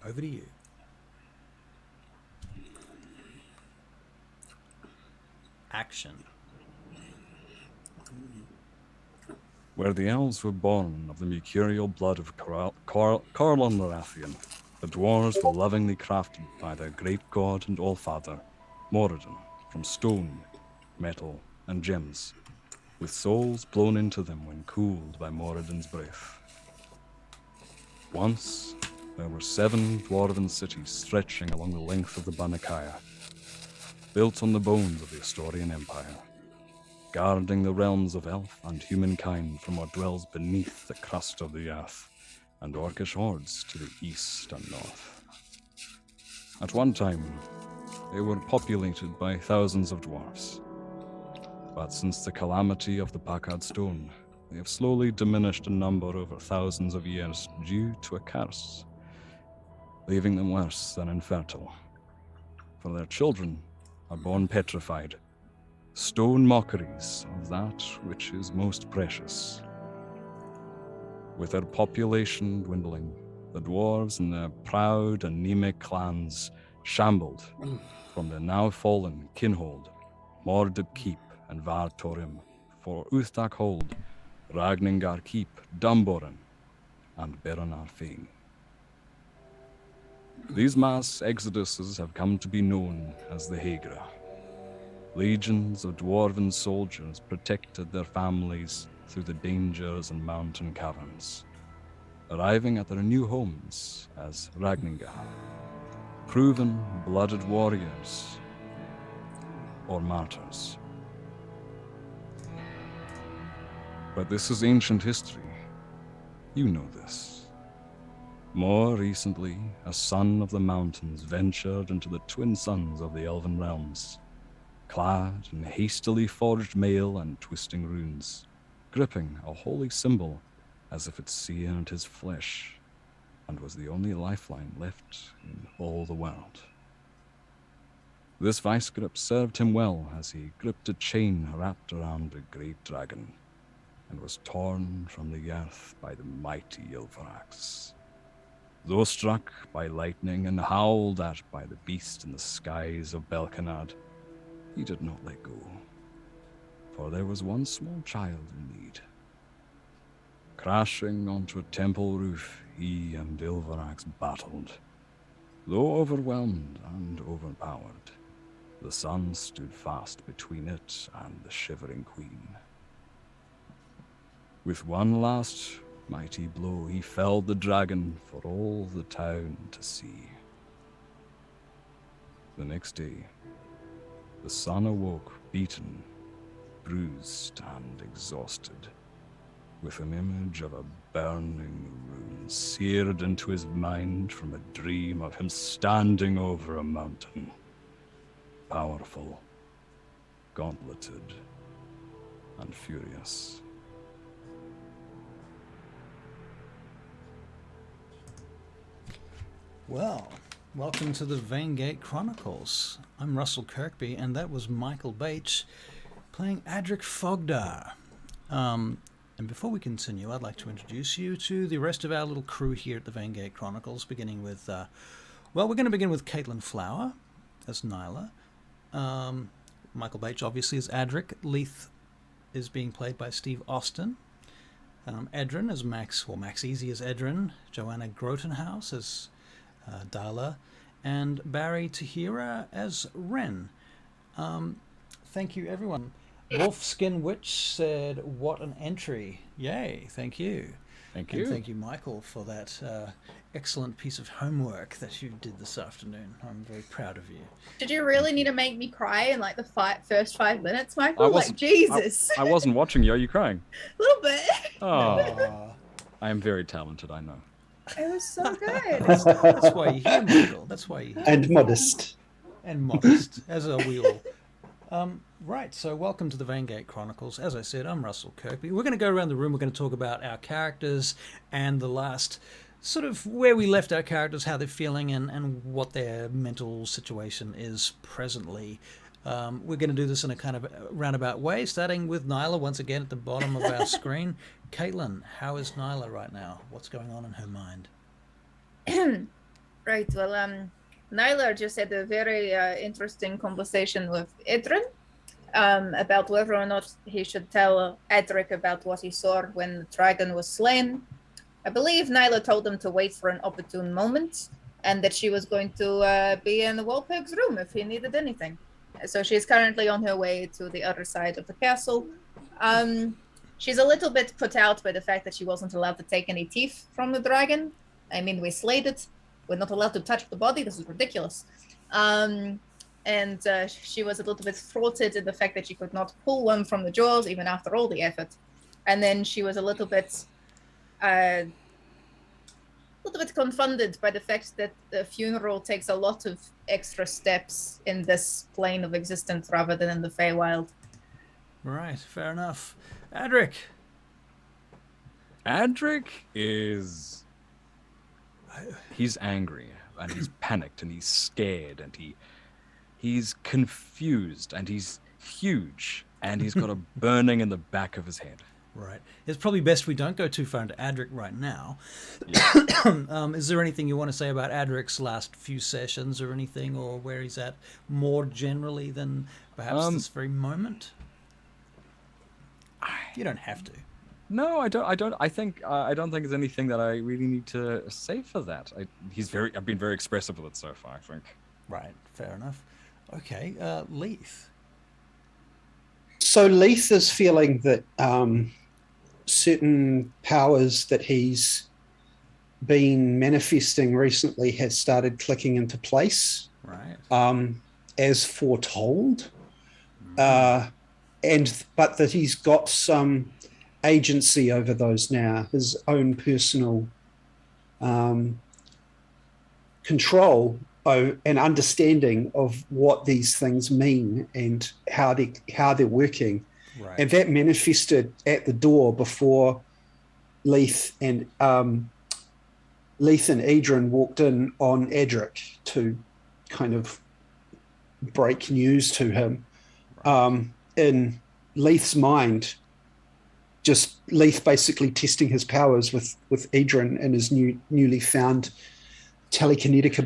over to you. Action. Where the elves were born of the mercurial blood of Corlon Larathian, the dwarves were lovingly crafted by their great god and all-father, Moradin, from stone, metal, and gems, with souls blown into them when cooled by Moradin's breath. Once, there were 7 dwarven cities stretching along the length of the Banakaya, built on the bones of the Asturian Empire, guarding the realms of elf and humankind from what dwells beneath the crust of the earth, and orcish hordes to the east and north. At one time, they were populated by thousands of dwarves, but since the calamity of the Packard Stone, they have slowly diminished in number over thousands of years due to a curse, leaving them worse than infertile. For their children are born petrified, stone mockeries of that which is most precious. With their population dwindling, the dwarves and their proud anemic clans shambled from their now fallen kinhold, Mordib Keep and Var Torim, for Uthdak Hold, Ragningar Keep, Dumboren, and Berenar Fane. These mass exoduses have come to be known as the Hagra. Legions of dwarven soldiers protected their families through the dangers and mountain caverns, arriving at their new homes as Ragningar, proven blooded warriors or martyrs. But this is ancient history. You know this. More recently, a son of the mountains ventured into the twin suns of the elven realms, clad in hastily forged mail and twisting runes, gripping a holy symbol as if it seared his flesh, and was the only lifeline left in all the world. This vice grip served him well as he gripped a chain wrapped around a great dragon, and was torn from the earth by the mighty Ilvarax. Though struck by lightning and howled at by the beast in the skies of Balkinard, he did not let go, for there was one small child in need. Crashing onto a temple roof, he and Ilvarax battled. Though overwhelmed and overpowered, the sun stood fast between it and the shivering queen. With one last mighty blow, he felled the dragon for all the town to see. The next day, the son awoke beaten, bruised, and exhausted, with an image of a burning rune seared into his mind from a dream of him standing over a mountain, powerful, gauntleted, and furious. Well, welcome to the Vaingate Chronicles. I'm Russell Kirkby, and that was Michael Bates playing Adrik Fogdar. And before we continue, I'd like to introduce you to the rest of our little crew here at the Vaingate Chronicles, beginning with, we're going to begin with Caitlin Flower as Nyla. Michael Bates, obviously, is Adrik. Leith is being played by Steve Austin. Edryn as Max Easy as Edryn. Joanna Grotenhouse as Dala, and Barry Tahira as Ren. Thank you, everyone. Wolfskin Witch said, "What an entry!" Yay! Thank you. Thank you. And thank you, Michael, for that excellent piece of homework that you did this afternoon. I'm very proud of you. Did you really need to make me cry in like the first 5 minutes, Michael? Like, Jesus. I wasn't watching you. Are you crying? A little bit. Oh, I am very talented, I know. It was so good. That's why you're here, Michael. That's why you're here. And modest. And modest, as are we all. Right, so welcome to the Vaingate Chronicles. As I said, I'm Russell Kirkby. We're going to go around the room. We're going to talk about our characters and the last sort of where we left our characters, how they're feeling, and what their mental situation is presently. We're going to do this in a kind of roundabout way, starting with Nyla once again at the bottom of our screen. Caitlin, how is Nyla right now? What's going on in her mind? Right. Well, Nyla just had a very interesting conversation with Edryn about whether or not he should tell Adrik about what he saw when the dragon was slain. I believe Nyla told him to wait for an opportune moment, and that she was going to be in the Wolfhog's room if he needed anything. So she's currently on her way to the other side of the castle. She's a little bit put out by the fact that she wasn't allowed to take any teeth from the dragon. I mean, we slayed it. We're not allowed to touch the body. This is ridiculous. And she was a little bit thwarted in the fact that she could not pull one from the jaws, even after all the effort. And then she was a little bit confounded by the fact that the funeral takes a lot of extra steps in this plane of existence rather than in the Feywild. Right, fair enough. Adrik. Adrik is... He's angry, and he's panicked, and he's scared, and he's confused, and he's huge, and he's got a burning in the back of his head. Right. It's probably best we don't go too far into Adrik right now. Yeah. Is there anything you want to say about Adrik's last few sessions or anything, or where he's at more generally than perhaps this very moment? You don't have to. No, I don't. I don't think there's anything that I really need to say for that. I've been very expressive with it so far, I think. Right. Fair enough. Okay. Leith. So Leith is feeling that certain powers that he's been manifesting recently have started clicking into place, right? As foretold, but that he's got some agency over those now, his own personal control and understanding of what these things mean and how they're working. Right. And that manifested at the door before Leith and Edryn walked in on Adrik to kind of break news to him. Right. In Leith's mind, just Leith basically testing his powers with Edryn and his newly found telepathic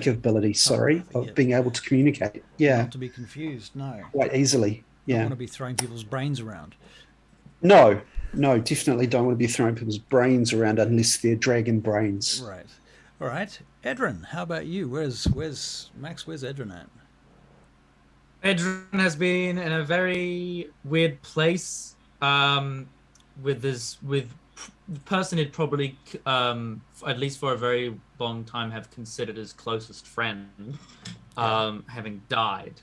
abilities, of being able to communicate. Yeah. Not to be confused, no. Quite easily. Yeah. Don't want to be throwing people's brains around. No, definitely don't want to be throwing people's brains around unless they're dragon brains. Right. All right. Edryn, how about you? Where's Edryn at? Edryn has been in a very weird place with the person he'd probably, at least for a very long time, have considered his closest friend, having died.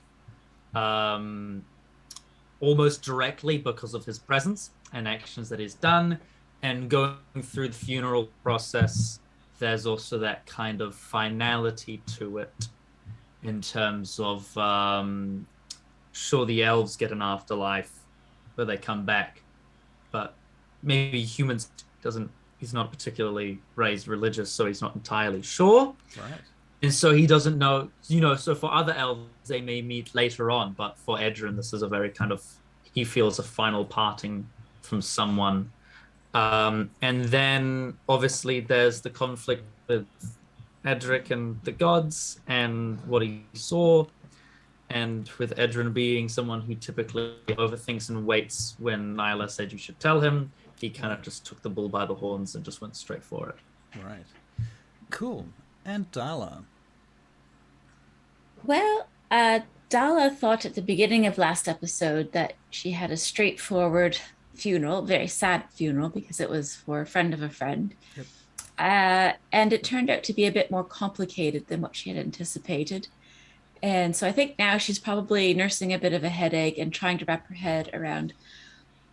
Almost directly because of his presence and actions that he's done, and going through the funeral process, there's also that kind of finality to it in terms of sure, the elves get an afterlife where they come back, but maybe humans he's not particularly raised religious, so he's not entirely sure. Right. And so he doesn't know, so for other elves, they may meet later on, but for Edryn, this is a very kind of, he feels a final parting from someone. And then, obviously, there's the conflict with Adrik and the gods and what he saw, and with Edryn being someone who typically overthinks and waits when Nyla said you should tell him, he kind of just took the bull by the horns and just went straight for it. Right. Cool. And Dala. Well, Dala thought at the beginning of last episode that she had a straightforward funeral, very sad funeral, because it was for a friend of a friend. Yep. And it turned out to be a bit more complicated than what she had anticipated. And so I think now she's probably nursing a bit of a headache and trying to wrap her head around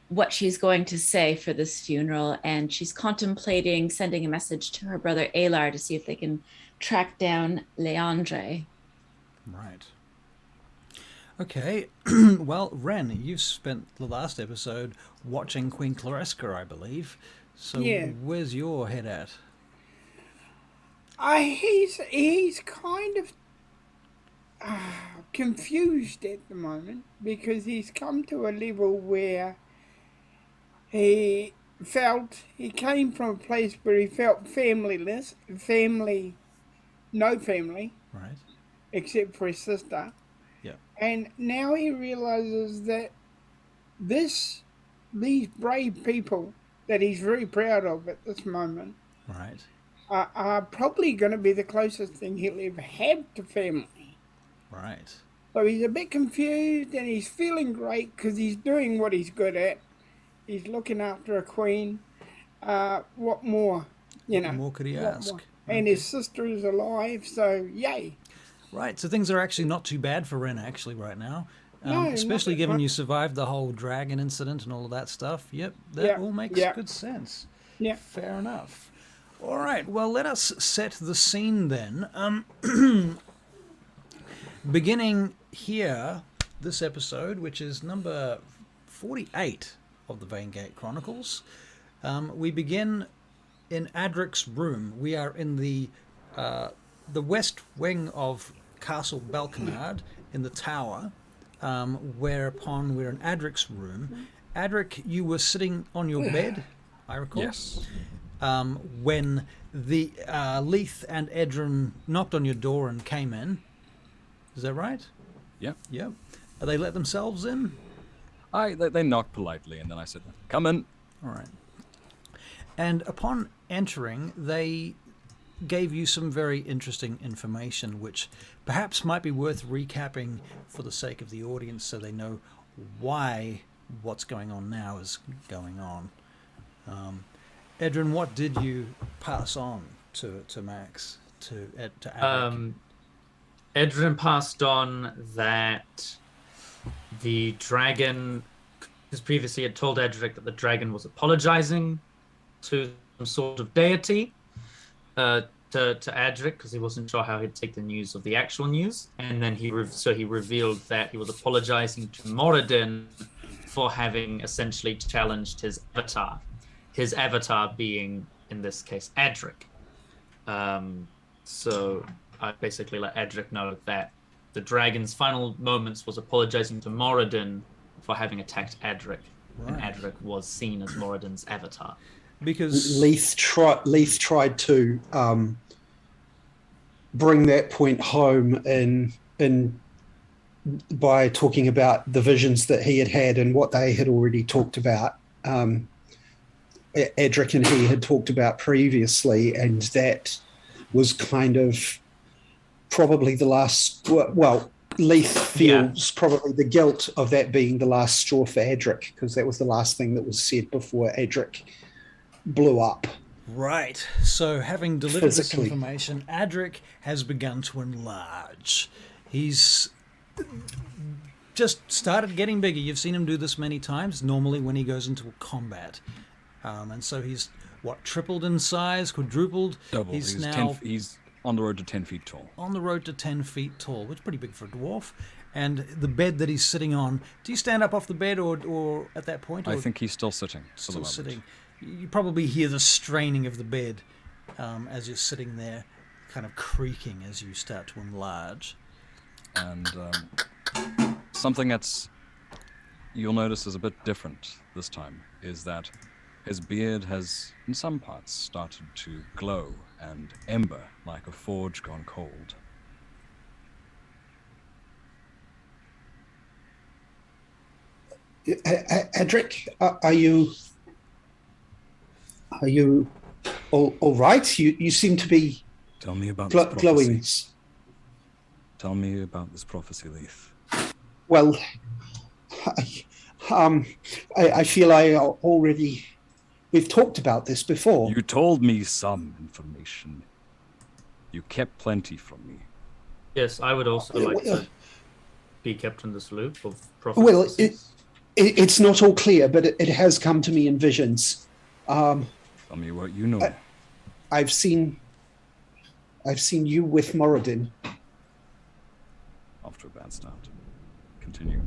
what she's going to say for this funeral. And she's contemplating sending a message to her brother Alar to see if they can track down Leandre. Right. Okay. Well, Ren, you've spent the last episode watching Queen Claresca, I believe. So yeah. Where's your head at? He's kind of confused at the moment, because he's come to a level where he came from a place where he felt family no family Right. except for his sister. Yeah. And now he realizes that these brave people that he's very proud of at this moment Right. are probably going to be the closest thing he'll ever have to family. Right. So he's a bit confused and he's feeling great because he's doing what he's good at. He's looking after a queen. What more? What more could he ask? More? And his sister is alive, so yay. Right, so things are actually not too bad for Ren actually right now. No, Especially not- given not- you survived the whole dragon incident and all of that stuff. Yep, that all makes good sense. Yeah. Fair enough. All right, well, let us set the scene then. Beginning here, this episode, which is number 48 of the Vaingate Chronicles, we begin in Adrik's room. We are in the west wing of Castle Balkinard in the tower, whereupon we're in Adrik's room. Adrik, you were sitting on your bed, I recall. Yes. When the Leith and Edryn knocked on your door and came in. Is that right? Yeah. Yep. They let themselves in? They knocked politely, and then I said, "Come in." All right. And upon entering, they gave you some very interesting information, which perhaps might be worth recapping for the sake of the audience so they know why what's going on now is going on. Edryn, what did you pass on to Max, to Adrik? Edryn passed on that the dragon, because previously had told Adrik that the dragon was apologizing to some sort of deity, to Adrik, because he wasn't sure how he'd take the news of the actual news, and then he revealed that he was apologizing to Moradin for having essentially challenged his avatar being, in this case, Adrik. So I basically let Adrik know that the dragon's final moments was apologizing to Moradin for having attacked Adrik, and Adrik was seen as Moradin's avatar. Because Leith tried to bring that point home in by talking about the visions that he had had and what they had already talked about. Adrik and he had talked about previously, and that was kind of probably the last. Well, Leith feels probably the guilt of that being the last straw for Adrik, because that was the last thing that was said before Adrik blew up. Right. So having delivered Physically. this information, Adrik has begun to enlarge. He's just started getting bigger. You've seen him do this many times, normally when he goes into combat. And so he's, tripled in size, quadrupled? Double. He's He's on the road to 10 feet tall. on the road to 10 feet tall, which is pretty big for a dwarf. And the bed that he's sitting on, do you stand up off the bed or at that point? Or I think he's still sitting. for the still moment. sitting? You probably hear the straining of the bed as you're sitting there, kind of creaking as you start to enlarge. And something that's you'll notice is a bit different this time is that his beard has, in some parts, started to glow and ember like a forge gone cold. Adrik, are you all right? You seem to be Tell me about this glowing. prophecy. Tell me about this prophecy, Leith. Well, I feel I already. We've talked about this before. You told me some information. You kept plenty from me. Yes, I would also like to be kept in this loop of Well, prophecies. it's not all clear, but it has come to me in visions. Tell me what you know. I've seen you with Moradin. Off to a bad start. Continue.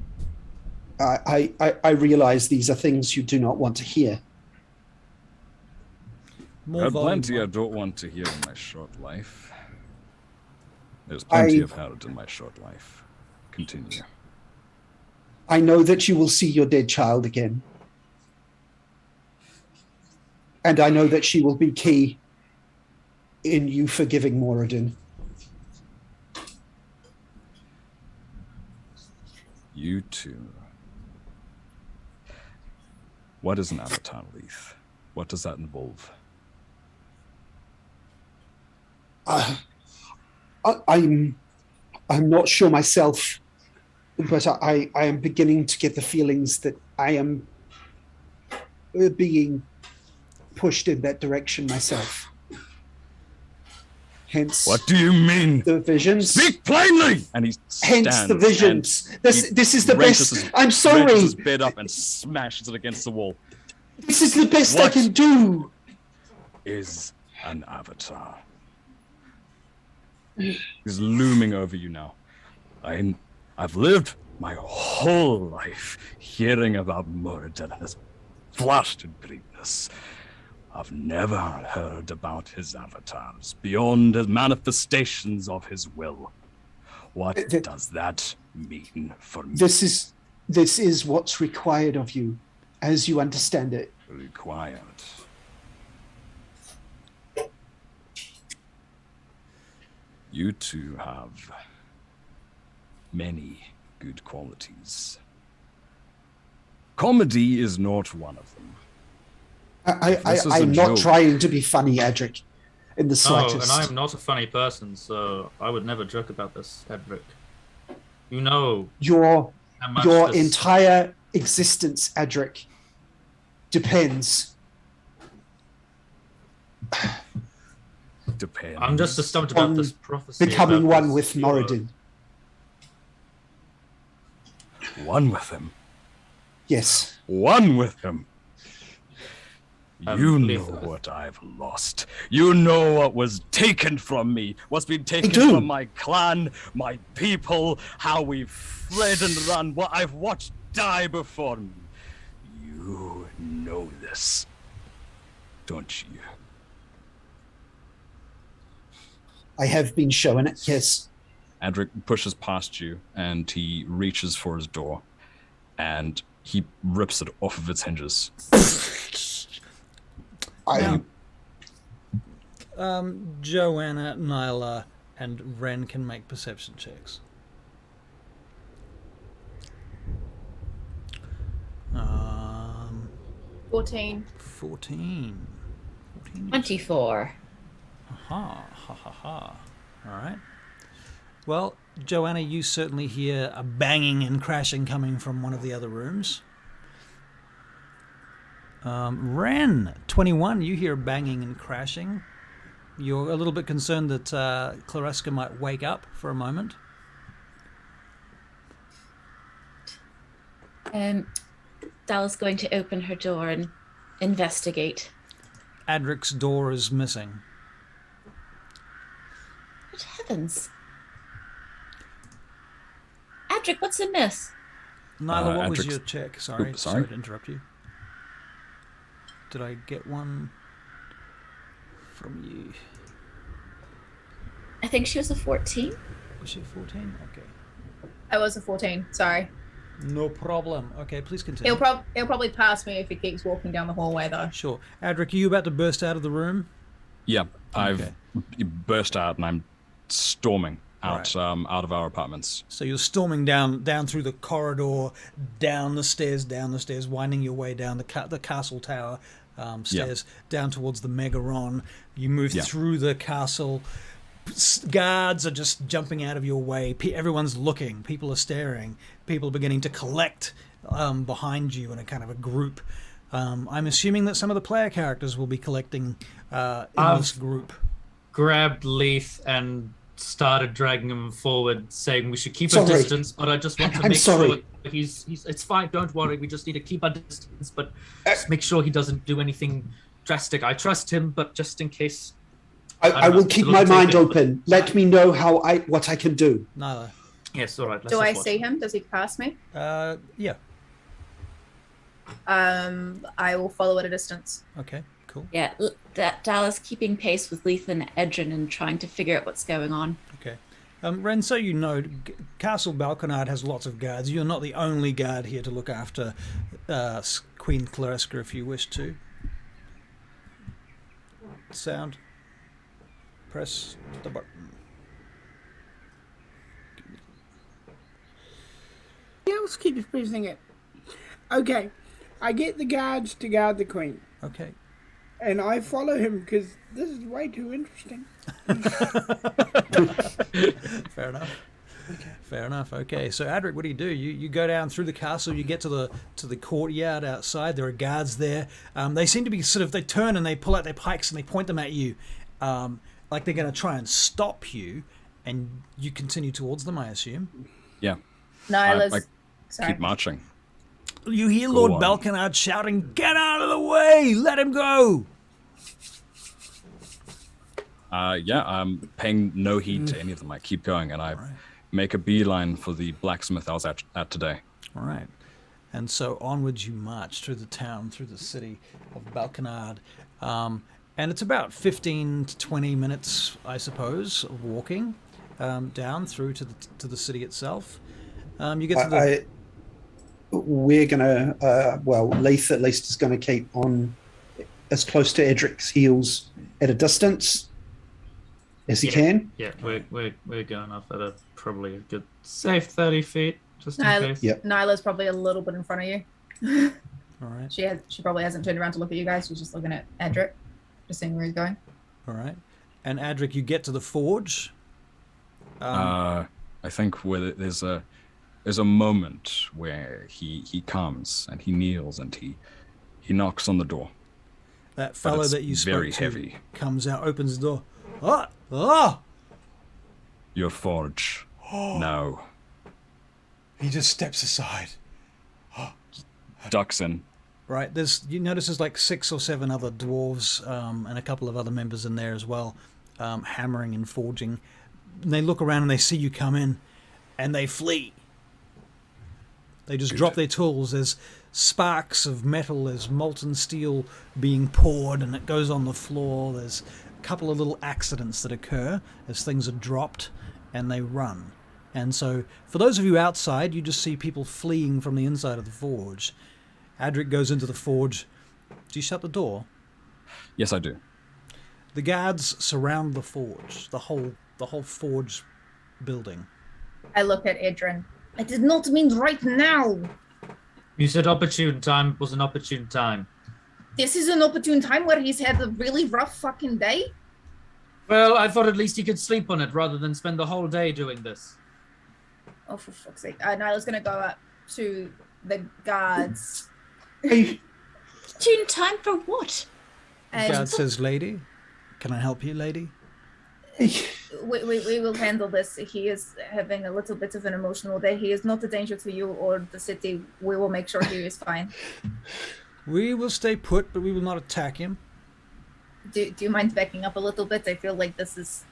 I realize these are things you do not want to hear. More There's volume. plenty I don't want to hear in my short life. There's plenty I've heard in my short life. Continue. I know that you will see your dead child again. And I know that she will be key in you forgiving Moradin. You two. What is an avatar, Leith? What does that involve? I'm not sure myself, but I am beginning to get the feelings that I am being pushed in that direction myself. Hence, What do you mean? the visions. Speak plainly! And he stands. Hence the visions. This is the best. I'm sorry. Raises his bed up and smashes it against the wall. This is the best I What? can do. Is an avatar. He's looming over you now. I've lived my whole life hearing about murder and his blasted greatness. I've never heard about his avatars beyond the manifestations of his will. What does that mean for me? This is what's required of you, as you understand it. Required. You two have many good qualities. Comedy is not one of them. I'm not trying to be funny, Adrik, in the slightest. Oh, and I'm not a funny person, so I would never joke about this, Adrik. You know Your how much your this... entire existence, Adrik, depends. Depends. I'm just astonished about on this prophecy. Becoming about one this with hero. Moradin. One with him. Yes. One with him. You know Leith. what I've lost. You know what was taken from me. What's been taken do. from my clan, my people, how we've fled and run, what I've watched die before me. You know this, don't you? I have been shown it, yes. Adrik pushes past you and he reaches for his door and he rips it off of its hinges. Joanna, Nyla, and Ren can make perception checks. 14. 14. 24. Ha ha ha ha. All right. Well, Joanna, you certainly hear a banging and crashing coming from one of the other rooms. Ren, 21, you hear banging and crashing. You're a little bit concerned that Claresca might wake up for a moment. Dala's going to open her door and investigate. Adrik's door is missing. Good heavens. Adrik, what's amiss? Nyla, what was Adrik's- your check? Sorry, Oops, sorry. to interrupt you. Did I get one from you? I think she was a 14. Was she 14? Okay. I was a 14. Sorry. No problem. Okay, please continue. He'll probably pass me if he keeps walking down the hallway, though. Sure. Adrik, are you about to burst out of the room? Yeah, I've Okay. burst out and I'm storming out Right. out of our apartments. So you're storming down through the corridor, down the stairs, winding your way down the castle tower stairs, down towards the Megaron. You move Yeah. through the castle. Guards are just jumping out of your way. Everyone's looking. People are staring. People are beginning to collect behind you in a kind of a group. I'm assuming that some of the player characters will be collecting in this group. Grabbed Leith and started dragging him forward, saying we should keep a Sorry. distance, but I just want to I'm make sorry. sure he's it's fine, don't worry, we just need to keep our distance, but just make sure he doesn't do anything drastic. I trust him, but just in case. I will keep my mind open. Let me know what I can do. Nyla. Yes, all right. Do I see him? Does he pass me? Yeah. I will follow at a distance. Okay, cool. Yeah, Dala's keeping pace with Leith and Edryn and trying to figure out what's going on. Okay. Ren, so you know, Castle Balkinard has lots of guards. You're not the only guard here to look after Queen Claresca if you wish to. Sound. Press the button. Yeah, mouse keeps pressing it. Okay, I get the guards to guard the queen. Okay. And I follow him because this is way too interesting. Fair enough. Okay. Fair enough. Okay, so Adrik, what do? You go down through the castle. You get to the courtyard outside. There are guards there. They seem to be they turn and they pull out their pikes and they point them at you, like they're going to try and stop you. And you continue towards them, I assume. Yeah. Nyla's. I keep marching. You hear Lord Balkinard shouting, "Get out of the way! Let him go!" I'm paying no heed to any of them. I keep going, and I make a beeline for the blacksmith I was at today. All right. And so onwards you march through the town, through the city of Balkinard. And it's about 15 to 20 minutes, I suppose, of walking down through to the city itself. You get to the... We're going to... Leith at least is going to keep on as close to Edric's heels at a distance as he can. Yeah, we're going up at probably a good safe 30 feet, just in case. Yep. Nyla's probably a little bit in front of you. All right. She probably hasn't turned around to look at you guys. She's just looking at Adrik, just seeing where he's going. All right. And Adrik, you get to the forge. I think where there's a moment where he comes and he kneels and he knocks on the door. That fellow that you spoke very to heavy. Comes out, opens the door. Ah! Your forge. No. He just steps aside. Ducks in. Right, you notice there's like 6 or 7 other dwarves and a couple of other members in there as well, hammering and forging. And they look around and they see you come in, and they flee. They just drop their tools. There's sparks of metal, there's molten steel being poured, and it goes on the floor. There's a couple of little accidents that occur as things are dropped, and they run. And so, for those of you outside, you just see people fleeing from the inside of the forge. Adrik goes into the forge. Do you shut the door? Yes, I do. The guards surround the forge, the whole forge building. I look at Edryn. I did not mean right now. You said opportune time was an opportune time. This is an opportune time where he's had a really rough fucking day. Well, I thought at least he could sleep on it rather than spend the whole day doing this. Oh, for fuck's sake. Nyla's going to go up to the guards. Opportune time for what? The guard says, "Lady, can I help you, lady?" We will handle this. He is having a little bit of an emotional day. He is not a danger to you or the city. We will make sure he is fine. We will stay put, but we will not attack him. Do you mind backing up a little bit? I feel like this is...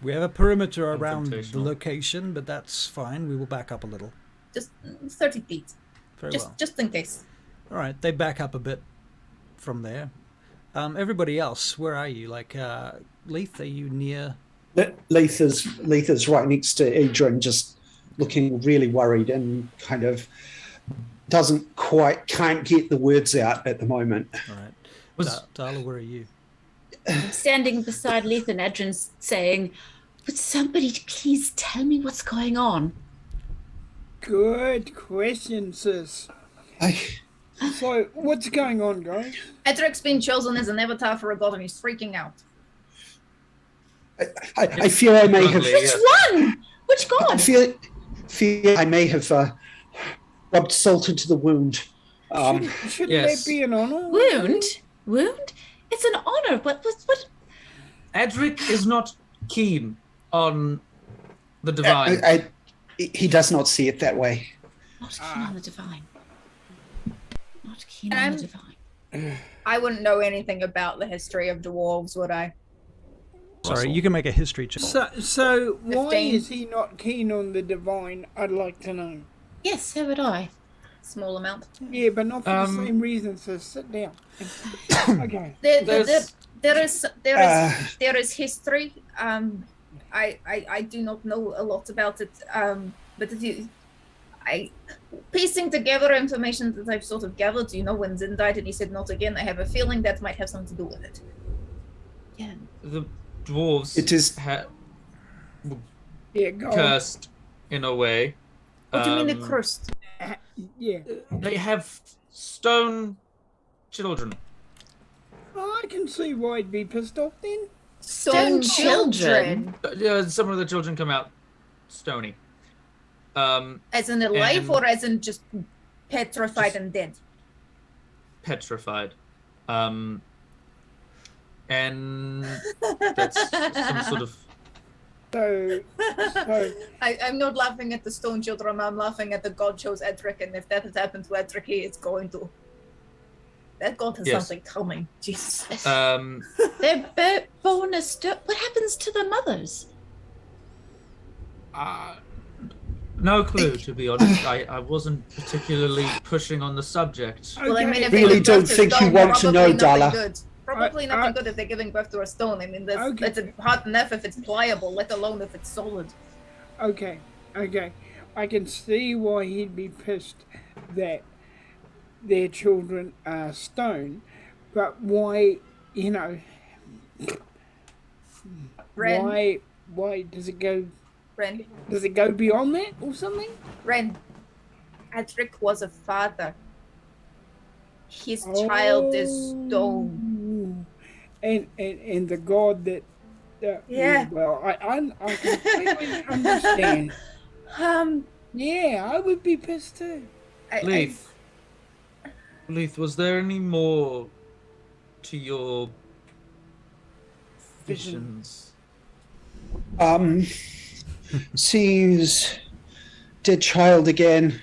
We have a perimeter around the location, but that's fine. We will back up a little. Just 30 feet. Very well. Just in case. All right, they back up a bit from there. Everybody else, where are you? Like, Leith, are you near? Leith is right next to Edryn, just looking really worried and kind of can't get the words out at the moment. All right. Dala, where are you? I'm standing beside Leith and Edryn saying, "Would somebody please tell me what's going on?" Good question, sis. So, what's going on, guys? Adrik's been chosen as an avatar for a god and he's freaking out. I feel I may have... Which one? Which god? I feel I may have rubbed salt into the wound. Shouldn't yes. that be an honor? Wound? It's an honor. What? Adrik is not keen on the divine. He does not see it that way. Not keen on the divine. Not keen on the divine. I wouldn't know anything about the history of dwarves, would I? Sorry, you can make a history check. So why 15. is he not keen on the divine? I'd like to know. Yes, so would I. Small amount. Yeah, but not for the same reason, so sit down. Okay. There is history. I do not know a lot about it. But piecing together information that I've sort of gathered, when Zinn died and he said not again, I have a feeling that might have something to do with it. Yeah. The dwarves Yeah, go on. cursed in a way. What do you mean they're cursed? Yeah. They have stone children. Oh, I can see why he'd be pissed off then. Stone children. children. Some of the children come out stony. As in alive And- or as in just petrified and dead? Petrified. And that's some sort of... So I'm not laughing at the stone children, I'm laughing at the god chose Adrik, and if that has happened to Adrik, he is going to. That god has Yes. something coming. Jesus. They're born as what happens to the mothers? No clue, to be honest. I wasn't particularly pushing on the subject. Well, I mean, if Really they give don't birth to think you stone, want to know, probably nothing Dala. good. Probably nothing good if they're giving birth to a stone. I mean, Okay. it's hard enough if it's pliable, let alone if it's solid. Okay. I can see why he'd be pissed that their children are stone, but why, Ren, why does it go Ren, beyond that or something? Ren. Adrik was a father. His child is stone. And the god that Yeah. well, I completely understand. Yeah, I would be pissed too. Leith, was there any more to your visions? Sees dead child again.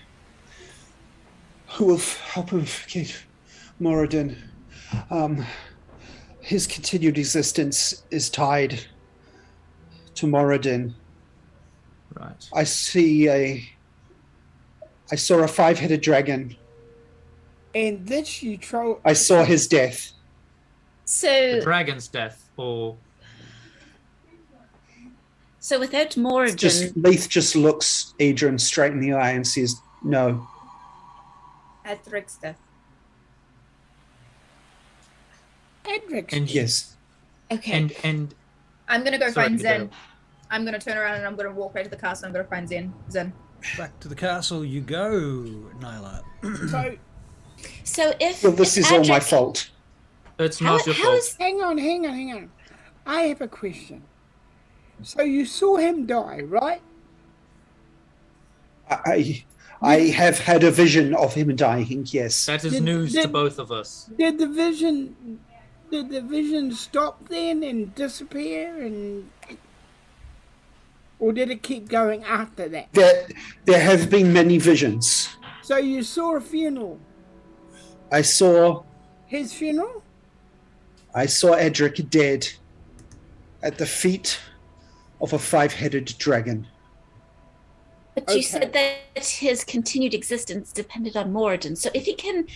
Who will help him forget Moradin? His continued existence is tied to Moradin. Right. I saw a 5-headed dragon. And this you troll. I saw his death. The So dragon's death, or... without Moradin, Leith just looks Edryn straight in the eye and says, "No." Adrik's death. Adrik. And Yes. okay. And I'm gonna go Sorry, find Zinn. Dale. I'm gonna turn around and I'm gonna walk right to the castle. I'm gonna find Zinn. Back to the castle you go, Nyla. So, If Well, this if is all my Adrik- it's fault. not your how fault. is hang on. I have a question. So you saw him die, right? I have had a vision of him dying. Yes. That is Did- news to did- both of us. Did the vision stop then and disappear, or did it keep going after that? There have been many visions. So you saw a funeral. I saw His funeral? Adrik dead at the feet of a 5-headed dragon. But you said that his continued existence depended on Moradin. So if he can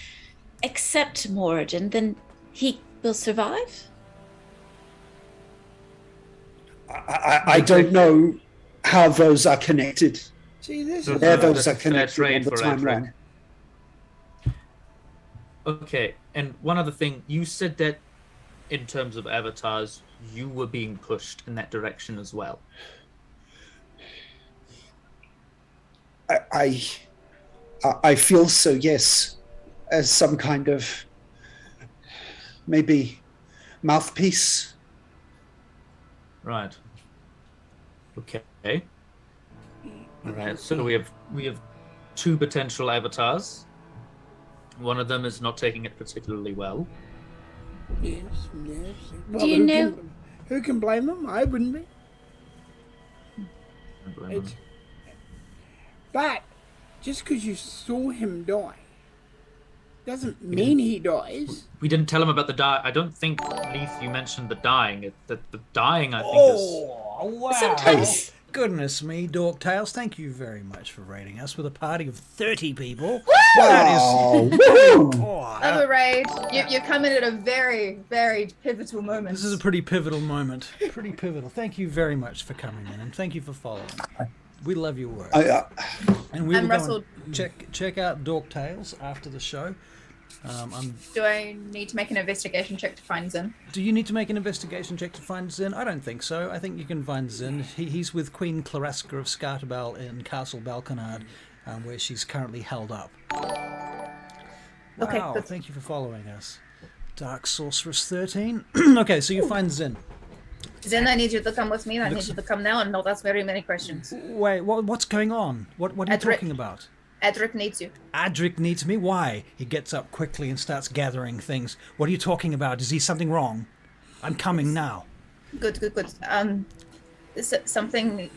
accept Moradin, then he will survive? I don't know how those are connected. See, this So is Where that's those a are fair connected trade on the for Adrik. timeline. Okay, and one other thing, you said that in terms of avatars, you were being pushed in that direction as well. I feel so, yes, as some kind of maybe mouthpiece. Right. Okay. All right. So we have two potential avatars. One of them is not taking it particularly well. yes. Well, Do you know? Who can blame him? I wouldn't be. I blame him. It's, but just because you saw him die doesn't mean he dies. We didn't tell him about the die. I don't think, Leith, you mentioned the dying. The dying, I think, Oh, wow. Sometimes- Goodness me, Dork Tales, thank you very much for raiding us with a party of 30 people. Wow! Woo! Oh, Love a raid. You're coming at a very, very pivotal moment. this is a pretty pivotal moment. Pretty pivotal. Thank you very much for coming in, and thank you for following. We love your work. And we I'm will go Russell. and check out Dork Tales after the show. Do I need to make an investigation check to find Zinn? Do you need to make an investigation check to find Zinn? I don't think so. I think you can find Zinn. He's with Queen Claraska of Scartabel in Castle Balkinard. where she's currently held up. Okay, Wow, good. thank you for following us. Dark Sorceress 13. Okay, so you find Zinn. Zinn, I need you to come with me. I need you to come now and not ask very many questions. Wait, what's going on? What are you Adrik. talking about? Adrik needs you. Adrik needs me? Why? He gets up quickly and starts gathering things. What are you talking about? Is he something wrong? I'm coming now. Good. Something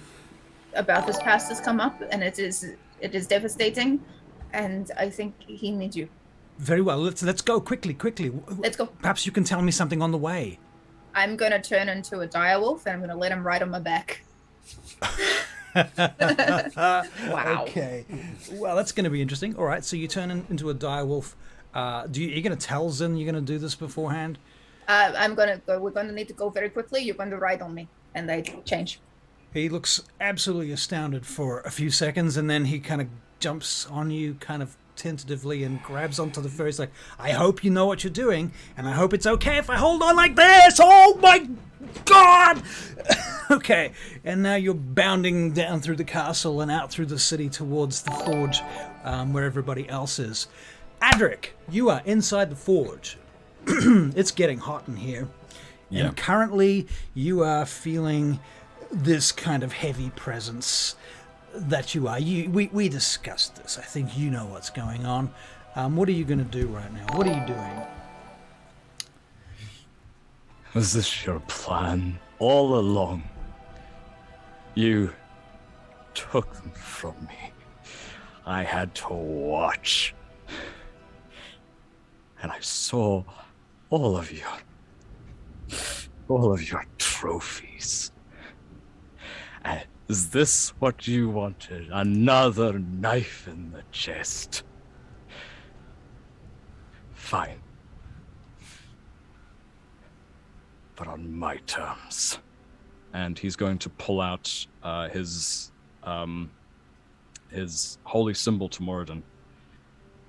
about this past has come up, and it is devastating, and I think he needs you. Very well, let's go quickly. Let's go. Perhaps you can tell me something on the way. I'm gonna turn into a direwolf, and I'm gonna let him ride on my back. Wow. Okay. Well, that's going to be interesting. All right, so you turn into a direwolf. You're going to tell Zinn you're going to do this beforehand? I'm gonna go. We're gonna need to go very quickly. You're going to ride on me, and I change. He looks absolutely astounded for a few seconds, and then he kind of jumps on you kind of tentatively and grabs onto the fur. He's like, I hope you know what you're doing, and I hope it's okay if I hold on like this. Oh my God! Okay, and now you're bounding down through the castle and out through the city towards the forge, where everybody else is. Adrik, you are inside the forge. It's getting hot in here. Yeah. And currently you are feeling this kind of heavy presence that you are. We discussed this. I think you know what's going on. What are you going to do right now? What are you doing? Was this your plan all along? You took them from me. I had to watch. And I saw all of your trophies. And is this what you wanted? Another knife in the chest? Fine. But on my terms. And he's going to pull out his holy symbol to Moradin,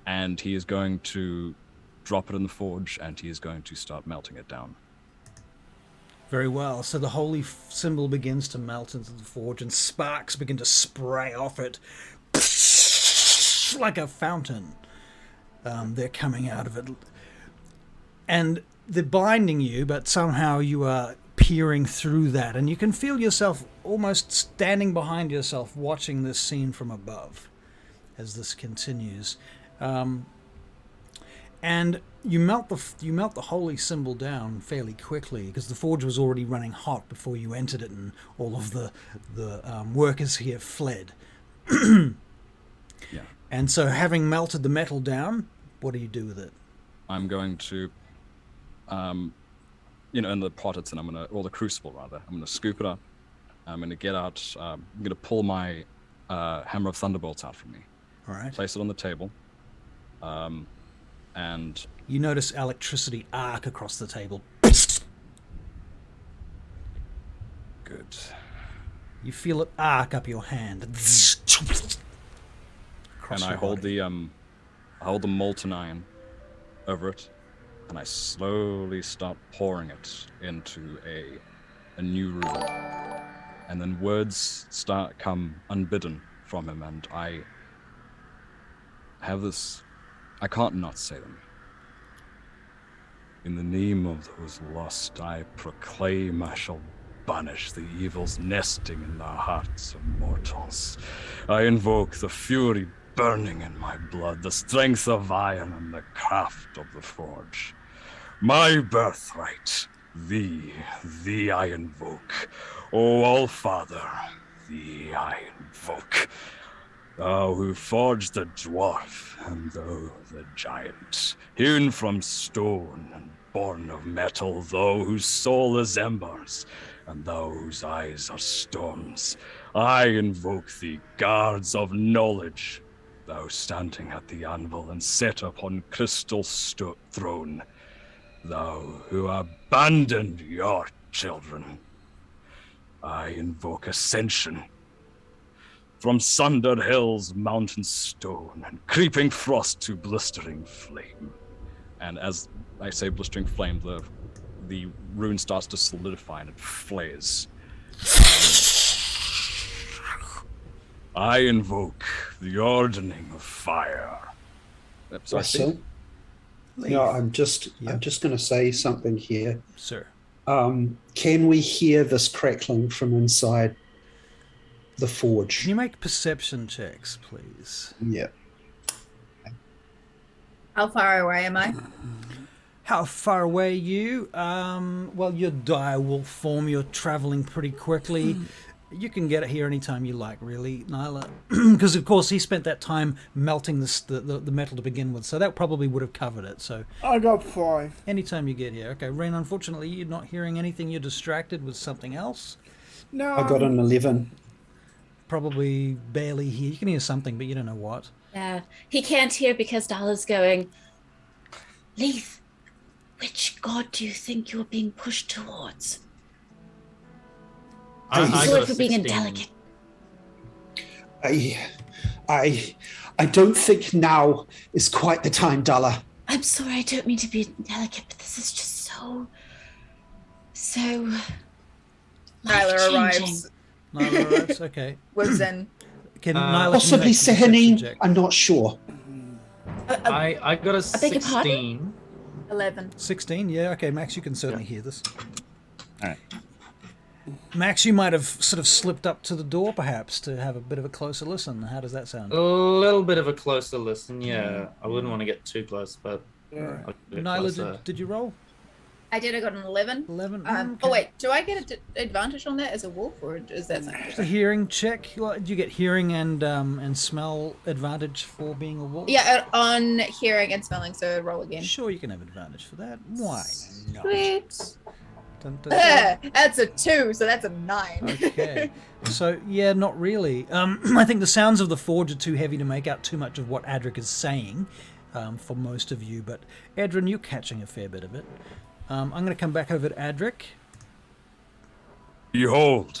and he is going to drop it in the forge, and he is going to start melting it down. Very well. So the holy symbol begins to melt into the forge, and sparks begin to spray off it like a fountain. They're coming out of it. And they're blinding you, but somehow you are peering through that, and you can feel yourself almost standing behind yourself watching this scene from above as this continues. And you melt the holy symbol down fairly quickly because the forge was already running hot before you entered it, and all of the workers here fled. Yeah. And so, having melted the metal down, what do you do with it? I'm going to, in the pot it's in, or the crucible rather, I'm gonna scoop it up. I'm gonna get out, I'm gonna pull my hammer of thunderbolts out from me. All right. Place it on the table. And you notice electricity arc across the table. Good. You feel it arc up your hand. And I hold the molten iron over it, and I slowly start pouring it into a new room. And then words come unbidden from him, and I have this. I can't not say them. In the name of those lost, I proclaim I shall banish the evils nesting in the hearts of mortals. I invoke the fury burning in my blood, the strength of iron and the craft of the forge. My birthright, thee I invoke. O All-Father, thee I invoke. Thou who forged the dwarf, and thou the giant, hewn from stone and born of metal, thou whose soul is embers, and thou whose eyes are storms, I invoke thee, guards of knowledge, thou standing at the anvil and set upon crystal throne, thou who abandoned your children, I invoke ascension. From sundered hills, mountain stone, and creeping frost to blistering flame. And as I say blistering flame, the rune starts to solidify and it flares. I invoke the ordering of fire. Sorry, Russell? Steve? No, I'm just Yep. going to say something here. Sir. Can we hear this crackling from inside the forge? Can you make perception checks, please? Yeah. How far away am I? How far away are you? Well, your dire wolf form, you're traveling pretty quickly. You can get it here anytime you like, really, Nyla. Because, of course, he spent that time melting the metal to begin with, so that probably would have covered it. So I got 5. anytime you get here. Okay, Rain, unfortunately, you're not hearing anything. You're distracted with something else. No, I got an 11. Probably barely hear. You can hear something, but you don't know what. Yeah, he can't hear because Dala's going, Leith, which god do you think you're being pushed towards? I Sorry got a for being 16. indelicate. I don't think now is quite the time, Dala. I'm sorry, I don't mean to be indelicate, but this is just so Nyla life-changing. arrives Nyla arrives. Okay. with Zinn. Can Nyla can you Possibly make a perception Sehanine. check? I'm not sure. I got a beg your pardon? 16. 11. 16, yeah, okay, Max, you can certainly hear this. All right. Max, you might have sort of slipped up to the door, perhaps, to have a bit of a closer listen. How does that sound? A little bit of a closer listen, yeah. I wouldn't want to get too close, but Yeah. I'll get Nyla, closer. did you roll? I did. I got an 11. 11? Oh wait, do I get an advantage on that as a wolf, or is that something? It's a hearing check. Do you get hearing and smell advantage for being a wolf? Yeah, on hearing and smelling. So roll again. Sure, you can have advantage for that. Why not? Sweet. Dun, dun, dun. That's a 2, so that's a 9. Okay. So, yeah, not really. I think the sounds of the forge are too heavy to make out too much of what Adrik is saying for most of you, but Edryn, you're catching a fair bit of it. I'm going to come back over to Adrik. Behold,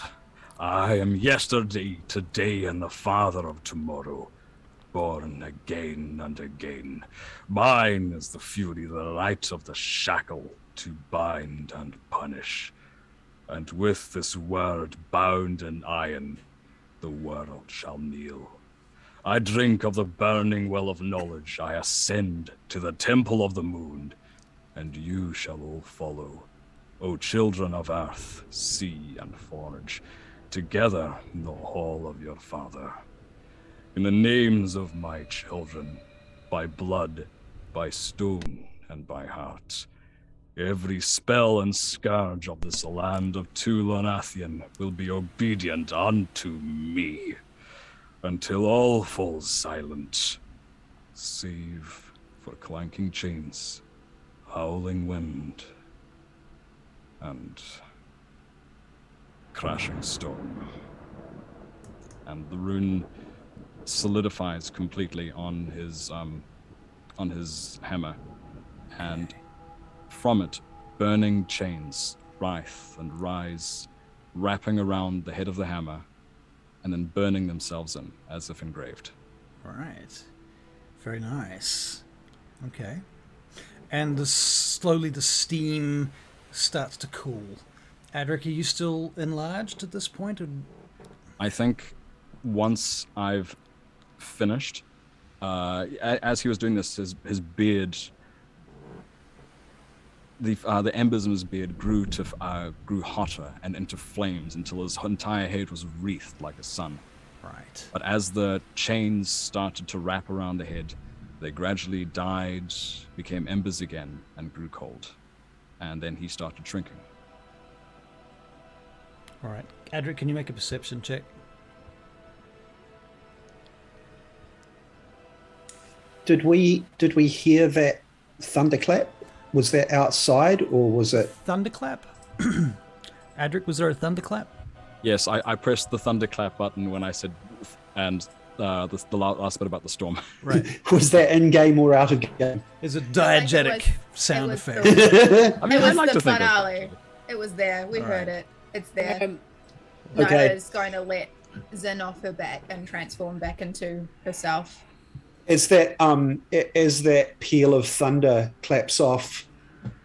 I am yesterday, today, and the father of tomorrow, born again and again. Mine is the fury, the light of the shackle, to bind and punish. And with this word bound in iron, the world shall kneel. I drink of the burning well of knowledge, I ascend to the temple of the moon, and you shall all follow, O children of earth, sea, and forge, together in the hall of your father. In the names of my children, by blood, by stone, and by heart, every spell and scourge of this land of Tulanathian will be obedient unto me, until all falls silent, save for clanking chains, howling wind, and crashing storm. And the rune solidifies completely on his hammer, and from it, burning chains writhe and rise, wrapping around the head of the hammer, and then burning themselves in as if engraved. Right. Very nice. Okay. And slowly the steam starts to cool. Adrik, are you still enlarged at this point? Or? I think once I've finished, as he was doing this, his beard, the embers in his beard grew hotter and into flames until his entire head was wreathed like a sun. Right. But as the chains started to wrap around the head, they gradually died, became embers again, and grew cold. And then he started shrinking. All right. Adrik, can you make a perception check? Did we hear that thunderclap? Was that outside or was it? Thunderclap? Adrik, was there a thunderclap? Yes, I pressed the thunderclap button when I said, and the last bit about the storm. Right. Was that in game or out of game? It's a Like diegetic sound it was effect. the- I mean, It I was like the to think of finale. It was there. We All heard right. it. It's there. Okay. Nyla's going to let Zinn off her back and transform back into herself. As that peal of thunder claps off,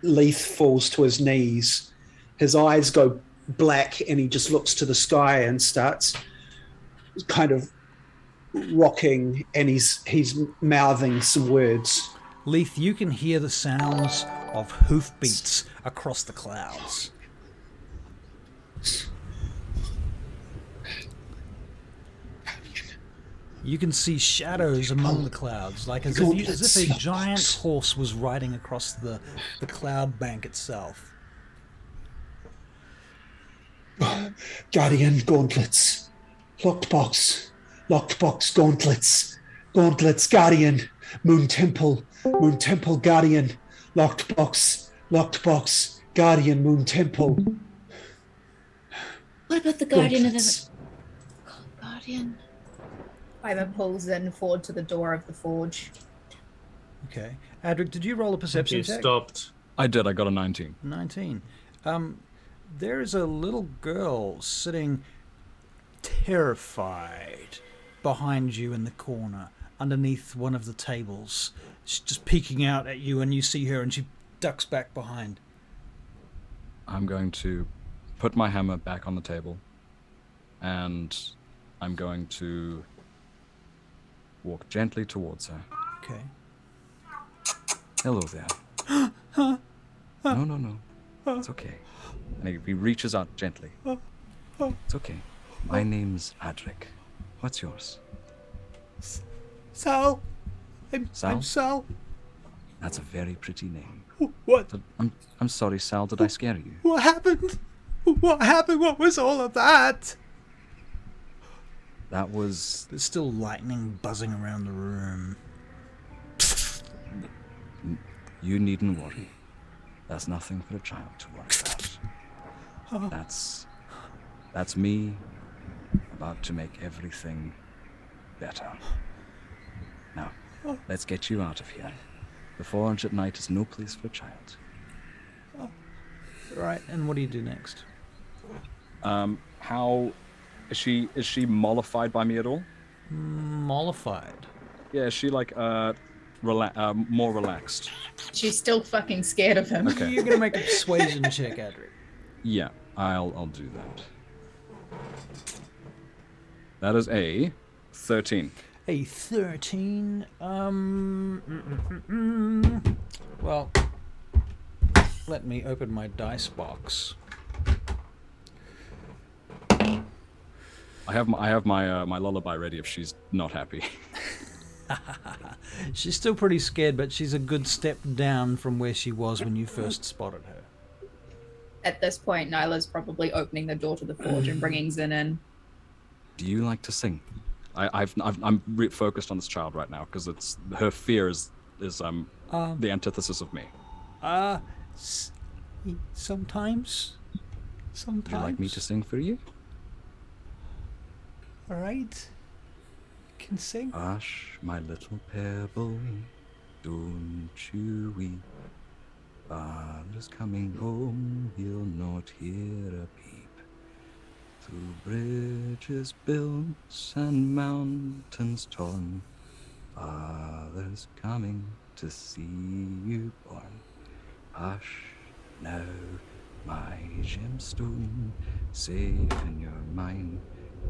Leith falls to his knees. His eyes go black and he just looks to the sky and starts kind of rocking, and he's mouthing some words. Leith, you can hear the sounds of hoofbeats across the clouds. You can see shadows among the clouds, like as if a giant horse was riding across the cloud bank itself. Guardian gauntlets, locked box, gauntlets, Guardian, Moon Temple, Guardian, locked box, Guardian, Moon Temple. What about the Guardian of the Guardian? Ima pulls Zinn forward to the door of the forge. Okay. Adrik, did you roll a perception You check? stopped. I did. I got a 19. 19. There is a little girl sitting terrified behind you in the corner, underneath one of the tables. She's just peeking out at you, and you see her, and she ducks back behind. I'm going to put my hammer back on the table, and I'm going to walk gently towards her. Okay. Hello there. No. It's okay. And he reaches out gently. It's okay. My name's Adrik. What's yours? Sal. Sal? I'm Sal. That's a very pretty name. What? I'm sorry, Sal. Did I scare you? What happened? What happened? What was all of that? That was... There's still lightning buzzing around the room. You needn't worry. That's nothing for a child to worry about. That's me about to make everything better. Now, let's get you out of here. The forge at night is no place for a child. Right, and what do you do next? How is she mollified by me at all? Mollified. Yeah, is she like more relaxed? She's still fucking scared of him. Okay. You're gonna make a persuasion check, Adrik. Yeah, I'll do that. That is a 13. A 13. Well, let me open my dice box. I have my lullaby ready if she's not happy. She's still pretty scared, but she's a good step down from where she was when you first spotted her. At this point, Nyla's probably opening the door to the forge and bringing Zinn in. Do you like to sing? I'm focused on this child right now because it's her fear is the antithesis of me. Sometimes. Would you like me to sing for you? All right. Can sing. Hush, my little pebble, don't you weep. Father's coming home, he'll not hear a peep. Through bridges built and mountains torn, Father's coming to see you born. Hush now, my gemstone, safe in your mind.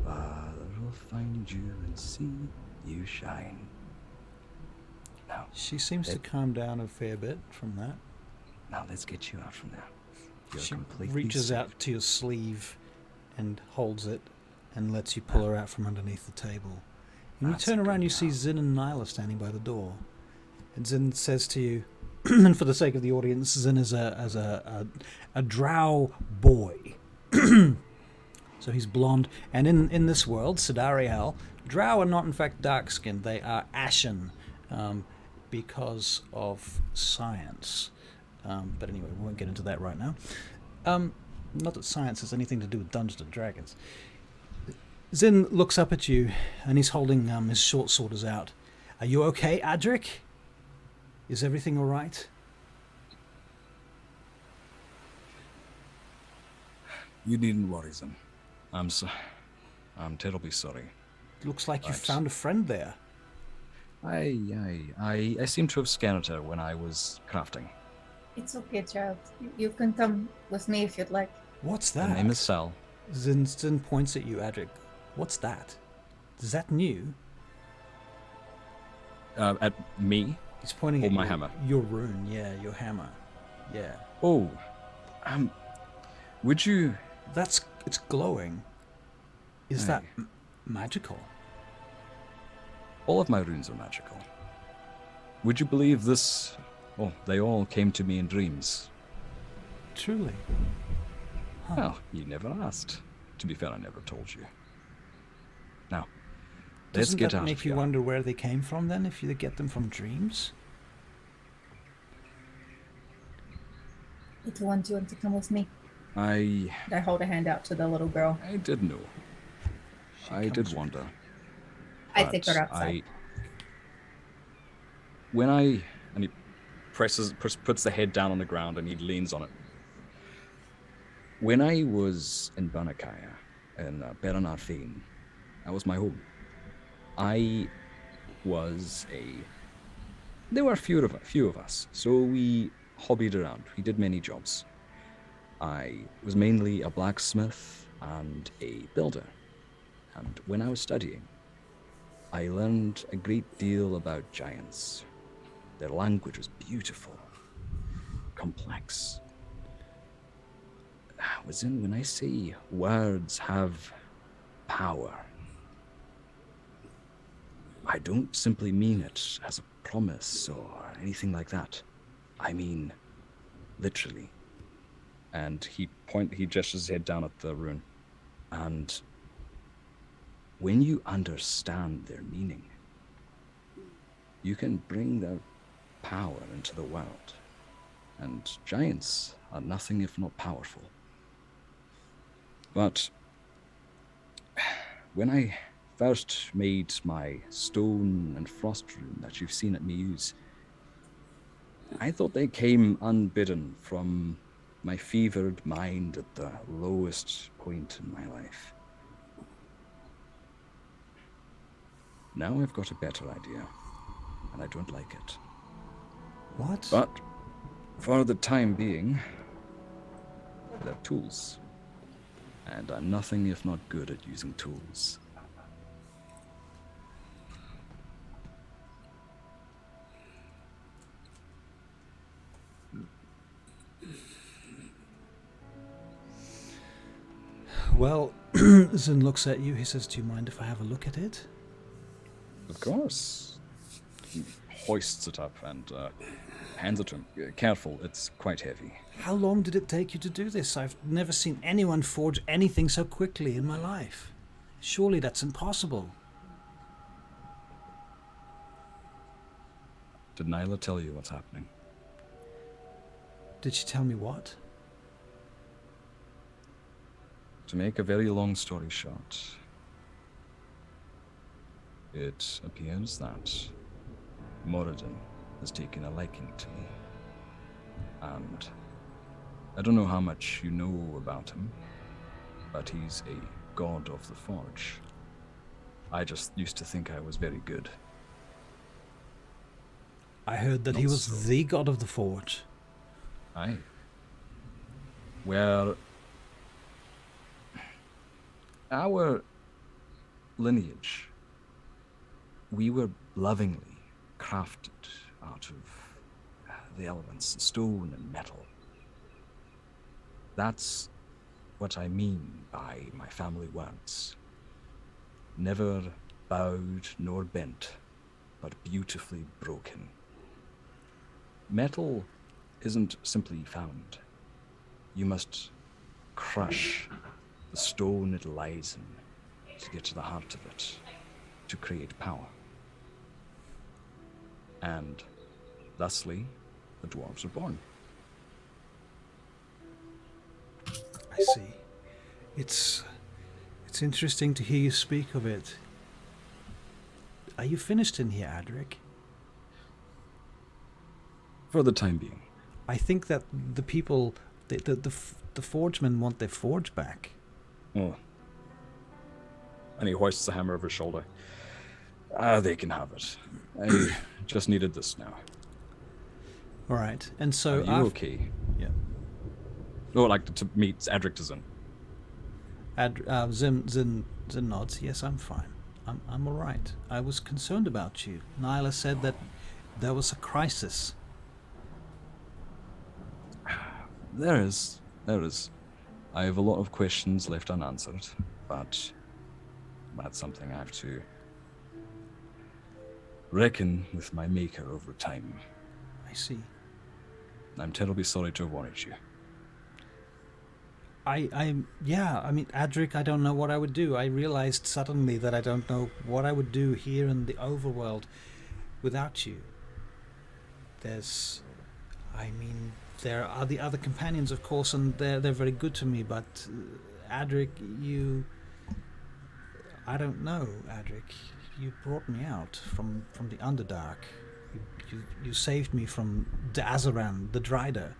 Father will find you and see you shine. Now, She seems to calm down a fair bit from that. now let's get you out from there. You're She completely reaches safe. out to your sleeve and holds it and lets you pull her out from underneath the table. When you That's turn around, good you see now. Zinn and Nyla standing by the door. And Zinn says to you, and for the sake of the audience, Zinn is a drow boy. So he's blonde. And in this world, Sidariel, drow are not in fact dark-skinned. They are ashen because of science. But anyway, we won't get into that right now. Not that science has anything to do with Dungeons and Dragons. Zinn looks up at you, and he's holding his short sword out. Are you okay, Adrik? Is everything all right? You needn't worry, Zinn. I'm terribly sorry. Looks like you Right. found a friend there. I seem to have scanned her when I was crafting. It's okay, child. You can come with me if you'd like. What's Her that? name is Sal. Zinn points at you, Adrik. What's that? Is that new? At me? He's pointing Or at my hammer? Your rune, yeah, your hammer. Yeah. Oh, would you... It's glowing. Is that Aye. magical? All of my runes are magical. Would you believe this? Well, they all came to me in dreams. Truly. Huh. Well, you never asked. To be fair, I never told you. Now, let's Doesn't get that out make of you here. wonder where they came from then, if you get them from dreams? Little one, do you want to come with me? I hold a hand out to the little girl. did know. I did comes- wonder. I take her but outside. And he puts the head down on the ground and he leans on it. When I was in Banakaya, in Beranar Fane, that was my home. There were a few of us, so we hobbied around. We did many jobs. I was mainly a blacksmith and a builder. And when I was studying, I learned a great deal about giants. Their language was beautiful, complex. When I say words have power, I don't simply mean it as a promise or anything like that. I mean, literally. And he gestures his head down at the rune. And when you understand their meaning, you can bring their power into the world. And giants are nothing if not powerful. But when I first made my stone and frost rune that you've seen at me use, I thought they came unbidden from my fevered mind at the lowest point in my life. Now I've got a better idea, and I don't like it. What? But for the time being, they're tools. And I'm nothing if not good at using tools. Well, Zinn looks at you. He says, "Do you mind if I have a look at it?" Of course. He hoists it up and hands it to him. Careful, it's quite heavy. How long did it take you to do this? I've never seen anyone forge anything so quickly in my life. Surely that's impossible. Did Nyla tell you what's happening? Did she tell me what? To make a very long story short, it appears that Moradin has taken a liking to me. And I don't know how much you know about him, but he's a god of the forge. I just used to think I was very good. I heard that he Not was so. the god of the forge. Aye. Where our lineage, we were lovingly crafted out of the elements, stone and metal. That's what I mean by my family words. Never bowed nor bent, but beautifully broken. Metal isn't simply found. You must crush the stone it lies in to get to the heart of it, to create power. And thusly, the dwarves were born. I see. It's interesting to hear you speak of it. Are you finished in here, Adrik? For the time being. I think that the people, the forgemen want their forge back. Oh. And he hoists the hammer over his shoulder. They can have it. I just needed this now. All right, and so Are you okay? Yeah. Oh, like to meet Adrik to Zinn. Zinn nods. Yes, I'm fine. I'm all right. I was concerned about you. Nyla said that there was a crisis. There is. I have a lot of questions left unanswered, but that's something I have to reckon with my maker over time. I see. I'm terribly sorry to have worried you. I mean, Adrik, I don't know what I would do. I realized suddenly that I don't know what I would do here in the overworld without you. There are the other companions, of course, and they're very good to me, but Adrik, I don't know, Adrik. You brought me out from the Underdark. You saved me from Dazaran, the Drider.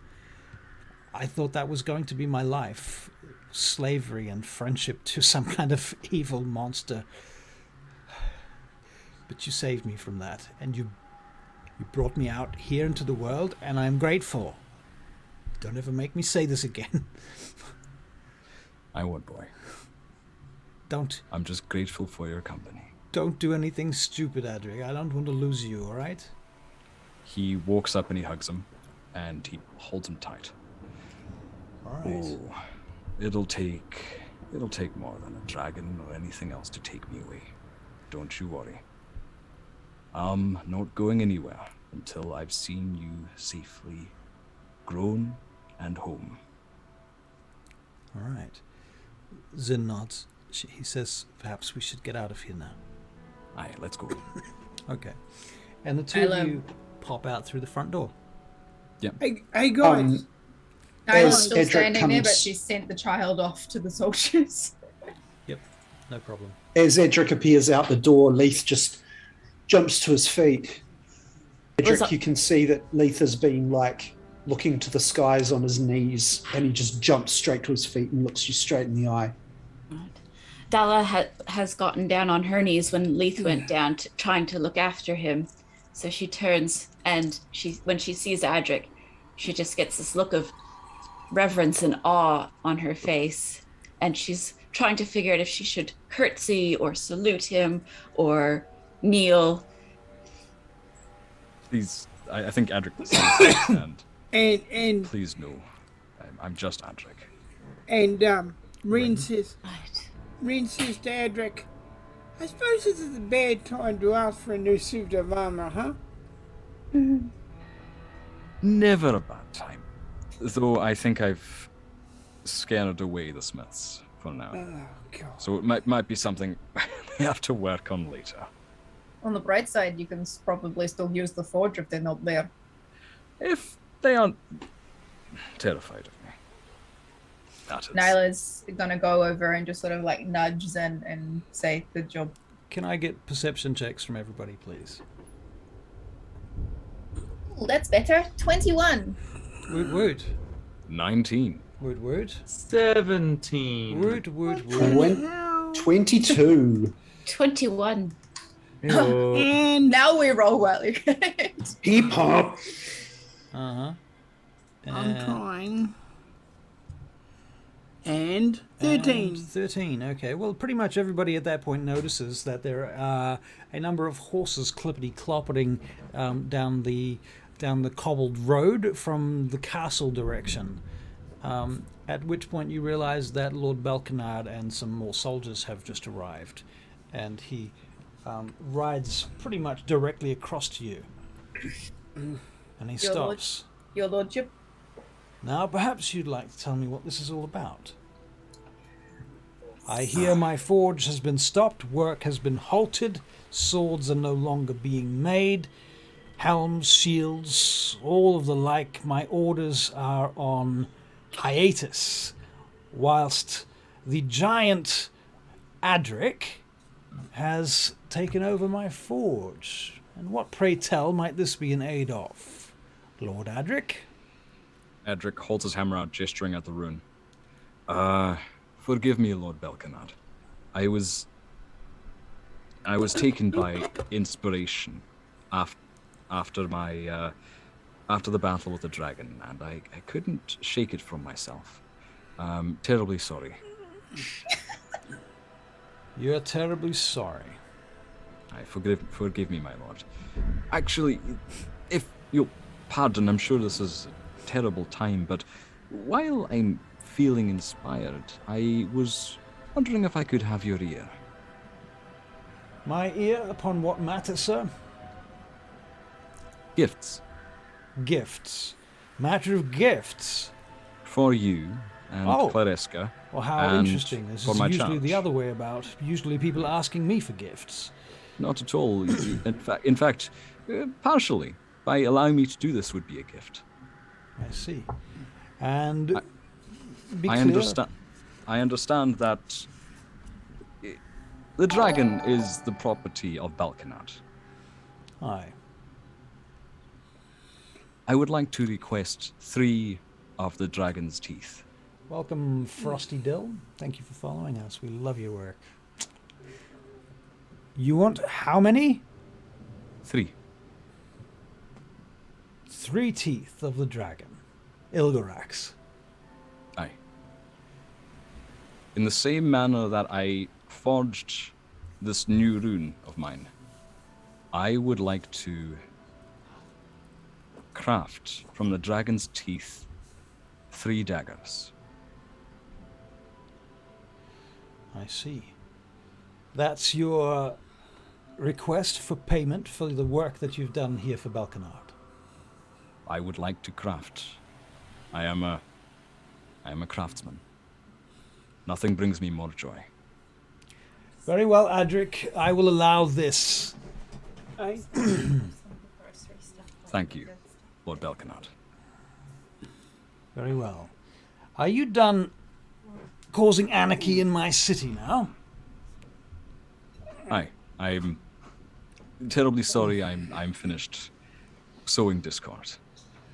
I thought that was going to be my life, slavery and friendship to some kind of evil monster. But you saved me from that, and you brought me out here into the world, and I'm grateful. Don't ever make me say this again. I won't, boy. Don't. I'm just grateful for your company. Don't do anything stupid, Adrik. I don't want to lose you, all right? He walks up and he hugs him, and he holds him tight. All right. Oh, it'll take more than a dragon or anything else to take me away. Don't you worry. I'm not going anywhere until I've seen you safely grown and home. All right. Zinn nods. He says, perhaps we should get out of here now. Aye, let's go. Okay. And the two of you pop out through the front door. Yep. Hey guys. Nyla's As still Edric standing there, but comes- she sent the child off to the soldiers. Yep. No problem. As Adrik appears out the door, Leith just jumps to his feet. Adrik, you can see that Leith has been looking to the skies on his knees, and he just jumps straight to his feet and looks you straight in the eye. Dala has gotten down on her knees when Leith went down trying to look after him. So she turns, and when she sees Adrik, she just gets this look of reverence and awe on her face. And she's trying to figure out if she should curtsy or salute him or kneel. Please, I think Adrik sees and And please no. I'm just Adrik. and Rin says Right. to Adrik, I suppose this is a bad time to ask for a new suit of armor, huh? Never a bad time. Though I think I've scared away the smiths for now. Oh god. So it might be something we have to work on later. On the bright side, you can probably still use the forge if they're not there. If they aren't terrified of me. That is. Nyla's gonna go over and just sort of nudge Zinn and say, good job. Can I get perception checks from everybody, please? Ooh, that's better. 21. Woot. 19. Woot. 17. Woot. 22. 21. Ew. And Now we roll well. Hip hop. Uh-huh. I'm trying. And 13. And 13, okay. Well, pretty much everybody at that point notices that there are a number of horses clippity-cloppeting down the cobbled road from the castle direction. At which point you realize that Lord Balkinard and some more soldiers have just arrived. And he rides pretty much directly across to you. And he stops. Your lordship. Now, perhaps you'd like to tell me what this is all about. I hear my forge has been stopped, work has been halted, swords are no longer being made, helms, shields, all of the like. My orders are on hiatus, whilst the giant Adrik has taken over my forge. And what, pray tell, might this be in aid of? Lord Adrik? Adrik holds his hammer out, gesturing at the rune. Forgive me, Lord Balkinard. I was taken by inspiration after the battle with the dragon, and I couldn't shake it from myself. Terribly sorry. You're terribly sorry. Forgive me, my lord. Actually, if you'll pardon, I'm sure this is a terrible time, but while I'm feeling inspired, I was wondering if I could have your ear. My ear upon what matter, sir? Gifts. Gifts. Matter of gifts. For you and Claresca. Well, how and interesting. This for is my usually the charge. other way about. Usually people asking me for gifts. Not at all. In fact, partially. By allowing me to do this would be a gift. I see. And be I clear. I understand that the dragon is the property of Balkinard. Aye. I would like to request 3 of the dragon's teeth. Welcome, Frosty Dill. Thank you for following us. We love your work. You want how many? 3. 3 teeth of the dragon. Ilgorax. Aye. In the same manner that I forged this new rune of mine, I would like to craft from the dragon's teeth 3 daggers. I see. That's your request for payment for the work that you've done here for Balkinard. I would like to craft. I am a craftsman. Nothing brings me more joy. Very well, Adrik. I will allow this. Aye. Thank you, Lord Balkinard. Very well. Are you done causing anarchy in my city now? Aye, I'm terribly sorry. I'm finished sowing discord.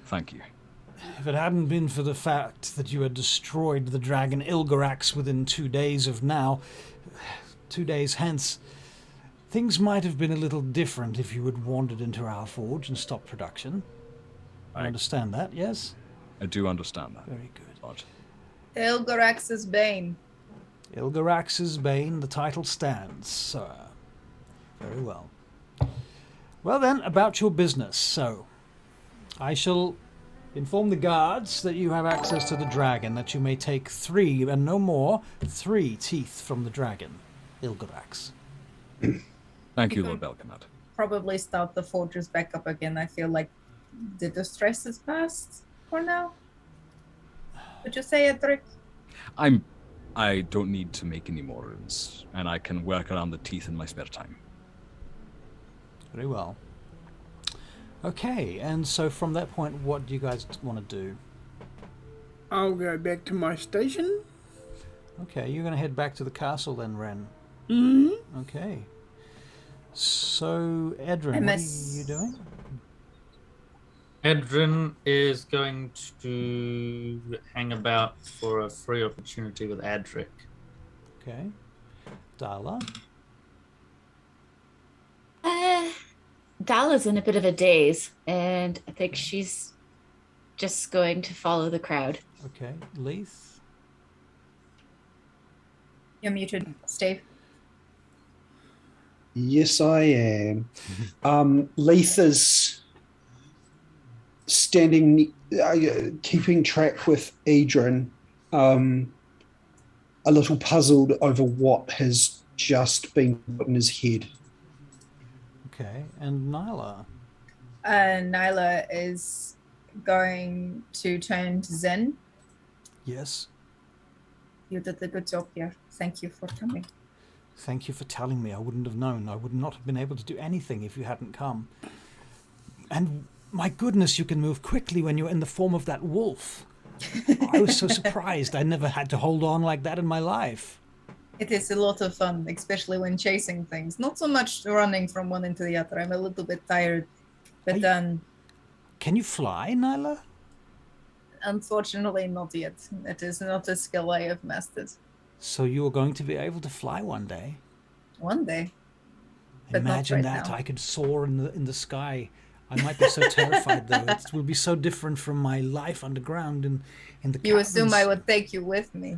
Thank you. If it hadn't been for the fact that you had destroyed the dragon Ilgorax within 2 days of now, 2 days hence, things might have been a little different if you had wandered into our forge and stopped production. I understand that, yes? I do understand that. Very good. Lord. Ilgorax's bane. Ilgorax's bane, the title stands, sir. Very well. Well then, about your business. So, I shall inform the guards that you have access to the dragon, that you may take 3, and no more, 3 teeth from the dragon, Ilgorax. Thank you, Lord Balkinard. Probably start the fortress back up again. I feel like the distress is past for now. Would you say, Adrik? I don't need to make any more runes, and I can work around the teeth in my spare time. Very well. Okay, and so from that point, what do you guys want to do? I'll go back to my station. Okay, you're going to head back to the castle then, Ren. Mm-hmm. Okay. So, Edryn, what are you doing? Edryn is going to hang about for a free opportunity with Adrik. Okay. Dala? Dala's in a bit of a daze, and I think she's just going to follow the crowd. Okay. Leith? You're muted, Steve. Yes, I am. Leith is standing, keeping track with Edryn, a little puzzled over what has just been put in his head. Okay. And Nyla? Nyla is going to turn to Zinn. Yes. You did a good job here. Thank you for coming. Thank you for telling me. I wouldn't have known. I would not have been able to do anything if you hadn't come. And my goodness, you can move quickly when you're in the form of that wolf. I was so surprised. I never had to hold on like that in my life. It is a lot of fun, especially when chasing things. Not so much running from one into the other. I'm a little bit tired. But Can you fly, Nyla? unfortunately not yet. It is not a skill I have mastered. So you are going to be able to fly one day. One day. But not Imagine right that. now. I could soar in the sky. I might be so terrified, though. It will be so different from my life underground in the You caverns. assume I would take you with me.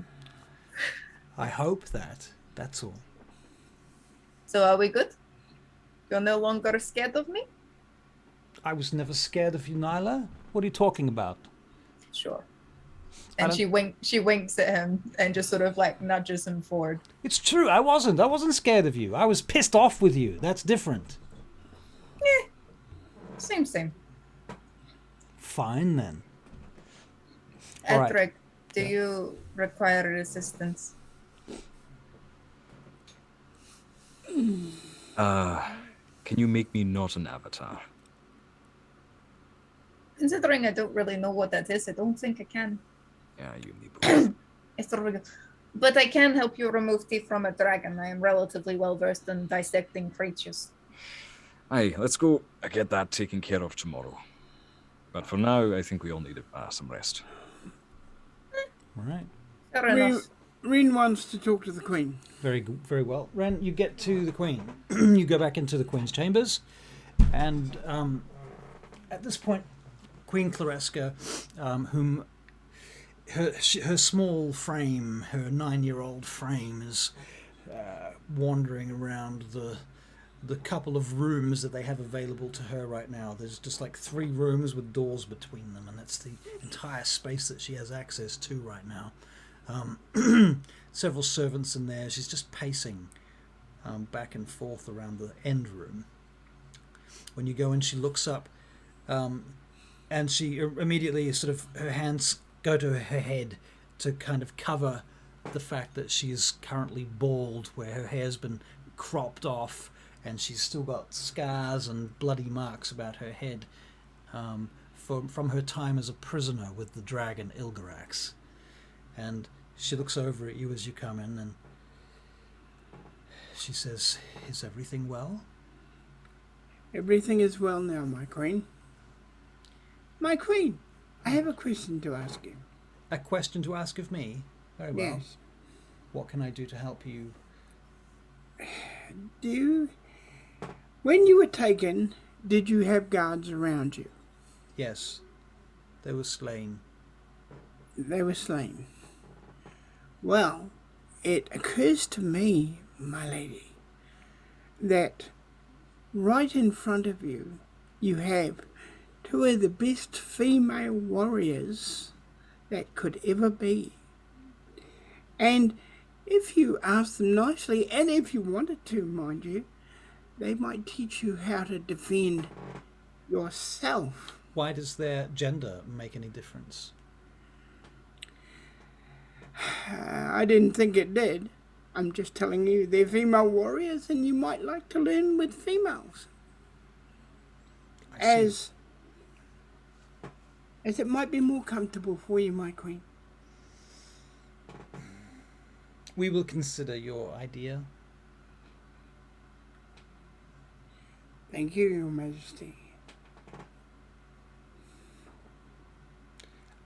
I hope that. That's all. So are we good? You're no longer scared of me? I was never scared of you, Nyla. What are you talking about? Sure. And she winks at him and just sort of like nudges him forward. It's true, I wasn't scared of you. I was pissed off with you. That's different. Same. Fine then. All Adrik, right. do you require assistance? Can you make me not an avatar? Considering I don't really know what that is, I don't think I can. Yeah, you need It's really good. But I can help you remove teeth from a dragon. I am relatively well versed in dissecting creatures. Aye, let's go get that taken care of tomorrow. But for now, I think we all need some rest. All right. Fair enough. Rin wants to talk to the Queen. Very well. Ren, you get to the Queen. You go back into the Queen's chambers, and at this point, Queen Claresca, whom her small frame, her 9-year-old frame, is wandering around the couple of rooms that they have available to her right now. There's just like 3 rooms with doors between them, and that's the entire space that she has access to right now. Several servants in there. She's just pacing back and forth around the end room. When you go in, she looks up, and she immediately sort of, her hands go to her head to kind of cover the fact that she is currently bald, where her hair's been cropped off, and she's still got scars and bloody marks about her head from her time as a prisoner with the dragon Ilgarax. And she looks over at you as you come in, and she says, "Is everything well?" Everything is well now, my Queen. My Queen, I have a question to ask you. A question to ask of me? Very well. Yes. What can I do to help you? When you were taken, did you have guards around you? Yes, they were slain. They were slain. Well, it occurs to me, my lady, that right in front of you, you have 2 of the best female warriors that could ever be. And if you ask them nicely, and if you wanted to, mind you, they might teach you how to defend yourself. Why does their gender make any difference? I didn't think it did. I'm just telling you, they're female warriors, and you might like to learn with females. As it might be more comfortable for you, my Queen. We will consider your idea. Thank you, Your Majesty.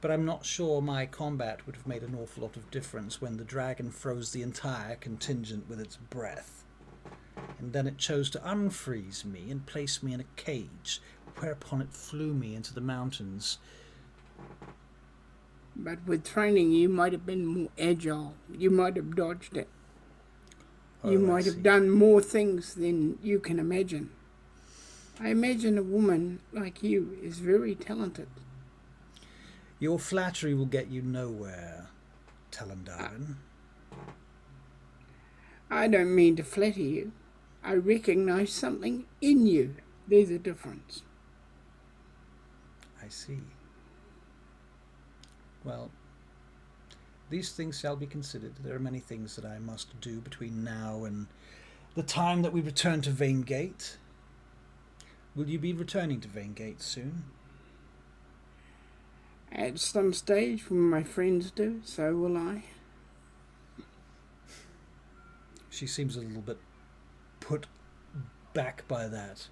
But I'm not sure my combat would have made an awful lot of difference when the dragon froze the entire contingent with its breath. And then it chose to unfreeze me and place me in a cage, whereupon it flew me into the mountains. But with training, you might have been more agile. You might have dodged it. You might have done more things than you can imagine. I imagine a woman like you is very talented. Your flattery will get you nowhere, Talandarin. I don't mean to flatter you. I recognize something in you. There's a difference. I see. Well, these things shall be considered. There are many things that I must do between now and the time that we return to Vaingate. Will you be returning to Vaingate soon? At some stage, when my friends do, so will I. She seems a little bit put back by that.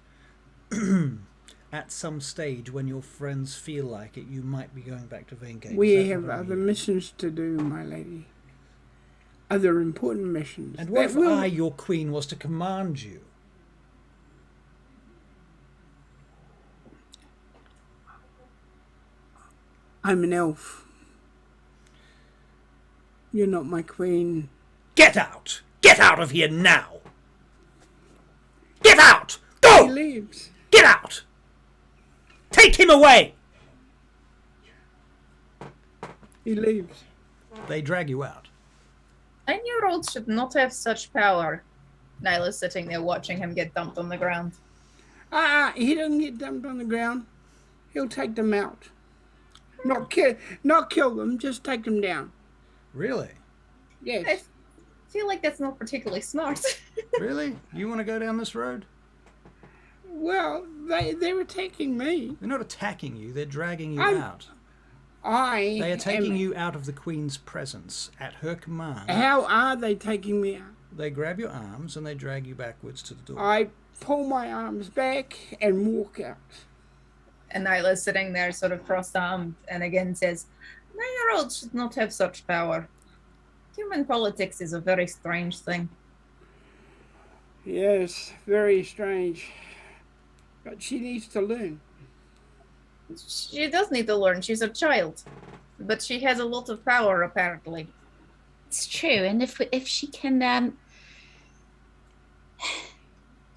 At some stage, when your friends feel like it, you might be going back to Vaingate. We have other missions to do, my lady. Other important missions. And what if I, your queen, was to command you? I'm an elf. You're not my queen. Get out! Get out of here now! Get out! Go! leaves. Get out! Take him away! He leaves. They drag you out. 9-year-olds should not have such power. Nyla's sitting there watching him get dumped on the ground. He doesn't get dumped on the ground. He'll take them out. Not kill them, just take them down. Really? Yes. I feel like that's not particularly smart. Really? You want to go down this road? Well, they're attacking me. They're not attacking you, they're dragging you out. They are taking you out of the Queen's presence at her command. How are they taking me out? They grab your arms and they drag you backwards to the door. I pull my arms back and walk out. And Nyla's sitting there sort of cross-armed and again says, 9-year-olds should not have such power. Human politics is a very strange thing. Yes, very strange. But she needs to learn. She does need to learn. She's a child. But she has a lot of power, apparently. It's true, and if she can,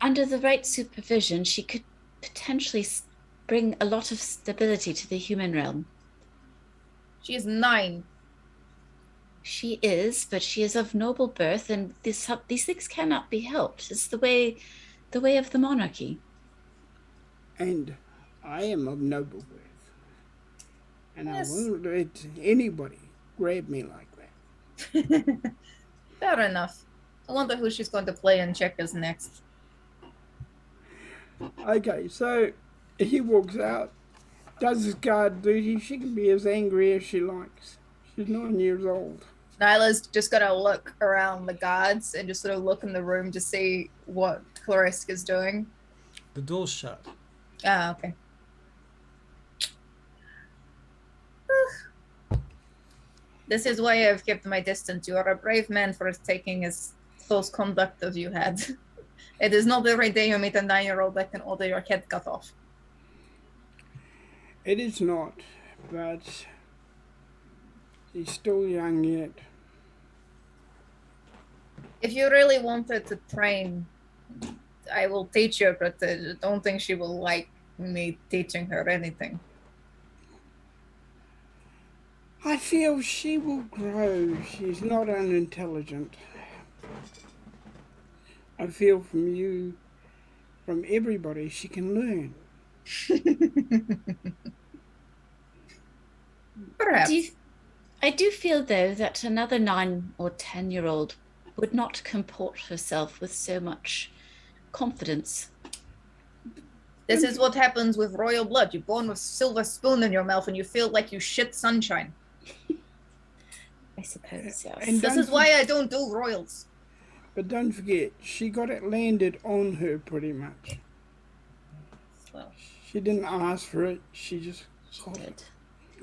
under the right supervision, she could potentially bring a lot of stability to the human realm. She is 9. She is, but she is of noble birth, and these things cannot be helped. It's the way of the monarchy. And I am of noble birth. And Yes. I won't let anybody grab me like that. Fair enough. I wonder who she's going to play in checkers next. Okay, so he walks out, does his guard duty. She can be as angry as she likes. She's 9 years old. Nyla's just going to look around the guards and just sort of look in the room to see what Clariska's doing. The door's shut. Ah, okay. This is why I've kept my distance. You are a brave man for taking as close conduct as you had. It is not every day you meet a 9-year-old that can order your head cut off. It is not, but he's still young yet. If you really wanted to train, I will teach her, but I don't think she will like me teaching her anything. I feel she will grow. She's not unintelligent. I feel from you, from everybody, she can learn. Perhaps. I do feel, though, that another 9 or 10-year-old would not comport herself with so much confidence. This is what happens with royal blood. You're born with silver spoon in your mouth and you feel like you shit sunshine. I suppose, yes. And This is why I don't do royals. But don't forget, she got it landed on her pretty much. Well, She didn't ask for it. She just She did.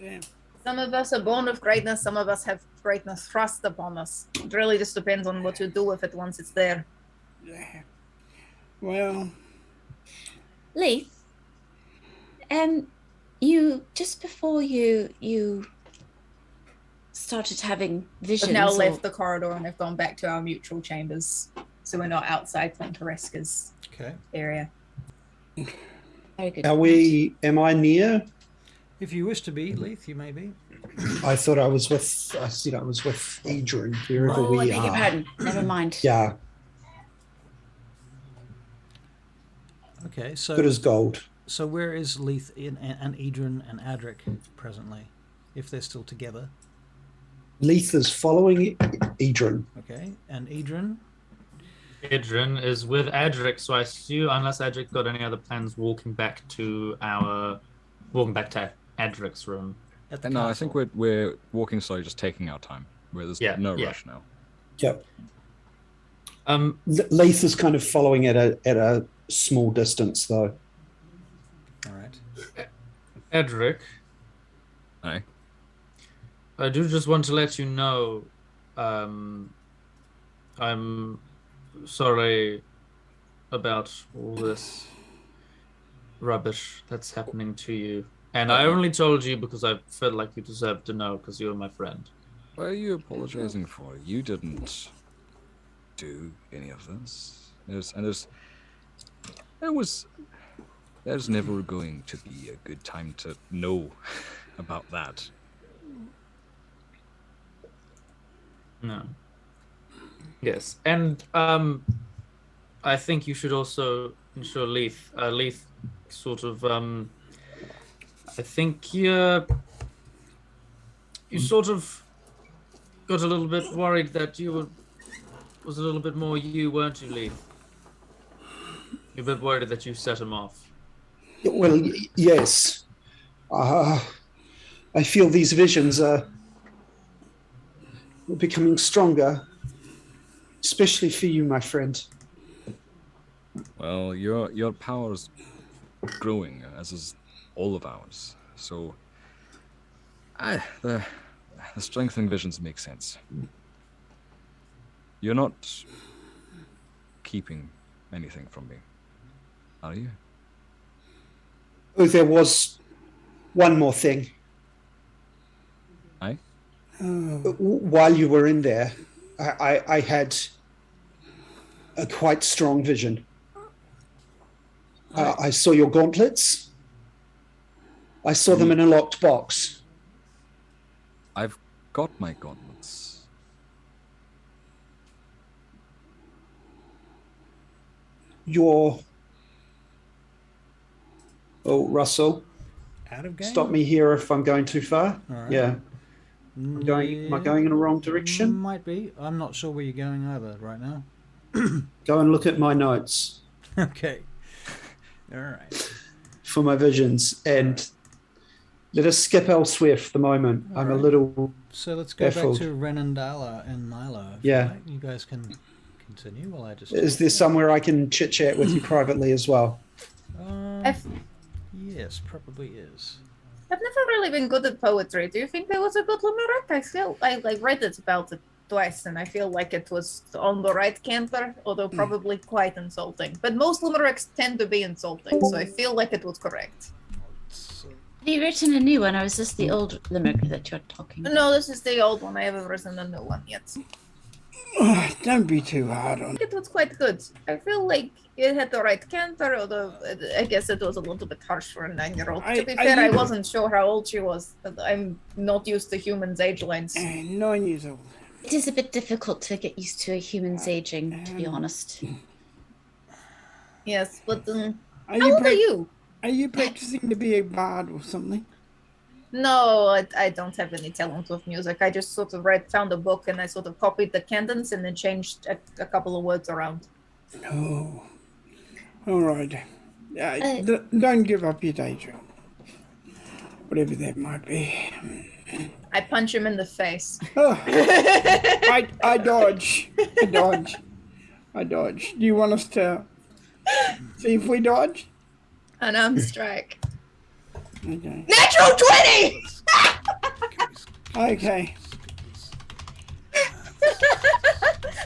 Yeah. some of us are born with greatness. Some of us have greatness thrust upon us. It really just depends on what you do with it once it's there. Yeah. Well, Leith, you just before you started having visions. We've now or- left the corridor and have gone back to our mutual chambers, so we're not outside Clariska's Okay. area. Very good. Am I near? If you wish to be, Leith, you may be. I said I was with Edryn, wherever Oh, I we beg your are. pardon. Never mind. Yeah, Okay, so good as gold. so where is Leith and Edryn and Adrik presently, if they're still together? Leith is following Edryn. Okay, and Edryn? Edryn is with Adrik, so I assume, unless Adrik got any other plans, walking back to Adrik's room. At the No, I castle. think we're walking slowly, just taking our time. Where there's no Yeah. rush now. Yep. Um, Leith is kind of following at a small distance, though. All right. Adrik, Aye. I do just want to let you know, I'm sorry about all this rubbish that's happening to you. And I only told you because I felt like you deserved to know because you were my friend. What are you apologizing for? You didn't do any of this. There's never going to be a good time to know about that. No. Yes, and I think you should also ensure Leith. Leith, sort of. I think you sort of got a little bit worried that was a little bit more you, weren't you, Leith? You're a bit worried that you set him off. Well, yes. I feel these visions are becoming stronger, especially for you, my friend. Well, your power's growing, as is all of ours. So, the strengthening visions make sense. You're not keeping anything from me, are you? Oh, there was one more thing. Aye? While you were in there, I had a quite strong vision. I saw your gauntlets. I saw them in a locked box. I've got my gauntlets. Oh, Russell. Out of game? Stop me here if I'm going too far. All right. Yeah. Am I going in the wrong direction? Might be. I'm not sure where you're going either right now. Go and look at my notes Okay. All right. for my visions, and let us skip elsewhere for the moment. I'm a little... So let's go baffled. back to Ren and Dala and Nyla. if Yeah. you like. You guys can continue while I just... Is there somewhere I can chit-chat with you privately as well? Yes, probably is. I've never really been good at poetry. Do you think there was a good limerick? I feel I read it about it twice, and I feel like it was on the right canter, although probably quite insulting. But most limericks tend to be insulting, so I feel like it was correct. Have you written a new one, or is this the old limerick that you're talking about? No, this is the old one. I haven't written a new one yet. Don't be too hard on it. It was quite good. I feel like it had the right canter, although I guess it was a little bit harsh for a 9-year-old. To be fair, I wasn't sure how old she was. I'm not used to humans' age lines. 9 years old. It is a bit difficult to get used to a human's aging, to be honest. Yes, but Are how you old are you? Are you practicing to be a bard or something? No, I don't have any talent with music. I just sort of found a book, and I sort of copied the cadence and then changed a couple of words around. No. All right. Don't give up your day job. Whatever that might be. I punch him in the face. Oh, I dodge. I dodge. Do you want us to see if we dodge? Unarmed strike. Okay. Natural 20! Okay.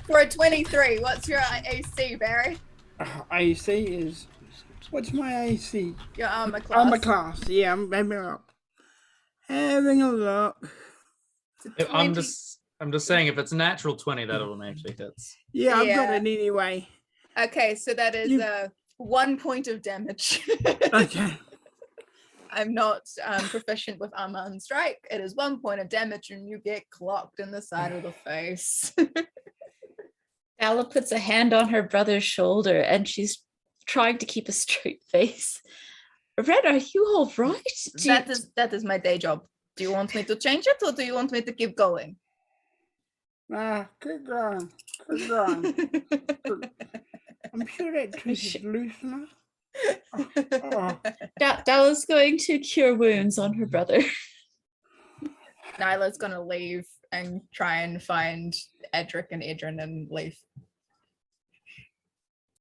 For a 23, what's your AC, Barry? AC is... What's my AC? Your armor class. Armor class. Yeah, I'm having a look. Having a look. I'm just saying, if it's natural 20, that automatically hits. Yeah, I've got it anyway. Okay, so that is 1 point of damage. Okay. I'm not proficient with armor and strike. It is 1 point of damage, and you get clocked in the side of the face. Dala puts a hand on her brother's shoulder, and she's trying to keep a straight face. Red, are you all right? That is my day job. Do you want me to change it, or do you want me to keep going? Keep going. Keep going. I'm sure that trick is loose enough. Dala's going to cure wounds on her brother. Nyla's gonna leave and try and find Adrik and Edryn and Leith.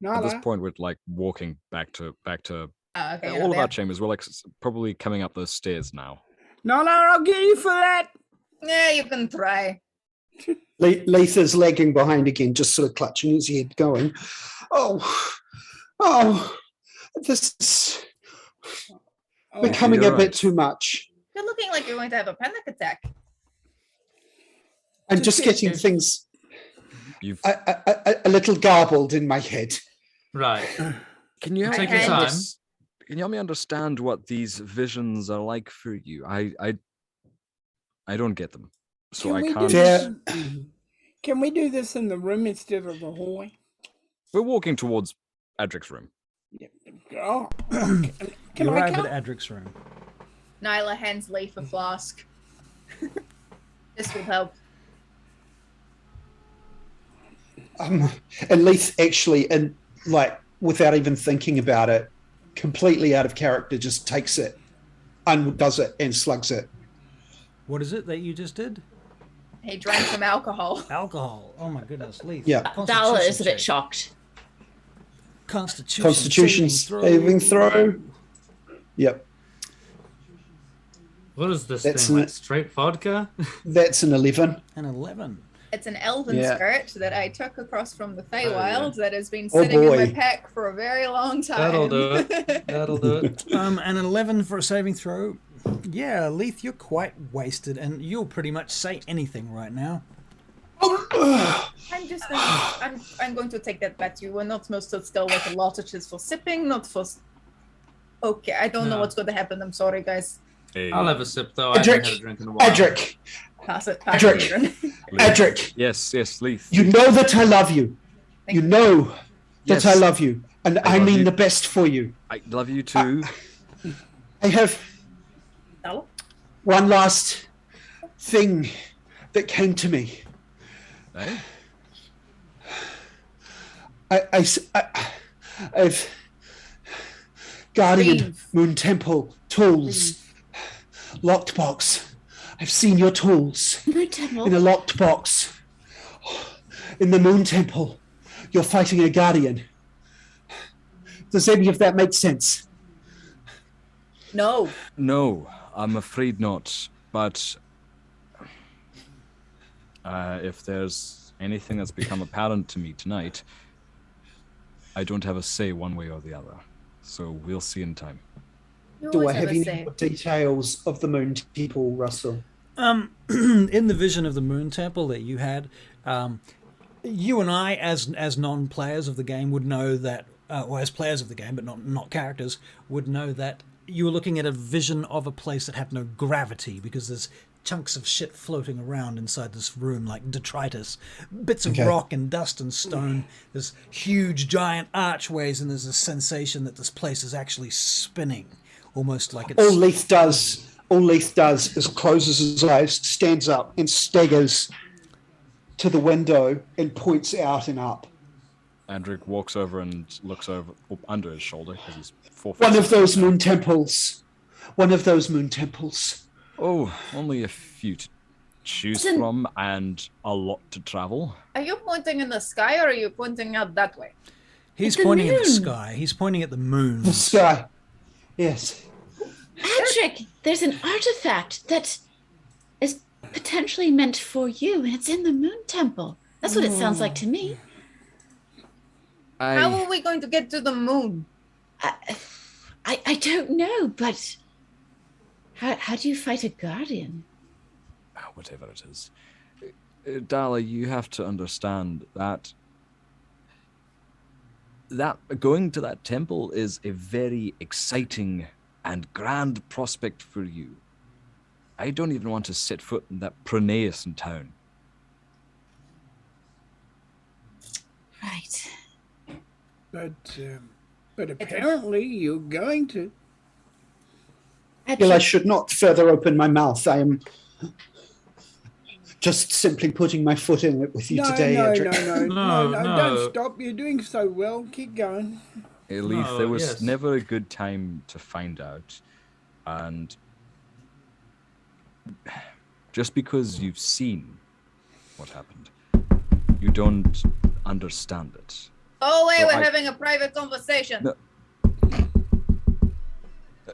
At this point, we're like walking back to Okay, all of our chambers. We're like probably coming up those stairs now. Nyla, I'll get you for that. Yeah, you can try. Leith is lagging behind again, just sort of clutching his head, going, this is becoming a bit too much. You're looking like you're going to have a panic attack. I'm just getting things a little garbled in my head. Right. Can you help Take me your time. Can you help me understand what these visions are like for you? I don't get them, so I can't. Can we do this in the room instead of the hallway? We're walking towards Adrik's room. Oh, You can I arrive come? at Adrik's room. Nyla hands Leith a flask. This will help. And Leith actually, and like without even thinking about it, completely out of character, just takes it, undoes it, and slugs it. What is it that you just did? He drank some alcohol. Alcohol. Oh my goodness, Leith. Yeah. Dala is a bit check. shocked. Constitution saving throw. Yep. What is this That's thing? an- Like straight vodka? That's an 11. An 11. It's an elven Yeah. spirit that I took across from the Feywild that has been Oh, sitting in my boy. pack for a very long time. That'll do it. That'll do it. An 11 for a saving throw. Yeah, Leith, you're quite wasted, and you'll pretty much say anything right now. I'm just I'm going to take that back. You were not supposed to still with a lot of just for sipping, not for. Okay, I don't know No. what's going to happen. I'm sorry, guys. Hey, I'll have a sip though. I Adrik, haven't had a drink in a while. Adrik, Pass it. Adrik. Edryn. Adrik, Yes, Leith. you know that I love you. Thank You you. know that Yes. I love you, and I love mean you. the best for you. I love you too. I have Dala? one last thing that came to me. Eh? I've Guardian Leave. Moon Temple tools, locked box. I've seen your tools Moon in a Temple. locked box. In the Moon Temple, you're fighting a Guardian. Does any of that make sense? No. No, I'm afraid not. But if there's anything that's become apparent to me tonight, I don't have a say one way or the other. So we'll see in time. You Do I always have a any say. more details of the Moon Temple, Russell? In the vision of the Moon Temple that you had, you and I, as non-players of the game, would know that, or as players of the game, but not characters, would know that you were looking at a vision of a place that had no gravity because there's chunks of shit floating around inside this room, like detritus, bits of Okay. rock and dust and stone. There's huge, giant archways, and there's a sensation that this place is actually spinning, almost like it's. All Leith does is closes his eyes, stands up, and staggers to the window and points out and up. Adrik walks over and looks over up under his shoulder because he's 4 feet. One of those moon temples. One of those moon temples. Oh, only a few to choose Isn't- from and a lot to travel. Are you pointing in the sky or are you pointing out that way? He's the pointing at the moon. sky. He's pointing at the moon. The sky. Yes. Adrik, there's an artifact that is potentially meant for you, and it's in the Moon Temple. That's what it sounds like to me. How are we going to get to the moon? I don't know, but how do you fight a guardian? Whatever it is. Dala, you have to understand that going to that temple is a very exciting and grand prospect for you. I don't even want to set foot in that Pronaeus town. Right. But apparently you're going to. Well, I Adrik, should not further open my mouth. I am just simply putting my foot in it with you No, today, no, Adrik. no, No. don't stop. You're doing so well. Keep going. Leith, No, there was yes. never a good time to find out. And just because you've seen what happened, you don't understand it. Oh, wait, So we're I- having a private conversation. No.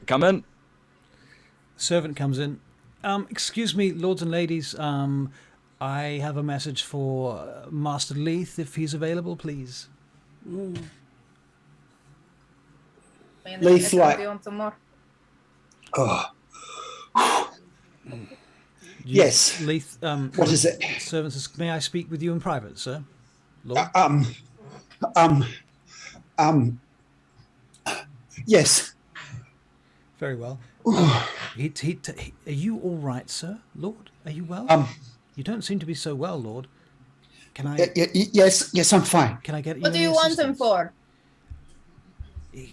Come in. Servant comes in. Excuse me, lords and ladies. I have a message for Master Leith, if he's available, please. Leith, like- Do you want some more? Oh, You- Yes. Leith. what is it? Servant says, "May I speak with you in private, sir?" Lord. Yes. Very well. Are you all right, sir, Lord? Are you well? You don't seem to be so well, Lord. Can I? Yes, I'm fine. Can I get you? What do any you want him assistance? for?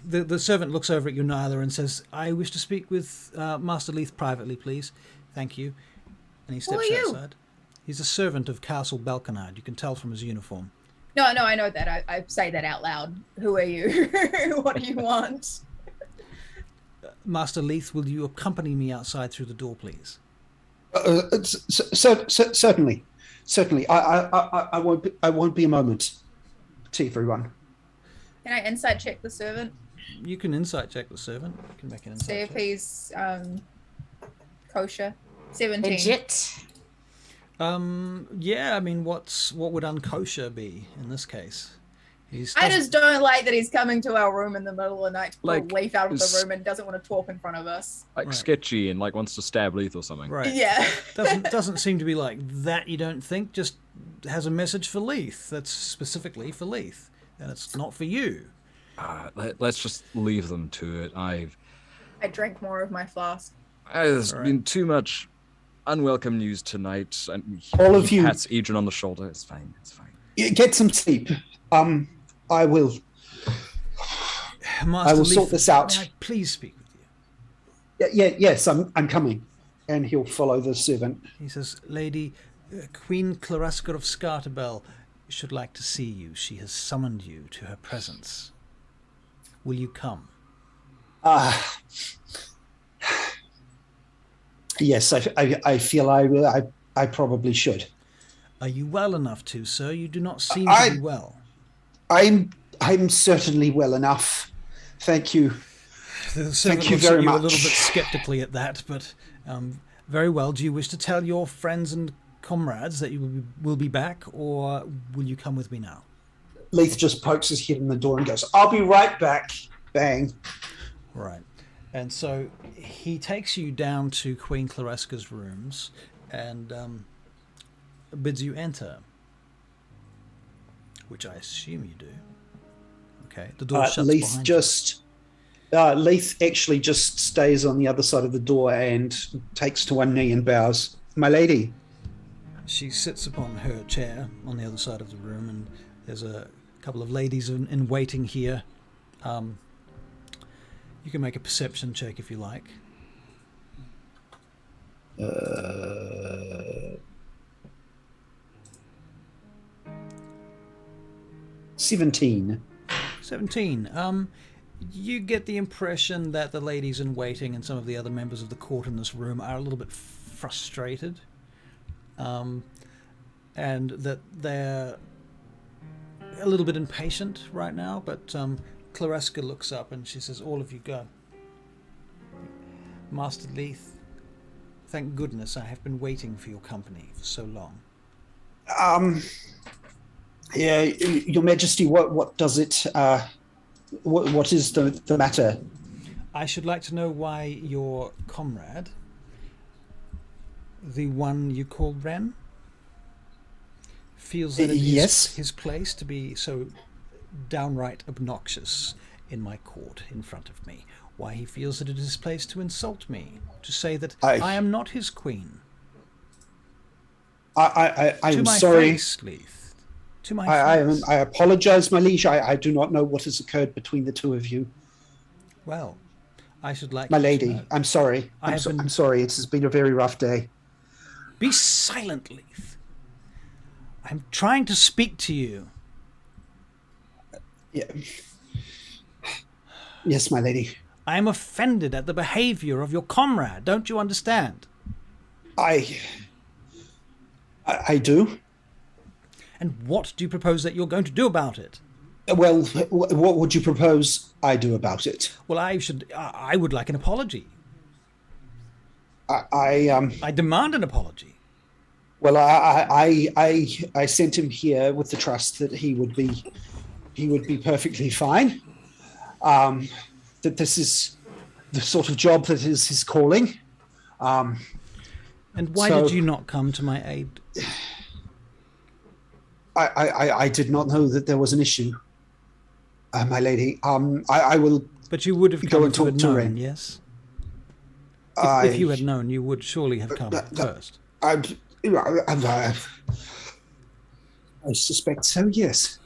The servant looks over at you, Nyla, and says, "I wish to speak with Master Leith privately, please. Thank you." And he steps are you? outside. He's a servant of Castle Balkinard. You can tell from his uniform. No, I know that. I say that out loud. Who are you? What do you want? Master Leith, will you accompany me outside through the door, please? Certainly. I won't be a moment. To everyone. Can I insight check the servant? You can insight check the servant. You can make an insight See if check. he's kosher. 17. Legit. Yeah, I mean, what would unkosher be in this case? I just don't like that he's coming to our room in the middle of the night to pull Like, Leith out of the is- room and doesn't want to talk in front of us. Like Right. sketchy and like wants to stab Leith or something. Right. Yeah. Doesn't seem to be like that, you don't think? Just has a message for Leith. That's specifically for Leith. And it's not for you. Let's just leave them to it. I drank more of my flask. There's All right. been too much unwelcome news tonight. And All of he you- pats Edryn on the shoulder. It's fine. Get some sleep. I will. Master I will Leith, sort this out. may I please speak with you. Yes, I'm coming. And he'll follow the servant. He says, Lady, Queen Claraska of Scartabel should like to see you. She has summoned you to her presence. Will you come? Yes, I feel I will. I probably should. Are you well enough to, sir? You do not seem to be well. I'm certainly well enough. Thank you. The servant you looks at very you a much. little bit skeptically at that, but very well. Do you wish to tell your friends and comrades that you will be back, or will you come with me now? Leith just pokes his head in the door and goes, "I'll be right back." Bang. Right. And so he takes you down to Queen Claraska's rooms and bids you enter, which I assume you do. Okay. The door shuts Leith behind just. Leith actually just stays on the other side of the door and takes to one knee and bows. "My lady." you. She sits upon her chair on the other side of the room, and there's a couple of ladies in waiting here. You can make a perception check if you like. 17. 17. You get the impression that the ladies in waiting and some of the other members of the court in this room are a little bit frustrated, and that they're a little bit impatient right now, but Claraska looks up and she says, "All of you go." Master Leith, thank goodness I have been waiting for your company for so long. Yeah, Your Majesty, what does it? What is the matter? I should like to know why your comrade, the one you call Ren, feels that it Yes. is his place to be so downright obnoxious in my court in front of me. Why he feels that it is his place to insult me, to say that I am not his queen. I'm my sorry. face, Leith. To my face. I apologize, my liege. I do not know what has occurred between the two of you. Well, I should like My you to lady, know. I'm sorry. I'm sorry. It has been a very rough day. Be silent, Leith. I'm trying to speak to you. Yeah. Yes, my lady. I am offended at the behavior of your comrade. Don't you understand? I do. And what do you propose that you're going to do about it? Well, what would you propose I do about it? Well, I would like an apology. I demand an apology. Well, I sent him here with the trust that he would be perfectly fine. That this is the sort of job that is his calling. And why did you not come to my aid? I did not know that there was an issue, my lady. I will But you would have go come and if you talk had to known, Ren. yes? If you had known, you would surely have come first. I suspect so. Yes.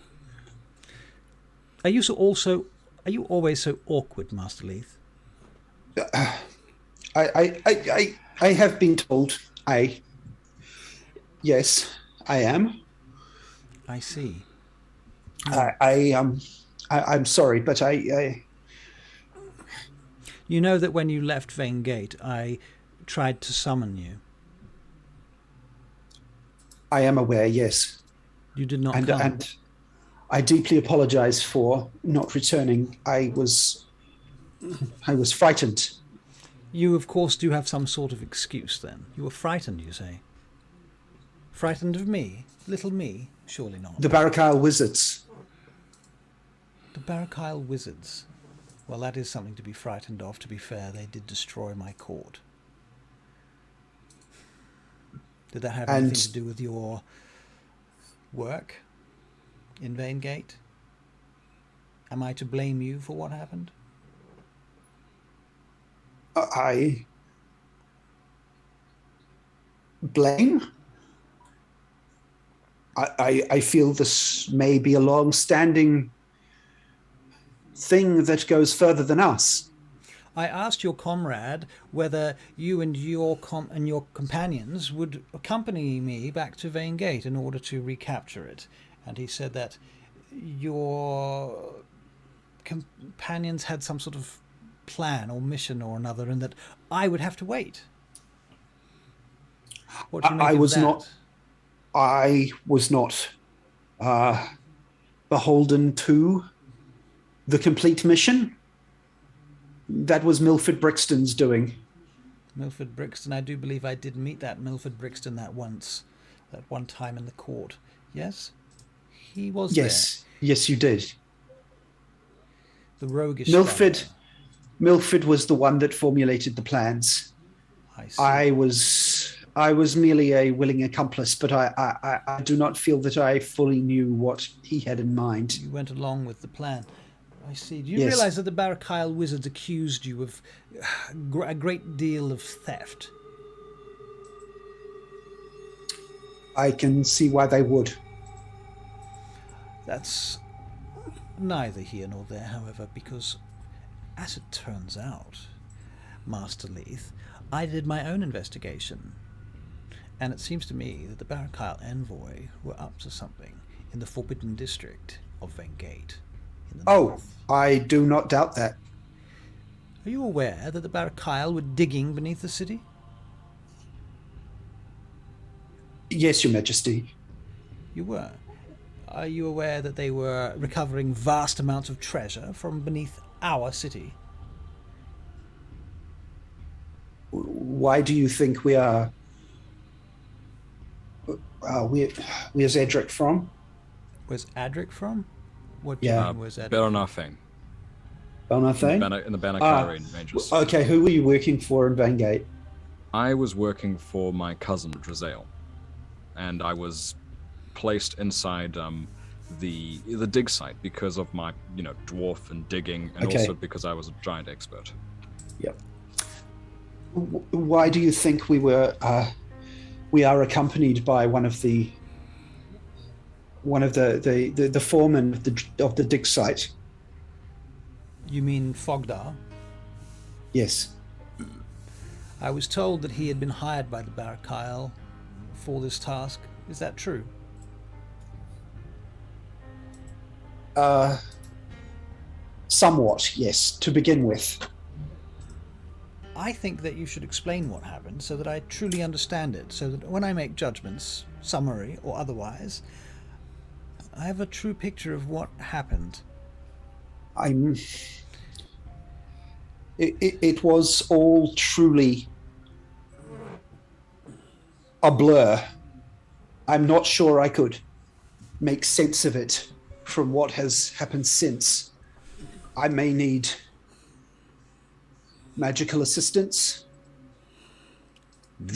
Are you always so awkward, Master Leith? I have been told. Yes, I am. I see. I'm sorry, but I. You know that when you left Vaingate, I tried to summon you. I am aware. Yes. You did not come. And I deeply apologize for not returning. I was frightened. You, of course, do have some sort of excuse, then. You were frightened, you say? Frightened of me? Little me? Surely not. The Barakyle wizards. The Barakyle wizards? Well, that is something to be frightened of, to be fair. They did destroy my court. Did that have anything to do with your work in Vaingate? Am I to blame you for what happened? I blame? I feel this may be a long-standing thing that goes further than us. I asked your comrade whether you and your companions would accompany me back to Vaingate in order to recapture it, and he said that your companions had some sort of plan or mission or another, and that I would have to wait. What do you make of that? I was not beholden to the complete mission. That was Milford Brixton's doing. Milford Brixton, I do believe I did meet that Milford Brixton that one time in the court. Yes? He was there. Yes, you did. The roguish Milford was the one that formulated the plans. I see. I was merely a willing accomplice, but I do not feel that I fully knew what he had in mind. You went along with the plan. I see. Do you realize that the Barakyle wizards accused you of a great deal of theft? I can see why they would. That's neither here nor there, however, because, as it turns out, Master Leith, I did my own investigation, and it seems to me that the Barakyle envoy were up to something in the Forbidden District of Vaingate. North. I do not doubt that. Are you aware that the Barakyle were digging beneath the city? Yes, Your Majesty. You were. Are you aware that they were recovering vast amounts of treasure from beneath our city? Why do you think we are... where's Adrik from? Where's Adrik from? What do you mean, where's Adrik? Belnarthane. Belnarthane? In the Banacharian ranges. Okay, who were you working for in Vaingate? I was working for my cousin, Drizael, and I was placed inside the dig site because of my, dwarf and digging, and also because I was a giant expert. Yep. Why do you think we are accompanied by one of the foremen of the dig site? You mean Fogdar? Yes. I was told that he had been hired by the Barakyle for this task. Is that true? Somewhat, yes, to begin with. I think that you should explain what happened so that I truly understand it, so that when I make judgments, summary or otherwise, I have a true picture of what happened. It was all truly a blur. I'm not sure I could make sense of it from what has happened since. I may need magical assistance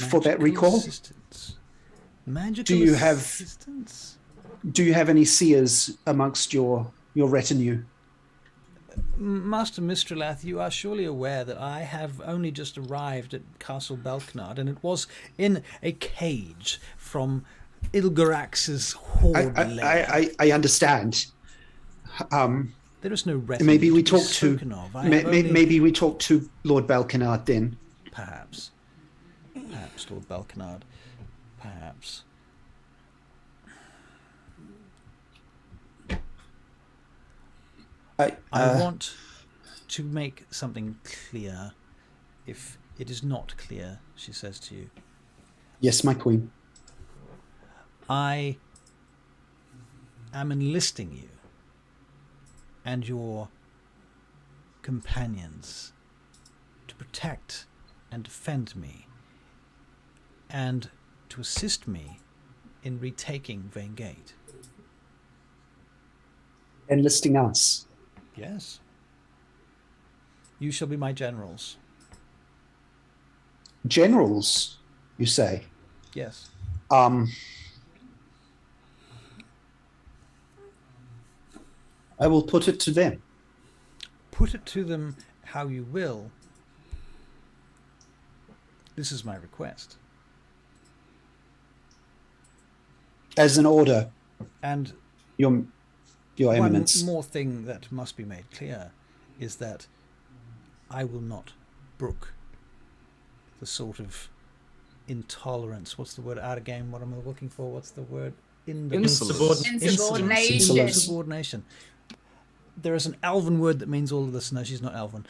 for that recall. Magical assistance? Do you have any seers amongst your retinue? Master Mistralath, you are surely aware that I have only just arrived at Castle Balkinard, and it was in a cage from Ilgarax's horde lair. I understand. There is no refuge Maybe we to be talk to spoken of. I have only- maybe we talk to Lord Balkinard then. Perhaps, Lord Balkinard. Perhaps. I want to make something clear. If it is not clear, she says to you, Yes, my queen. I am enlisting you and your companions to protect and defend me and to assist me in retaking Vaingate. Enlisting us. Yes. You shall be my generals. Generals, you say? Yes. I will put it to them. Put it to them how you will. This is my request. As an order, And your eminence. one more thing that must be made clear is that I will not brook the sort of intolerance. What's the word out of game? What am I looking for? What's the word? Insubordination. Insubordination. There is an elven word that means all of this. No, she's not elven.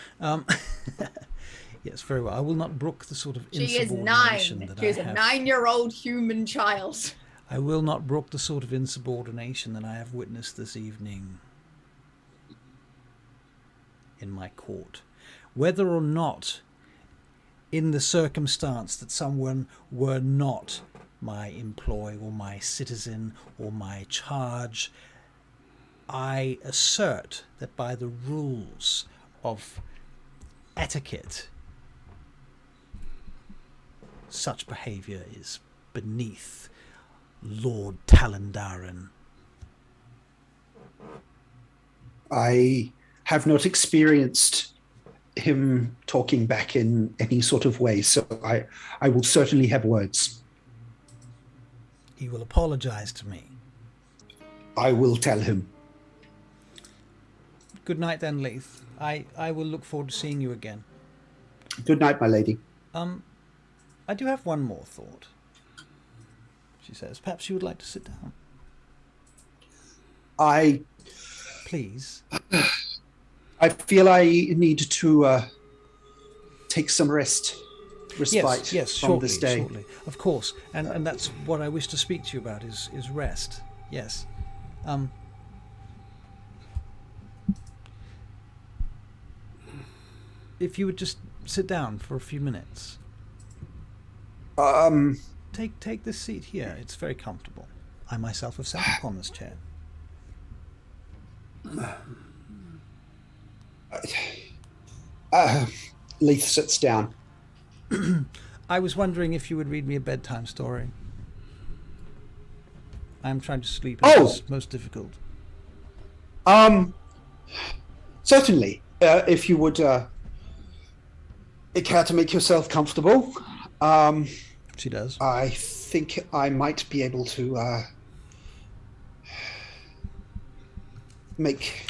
Yes, very well. I will not brook the sort of She is insubordination 9. that She is I a have. 9-year-old human child. I will not brook the sort of insubordination that I have witnessed this evening in my court. Whether or not, in the circumstance that someone were not my employee or my citizen or my charge, I assert that by the rules of etiquette, such behaviour is beneath Lord Talandaran. I have not experienced him talking back in any sort of way, so I will certainly have words. He will apologise to me. I will tell him. Good night then, Leith. I will look forward to seeing you again. Good night, my lady. I do have one more thought, she says. Perhaps you would like to sit down. Please. I feel I need to take some respite Yes, from shortly, this day. shortly. Of course. And that's what I wish to speak to you about is rest. Yes. If you would just sit down for a few minutes. Take this seat here. It's very comfortable. I myself have sat upon this chair. Leith sits down. I was wondering if you would read me a bedtime story. I'm trying to sleep and it's most difficult. Certainly. If you would care to make yourself comfortable. She does. I think I might be able to make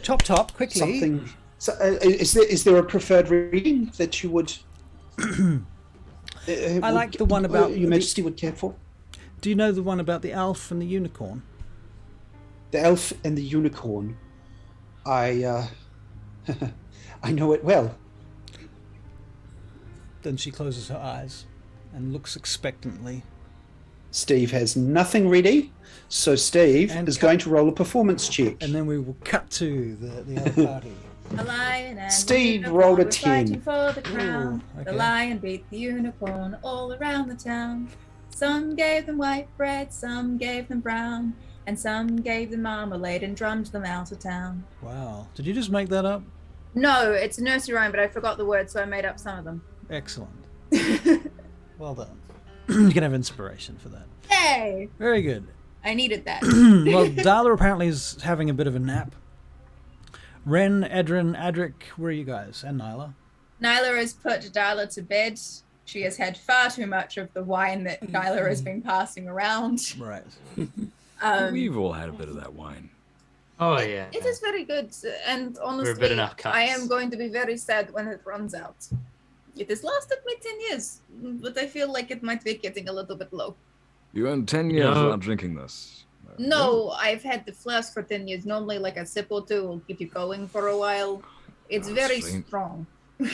Chop top, quickly. something. So, is there a preferred reading that you would? I like the one about Your Majesty would care for. Do you know the one about the elf and the unicorn? The elf and the unicorn. I know it well. Then she closes her eyes and looks expectantly. Steve has nothing ready, so Steve is going to roll a performance check. And then we will cut to the other party. A lion and Steve a rolled a unicorn were fighting 10. for the crown. Ooh, The okay. lion beat the unicorn all around the town. Some gave them white bread, some gave them brown, and some gave them marmalade and drummed them out of town. Wow. Did you just make that up? No, it's a nursery rhyme, but I forgot the words, so I made up some of them. Excellent. Well done. You can have inspiration for that. Yay! Very good. I needed that. Well, Dala apparently is having a bit of a nap. Ren, Edryn, Adrik, where are you guys? And Nyla? Nyla has put Dala to bed. She has had far too much of the wine that Nyla has been passing around. Right. We've all had a bit of that wine. Oh yeah. It is very good, and We're honestly, a bit enough cups. I am going to be very sad when it runs out. It has lasted me 10 years, but I feel like it might be getting a little bit low. You went 10 years without drinking this. No, I've had the flask for 10 years. Normally, like a sip or two will keep you going for a while. It's very strange. strong.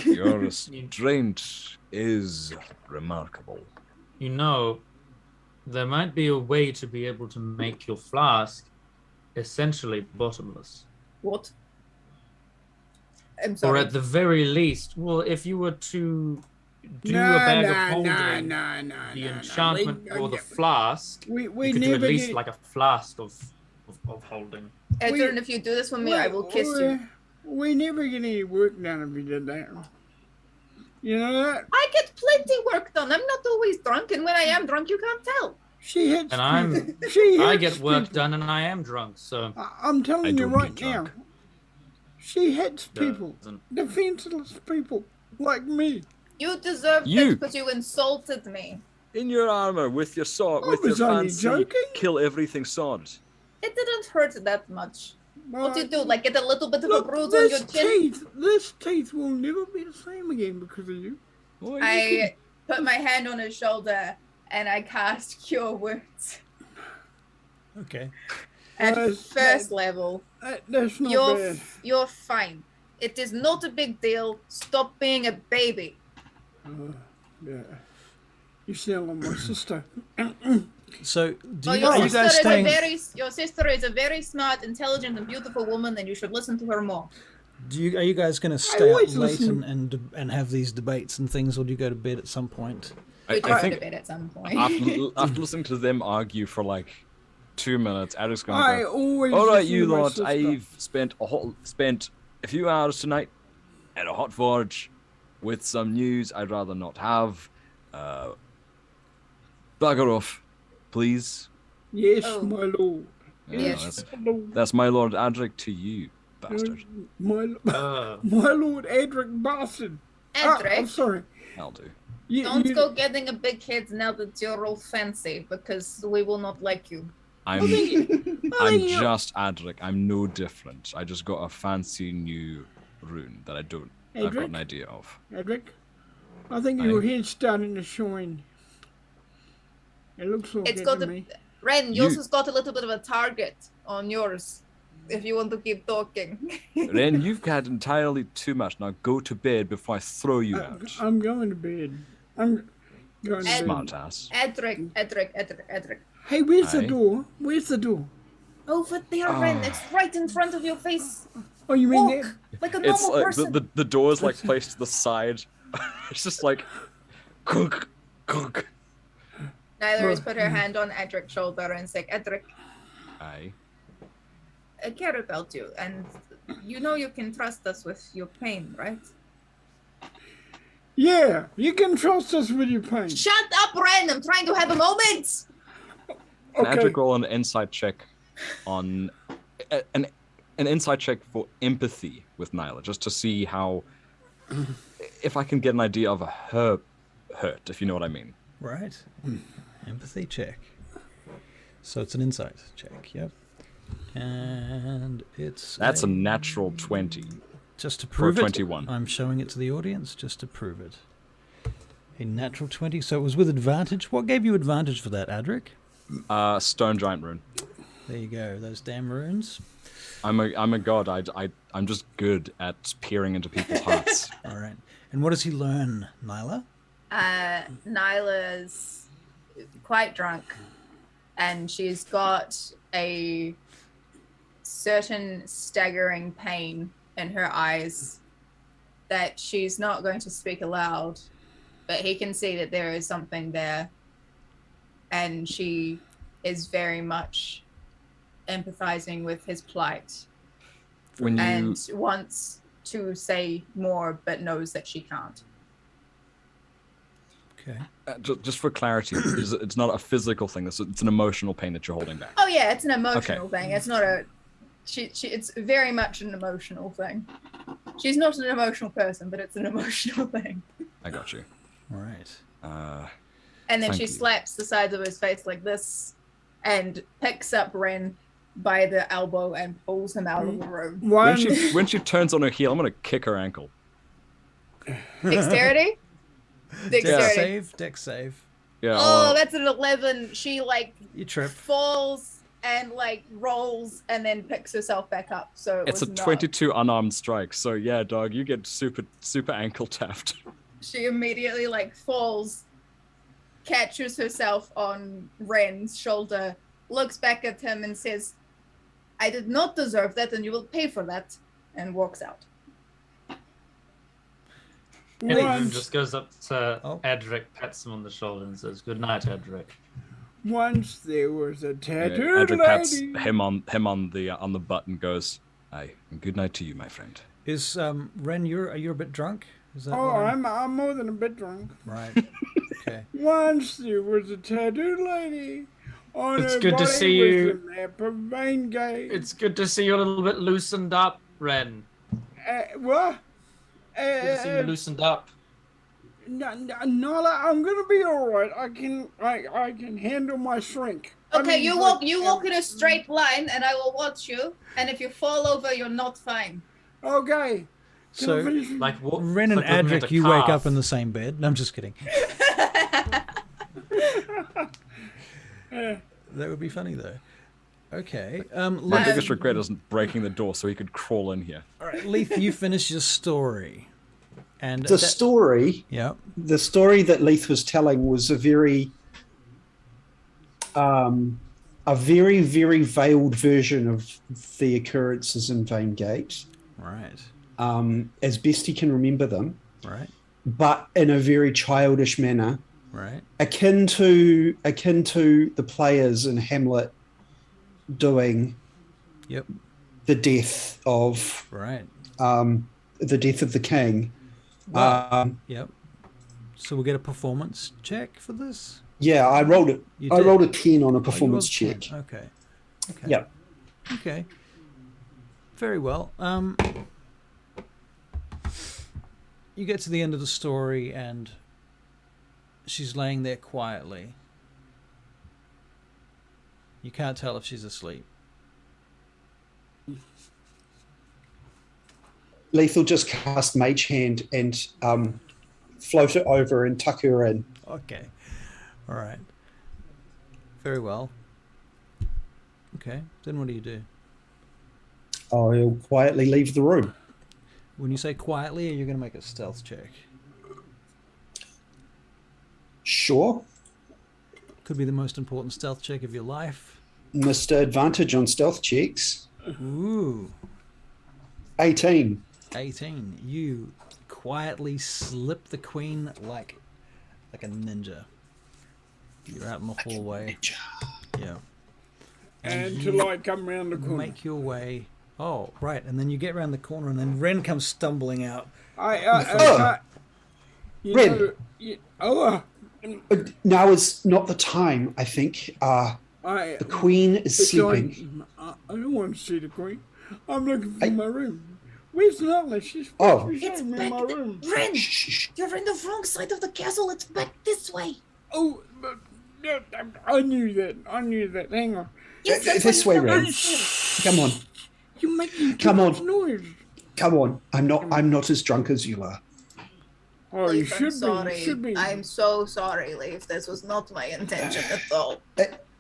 Your restraint is remarkable. You know, there might be a way to be able to make your flask essentially bottomless. What? I'm Or sorry. at the very least, well, if you were to do a bag of holding the enchantment for the flask, We you could do never at least get, like a flask of holding. Edryn, if you do this for me, I will kiss you. We never get any work done if we did that. You know that? I get plenty work done. I'm not always drunk, and when I am drunk, you can't tell. She hits And people. She I hits get work people. done and I am drunk, so I'm telling I you don't right get now. drunk. She hits people. doesn't- Defenseless people like me. You deserve You. it because you insulted me. In your armor, with your sword, I with your was only fancy joking. kill everything sword. It didn't hurt that much. What do you do? Like get a little bit of Look, a bruise on your chin? this teeth will never be the same again because of you. Why I put my hand on his shoulder and I cast Cure Wounds. Okay. At That's- first level, That's not bad. you're fine. It is not a big deal. Stop being a baby. Yeah. You sound like my sister. So, do Well, you, your are you sister guys is staying? your sister is a very smart, intelligent, and beautiful woman, and you should listen to her more. Are you guys going to stay up always late listen. and have these debates and things, or do you go to bed at some point? We I try to think bed at some point. after listening to them argue for like 2 minutes, Adrik's going I to go, always all right, listen you to my lot, sister. I've spent a few hours tonight at a hot forge with some news I'd rather not have. Bugger off, please. Yes, Oh. my lord. Yeah, Yes. that's my Lord Adrik to you, bastard. My Uh, Lord Adrik bastard. I'm Edric, sorry. I'll do. don't go getting a big head now that you're all fancy, because we will not like you. I'm I think you- just Adrik. I'm no different. I just got a fancy new rune that I've got Adrik? an idea of. Adrik, I think your head's starting to shine. It looks like It's it got to a me. Ren, You- yours has got a little bit of a target on yours. If you want to keep talking. Ren, you've had entirely too much. Now go to bed before I throw you out. I'm going to bed. I'm going to Smart bed. ass. Edric. Hey, where's Aye. the door? Where's the door? Over there, Ren. It's right in front of your face. Oh, you mean Walk that? like a It's normal like person. the door's like placed to the side. It's just like cook. Nyla has put her hand on Edric's shoulder and said, Edric, Aye. I care about you, and you know you can trust us with your pain, right? Yeah, you can trust us with your pain. Shut up, Ren! I'm trying to have a moment! Can Okay. Adrik roll an insight check on an insight check for empathy with Nyla, just to see how if I can get an idea of her hurt, if you know what I mean. Right. Empathy check. So it's an insight check. Yep. And it's That's a natural 20. just to for prove 21. it. I'm showing it to the audience just to prove it. A natural 20. So it was with advantage. What gave you advantage for that, Adrik? Stone giant rune. There you go. Those damn runes. I'm a god. I'm just good at peering into people's hearts. All right. And what does he learn, Nyla? Nyla's quite drunk, and she's got a certain staggering pain in her eyes that she's not going to speak aloud, but he can see that there is something there, and she is very much empathizing with his plight When you and wants to say more but knows that she can't. Okay. just for clarity, it's not a physical thing. It's an emotional pain that you're holding back. Oh yeah, it's an emotional thing. It's not a it's very much an emotional thing. She's not an emotional person, but it's an emotional thing. I got you. All right. And then Thank she you. slaps the sides of his face like this and picks up Ren by the elbow and pulls him out of the room. When she turns on her heel, I'm gonna kick her ankle. Dexterity? Dexterity. Dex save. Yeah. Oh, that's an 11. She like You trip. falls and like rolls and then picks herself back up. So it's a was not- 22 unarmed strike. So yeah, dog, you get super ankle tapped. She immediately like falls, catches herself on Ren's shoulder, looks back at him and says, "I did not deserve that, and you will pay for that," and walks out. Edryn just goes up to Oh. Adrik, pats him on the shoulder, and says, "Good night, Adrik." Once there was a tattooed Adrik pats lady. him on the butt and goes, "Aye, and good night to you, my friend." Is Ren? Are you a bit drunk? Is that Oh, what I'm more than a bit drunk. right? Okay. Once there was a tattooed lady. On It's her good to body see was you. the map of Vaingate. It's good to see you a little bit loosened up, Ren. What? Good to see you loosened up. Nyla, I'm gonna be all right. I can handle my shrink. Okay, you walk in a straight line, and I will watch you. And if you fall over, you're not fine. Okay. Can I So finish? Like Ren and like looking at Adrik, a you wake calf. up in the same bed. No, I'm just kidding. That would be funny though. Okay. My Leith, biggest regret isn't breaking the door so he could crawl in here. all right, Leith, you finish your story, and The story yeah, that Leith was telling was a very very veiled version of the occurrences in Vaingate, right, as best he can remember them, right, but in a very childish manner, right. akin to the players in Hamlet doing Yep. the death of Right. the king. Wow. Yep. So we'll get a performance check for this. Yeah, I rolled it. You I did? rolled a 10 on a Oh, you performance rolled a check. 10. Okay. Okay. Yep. Okay. Very well. You get to the end of the story and she's laying there quietly. You can't tell if she's asleep. Leith will just cast Mage Hand and float it over and tuck her in. Okay. All right. Very well. Okay. Then what do you do? I'll quietly leave the room. When you say quietly, you're going to make a stealth check. Sure. Could be the most important stealth check of your life. Mr. Advantage on stealth checks. Ooh. 18. 18. You quietly slip the queen like a ninja. You're out in the hallway. Yeah. Until I come round the corner. Make your way. Oh, right. And then you get around the corner, and then Ren comes stumbling out. I Ren. Know, Now is not the time, I think. The queen is sleeping. I don't want to see the queen. I'm looking for my room. Where's Nyla? She's Oh. It's in back. my room. Ren, Shh. you're in the wrong side of the castle. It's back this way. Oh, but, no, I knew that. Hang on. Yes, that's This what way, you Ren. found. Come on. You're making too Come on. much noise. Come on. I'm not as drunk as you are. Oh, you Leith, I'm should sorry. be. You should be. I'm so sorry, Leith. This was not my intention at all.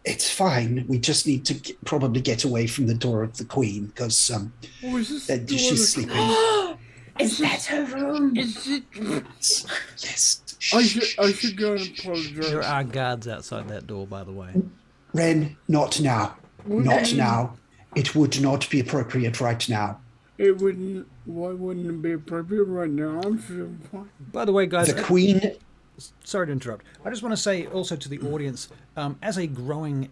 It's fine. We just need to probably get away from the door of the queen because Oh, is this the door she's of- sleeping. Is that her room? Is it? Yes. I should go and apologize. There are guards outside that door, by the way. Ren, not now. Not now. It would not be appropriate right now. It wouldn't. Why wouldn't it be appropriate right now? I'm feeling fine. By the way, guys, The queen. sorry to interrupt. I just want to say also to the audience, as a growing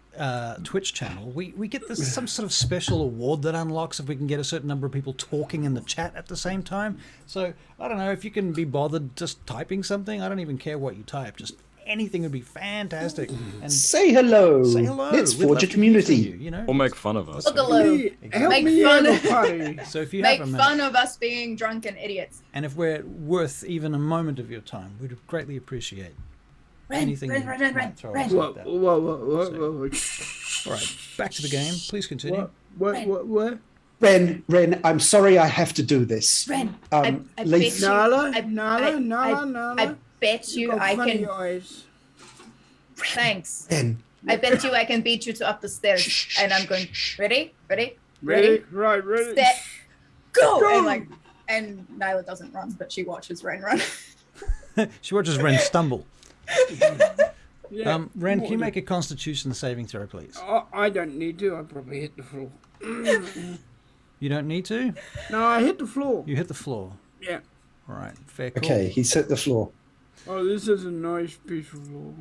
Twitch channel, we get this some sort of special award that unlocks if we can get a certain number of people talking in the chat at the same time. So I don't know if you can be bothered just typing something. I don't even care what you type. Just anything would be fantastic. And Say hello. say hello. Let's We'd love forge a to hear from community. you, you know? Or make fun of us. Look hello. Help Make me fun. out, party. So if you Make have a minute, fun of us being drunken idiots. and if we're worth even a moment of your time, we'd greatly appreciate anything you might throw at us like that. Whoa. All right, back to the game. Please continue. What? Ren, I'm sorry I have to do this. Ren, Um, I Leith- bet you. Nala. I bet you I can. Thanks. Ren, I bet you I can beat you to up the stairs. And I'm going. Ready? Ready? Set. Go! And Nyla doesn't run, but she watches Ren run. She watches Ren stumble. Yeah. Ren, can you make a Constitution saving throw, please? I don't need to. I probably hit the floor. You don't need to. No, I hit the floor. You hit the floor. Yeah. All right, fair call. okay, he's hit the floor. Oh, this is a nice piece of floor.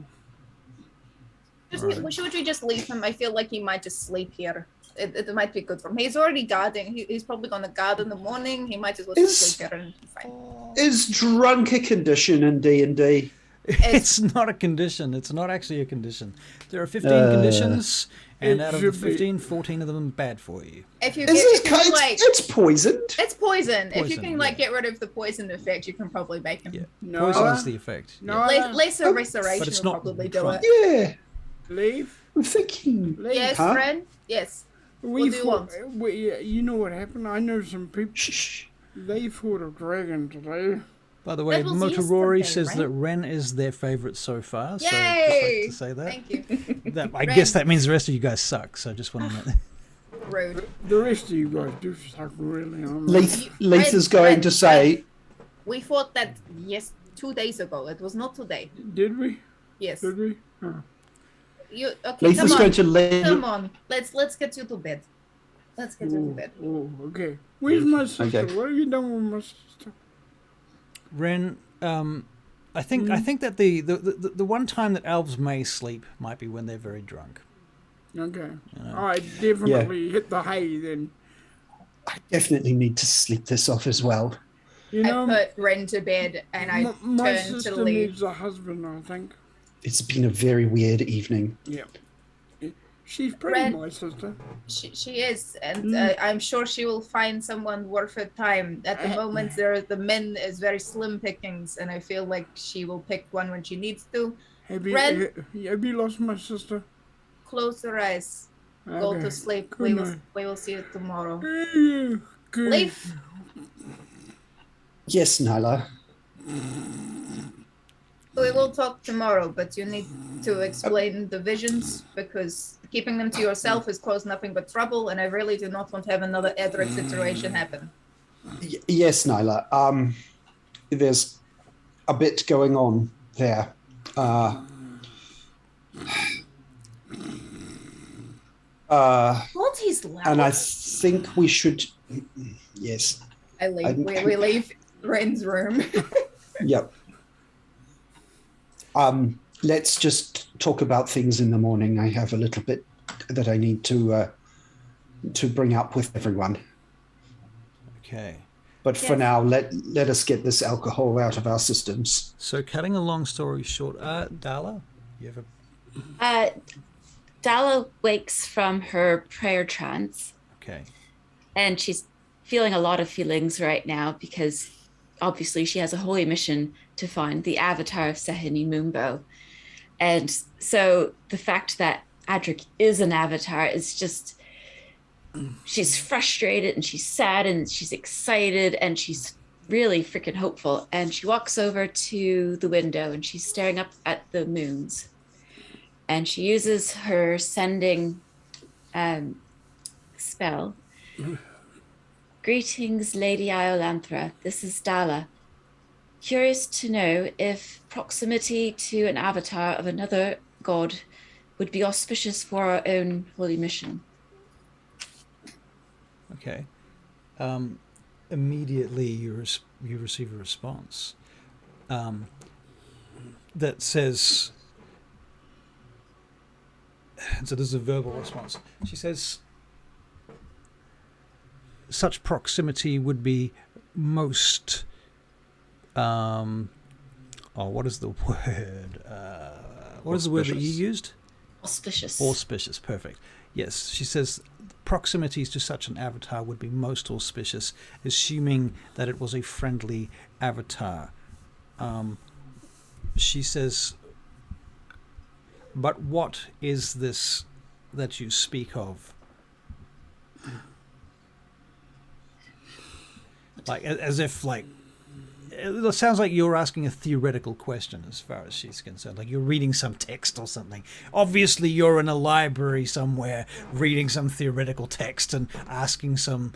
Should we just leave him? I feel like he might just sleep here. It might be good for him. He's already guarding. He's probably going to guard in the morning. He might as well just sleep here and be fine. Is drunk a condition in D&D? It's not a condition. It's not actually a condition. There are 15 conditions, and out of the 15, 14 of them are bad for you. If you Is this if you kind? like, It's poisoned. it's poison. If you Poison, can like yeah. get rid of the poison effect, you can probably make him. Yeah, No. poison is the effect. No. Yeah. Lesser But restoration it's will not probably do crime. it. Yeah, Leave. I'm thinking. Yes, Huh? friend. Yes. We do you fought, want? you know what happened? I know some people. Shh. They fought a dragon today. By the way, That was Motorori yesterday, says right? that Ren is their favourite so far. So Yay! just like to say that. Thank you. I Ren. guess that means the rest of you guys suck. So I just want to. Rude. The rest of you guys do suck really. Leith is going to say, We fought that 2 days ago. It was not today. Did we? Yes. Did we? Huh. You okay? Leith Come is on. going to leave. Come on. Let's get you to bed. Let's get you to bed. Oh, okay. Where's my sister? Okay. What have you done with my sister? Ren, I think that the one time that elves may sleep might be when they're very drunk. Okay. know. I definitely hit the hay then. I definitely need to sleep this off as well. You know, I put Ren to bed and I my turned to sister leave. needs a husband, I think. It's been a very weird evening. Yeah. She's pretty, Ren- my sister. She is, and I'm sure she will find someone worth her time. At the moment, the men is very slim pickings, and I feel like she will pick one when she needs to. Have Ren- you lost my sister? Close your eyes, go Okay. to sleep. Good We will see you tomorrow. night. Good. Leith, Yes, Nyla. we will talk tomorrow, but you need to explain the visions because keeping them to yourself has caused nothing but trouble, and I really do not want to have another Adrik situation happen. Yes, Nyla. There's a bit going on there. What is loud? And I think we should. Yes. I leave. We leave Ren's room. Yep. Let's just talk about things in the morning. I have a little bit that I need to bring up with everyone. Okay. But for Yes. now, let us get this alcohol out of our systems. So cutting a long story short, Dala, you have a Dala wakes from her prayer trance, okay. and she's feeling a lot of feelings right now because obviously she has a holy mission to find the avatar of Seheni Mumbo. And so the fact that Adrik is an avatar is just, she's frustrated and she's sad and she's excited and she's really freaking hopeful. And she walks over to the window and she's staring up at the moons. And she uses her sending spell. Greetings, Lady Iolanthra. This is Dala. Curious to know if proximity to an avatar of another god would be auspicious for our own holy mission. Okay. Immediately you receive a response that says, so this is a verbal response. She says, such proximity would be most Oh, what is the word? What is the word that you used? Auspicious. Auspicious, perfect. Yes, she says proximities to such an avatar would be most auspicious, assuming that it was a friendly avatar. She says, but what is this that you speak of? Like, as if, like, it sounds like you're asking a theoretical question as far as she's concerned. Like you're reading some text or something. Obviously, you're in a library somewhere reading some theoretical text and asking some,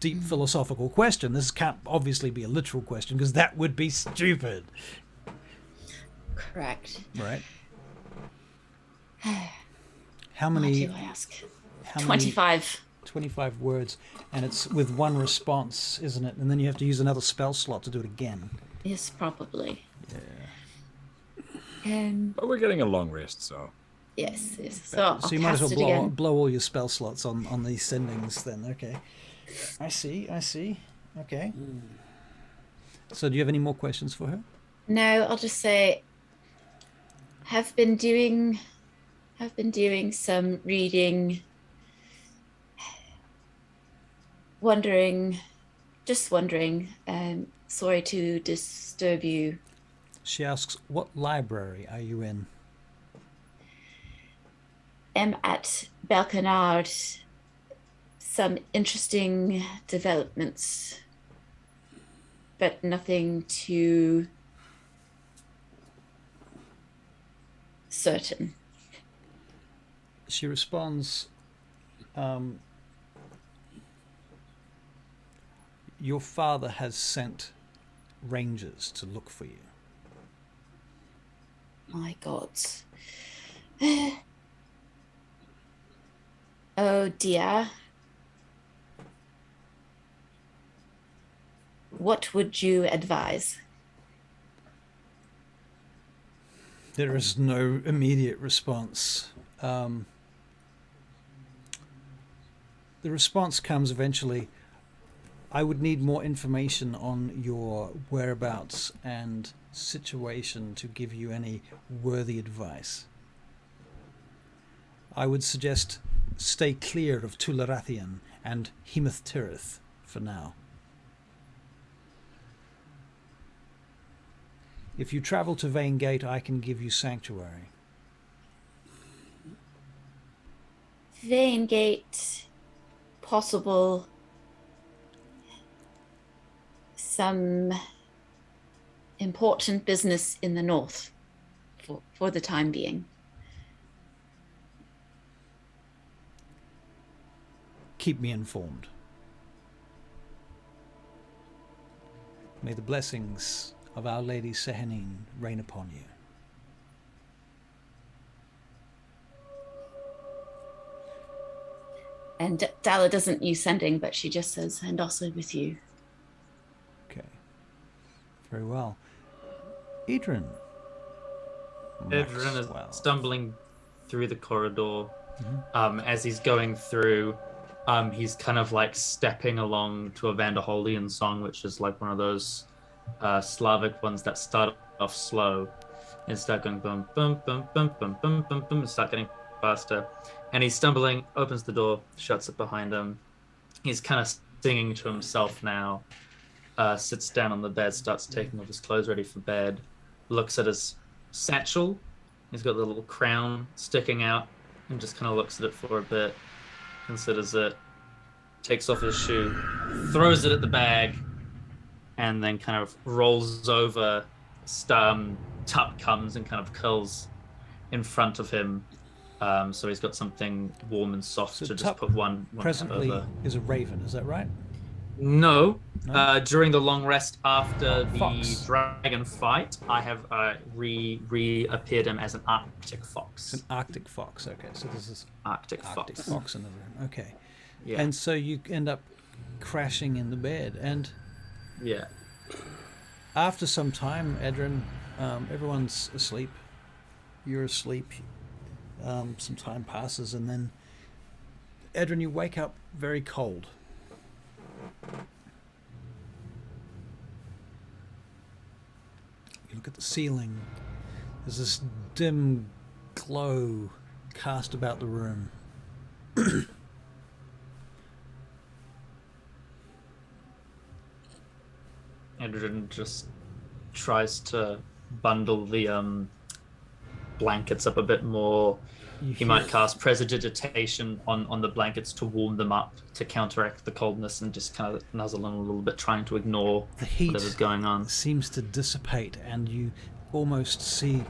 deep philosophical question. This can't obviously be a literal question because that would be stupid. Correct. Right. How many? What do I ask? How 25. 25 words, and it's with one response, isn't it? And then you have to use another spell slot to do it again. Yes, probably. Yeah. But we're getting a long rest, so. Yes. So you might as well blow all your spell slots on these sendings then. Okay. I see. Okay. So do you have any more questions for her? No, I'll just say have been doing some reading, wondering, sorry to disturb you. She asks, what library are you in? Am at Balkinard. Some interesting developments, but nothing too certain. She responds, your father has sent rangers to look for you. My God. Oh dear. What would you advise? There is no immediate response. The response comes eventually. I would need more information on your whereabouts and situation to give you any worthy advice. I would suggest stay clear of Tularathian and Hemeth Tirith for now. If you travel to Vaingate, I can give you sanctuary. Vaingate, possible. Some important business in the north for the time being. Keep me informed. May the blessings of Our Lady Sehanine rain upon you. And Dala doesn't use sending, but she just says, and also with you. Okay. Very well. Edryn. Edryn is stumbling through the corridor. Mm-hmm. As he's going through, he's kind of like stepping along to a Vanderholian song, which is like one of those Slavic ones that start off slow and start going bum bum bum bum bum bum bum bum and start getting faster. And he's stumbling, opens the door, shuts it behind him. He's kind of singing to himself now. Sits down on the bed, starts taking off his clothes, ready for bed. Looks at his satchel. He's got the little crown sticking out, and just kind of looks at it for a bit, considers it, takes off his shoe, throws it at the bag, and then kind of rolls over. Tupp comes and kind of curls in front of him. So he's got something warm and soft So to just Tupp put one presently over. is a raven, is that right? No. No? During the long rest after the Fox. dragon fight, I have reappeared him as an Arctic fox. It's an Arctic fox. Okay, so this is Arctic Arctic fox. fox in the room. Okay. Yeah. And so you end up crashing in the bed. And Yeah. after some time, Edryn, everyone's asleep. You're asleep. Some time passes, and then, Edryn, you wake up very cold. You look at the ceiling. There's this dim glow cast about the room. Edryn just tries to bundle the blankets up a bit more. He might cast prestidigitation on the blankets to warm them up to counteract the coldness, and just kind of nuzzle them a little bit, trying to ignore the heat whatever's going on. Seems to dissipate, and you almost see,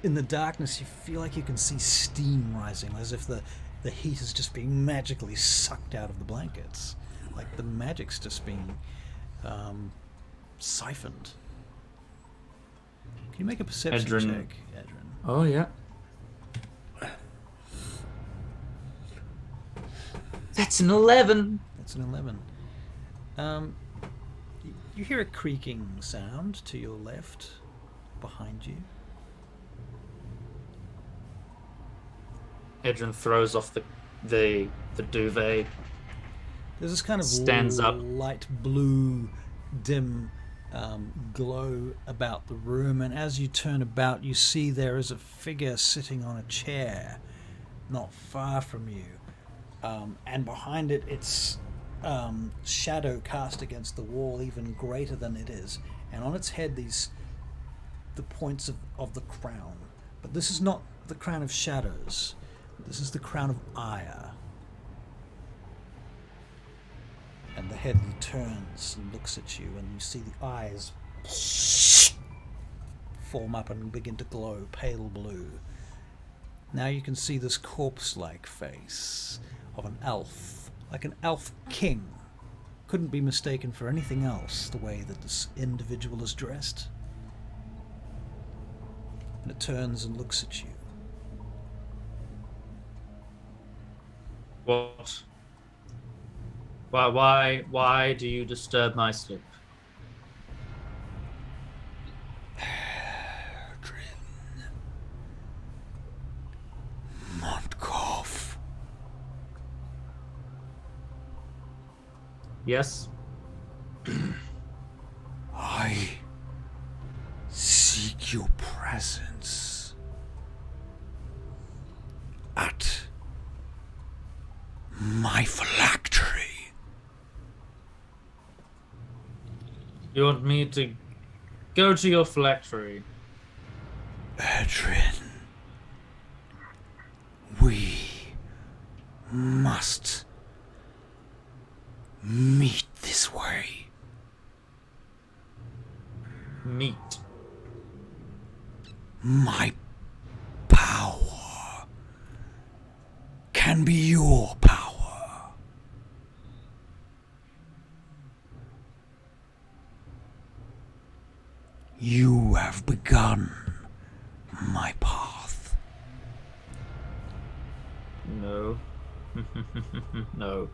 in the darkness, you feel like you can see steam rising, as if the heat is just being magically sucked out of the blankets, like the magic's just being siphoned. Can you make a perception check, Edryn? Oh yeah. That's an 11. That's an 11. You hear a creaking sound to your left, behind you. Edryn throws off the duvet. There's this kind of stands up. light blue, dim glow about the room, and as you turn about, you see there is a figure sitting on a chair, not far from you. And behind it, it's shadow cast against the wall, even greater than it is. And on its head, the points of the crown. But this is not the crown of shadows. This is the crown of ire. And the head turns and looks at you, and you see the eyes form up and begin to glow pale blue. Now you can see this corpse-like face of an elf, like an elf king. Couldn't be mistaken for anything else, the way that this individual is dressed. And it turns and looks at you. What? Why do you disturb my sleep? Edryn. Montcoff. Yes? I seek your presence at my phylactery. You want me to go to your phylactery? Edryn, we must meet this way. Meet. My power can be your power. You have begun my path. No. No.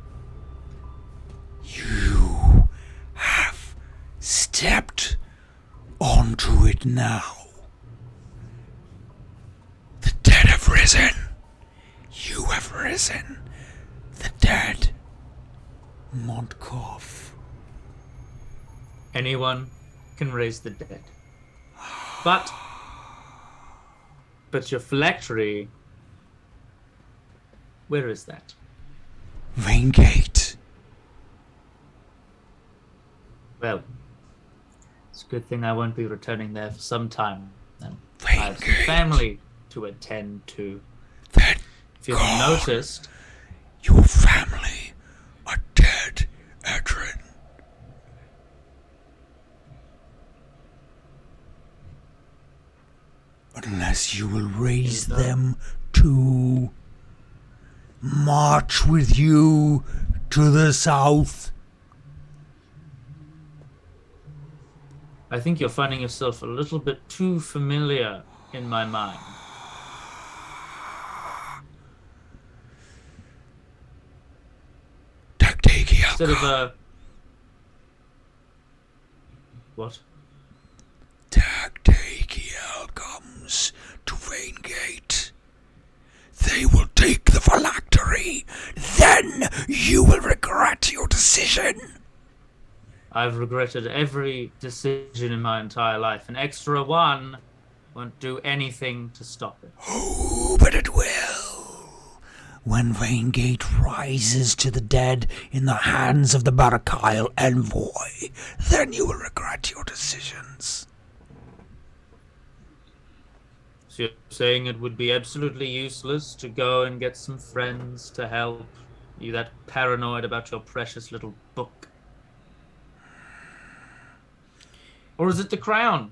You have stepped onto it now. The dead have risen. You have risen. The dead. Montcoff. Anyone can raise the dead. But your phylactery, where is that? Vaingate. Well, it's a good thing I won't be returning there for some time. And I have some Vaingate. family to attend to. That If you've God. noticed, Your family are dead, Edryn. Unless you will raise them to march with you to the south. I think you're finding yourself a little bit too familiar in my mind. Instead of a... What? Tagtagiel comes to Vaingate. They will take the phylactery. Then you will regret your decision. I've regretted every decision in my entire life. An extra one won't do anything to stop it. Oh, but it will. When Vaingate rises to the dead in the hands of the Barakyle envoy, then you will regret your decisions. So you're saying it would be absolutely useless to go and get some friends to help you that paranoid about your precious little book? Or is it the crown?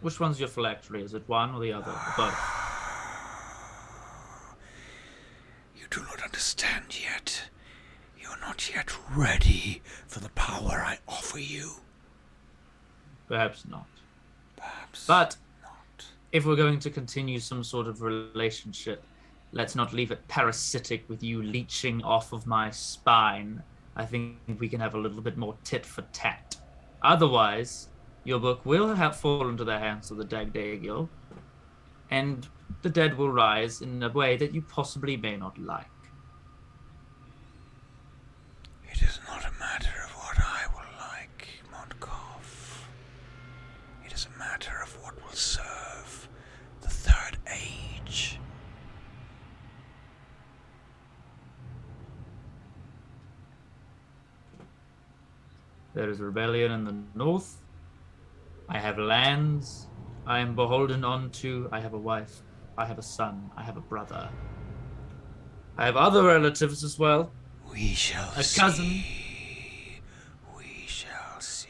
Which one's your phylactery? Is it one or the other? Both. You do not understand yet. You are not yet ready for the power I offer you. Perhaps not. Perhaps But not. if we're going to continue some sort of relationship, let's not leave it parasitic with you leeching off of my spine. I think we can have a little bit more tit for tat. Otherwise, your book will have fall into the hands of the Dagdagiel, and the dead will rise in a way that you possibly may not like. It is not a matter of what I will like, Montkov. It is a matter of what will serve the Third Age. There is rebellion in the north. I have lands I am beholden unto. I have a wife. I have a son. I have a brother. I have other relatives as well. We shall A see. cousin. We shall see.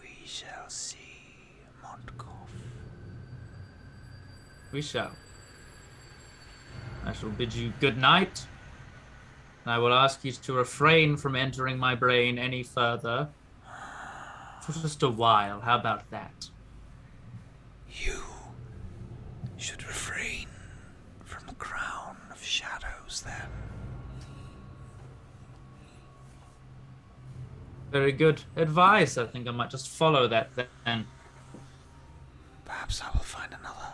We shall see, Montkov. We shall. I shall bid you good night. And I will ask you to refrain from entering my brain any further. For just a while. How about that? You should refrain from the crown of shadows, then. Very good advice. I think I might just follow that then. Perhaps I will find another.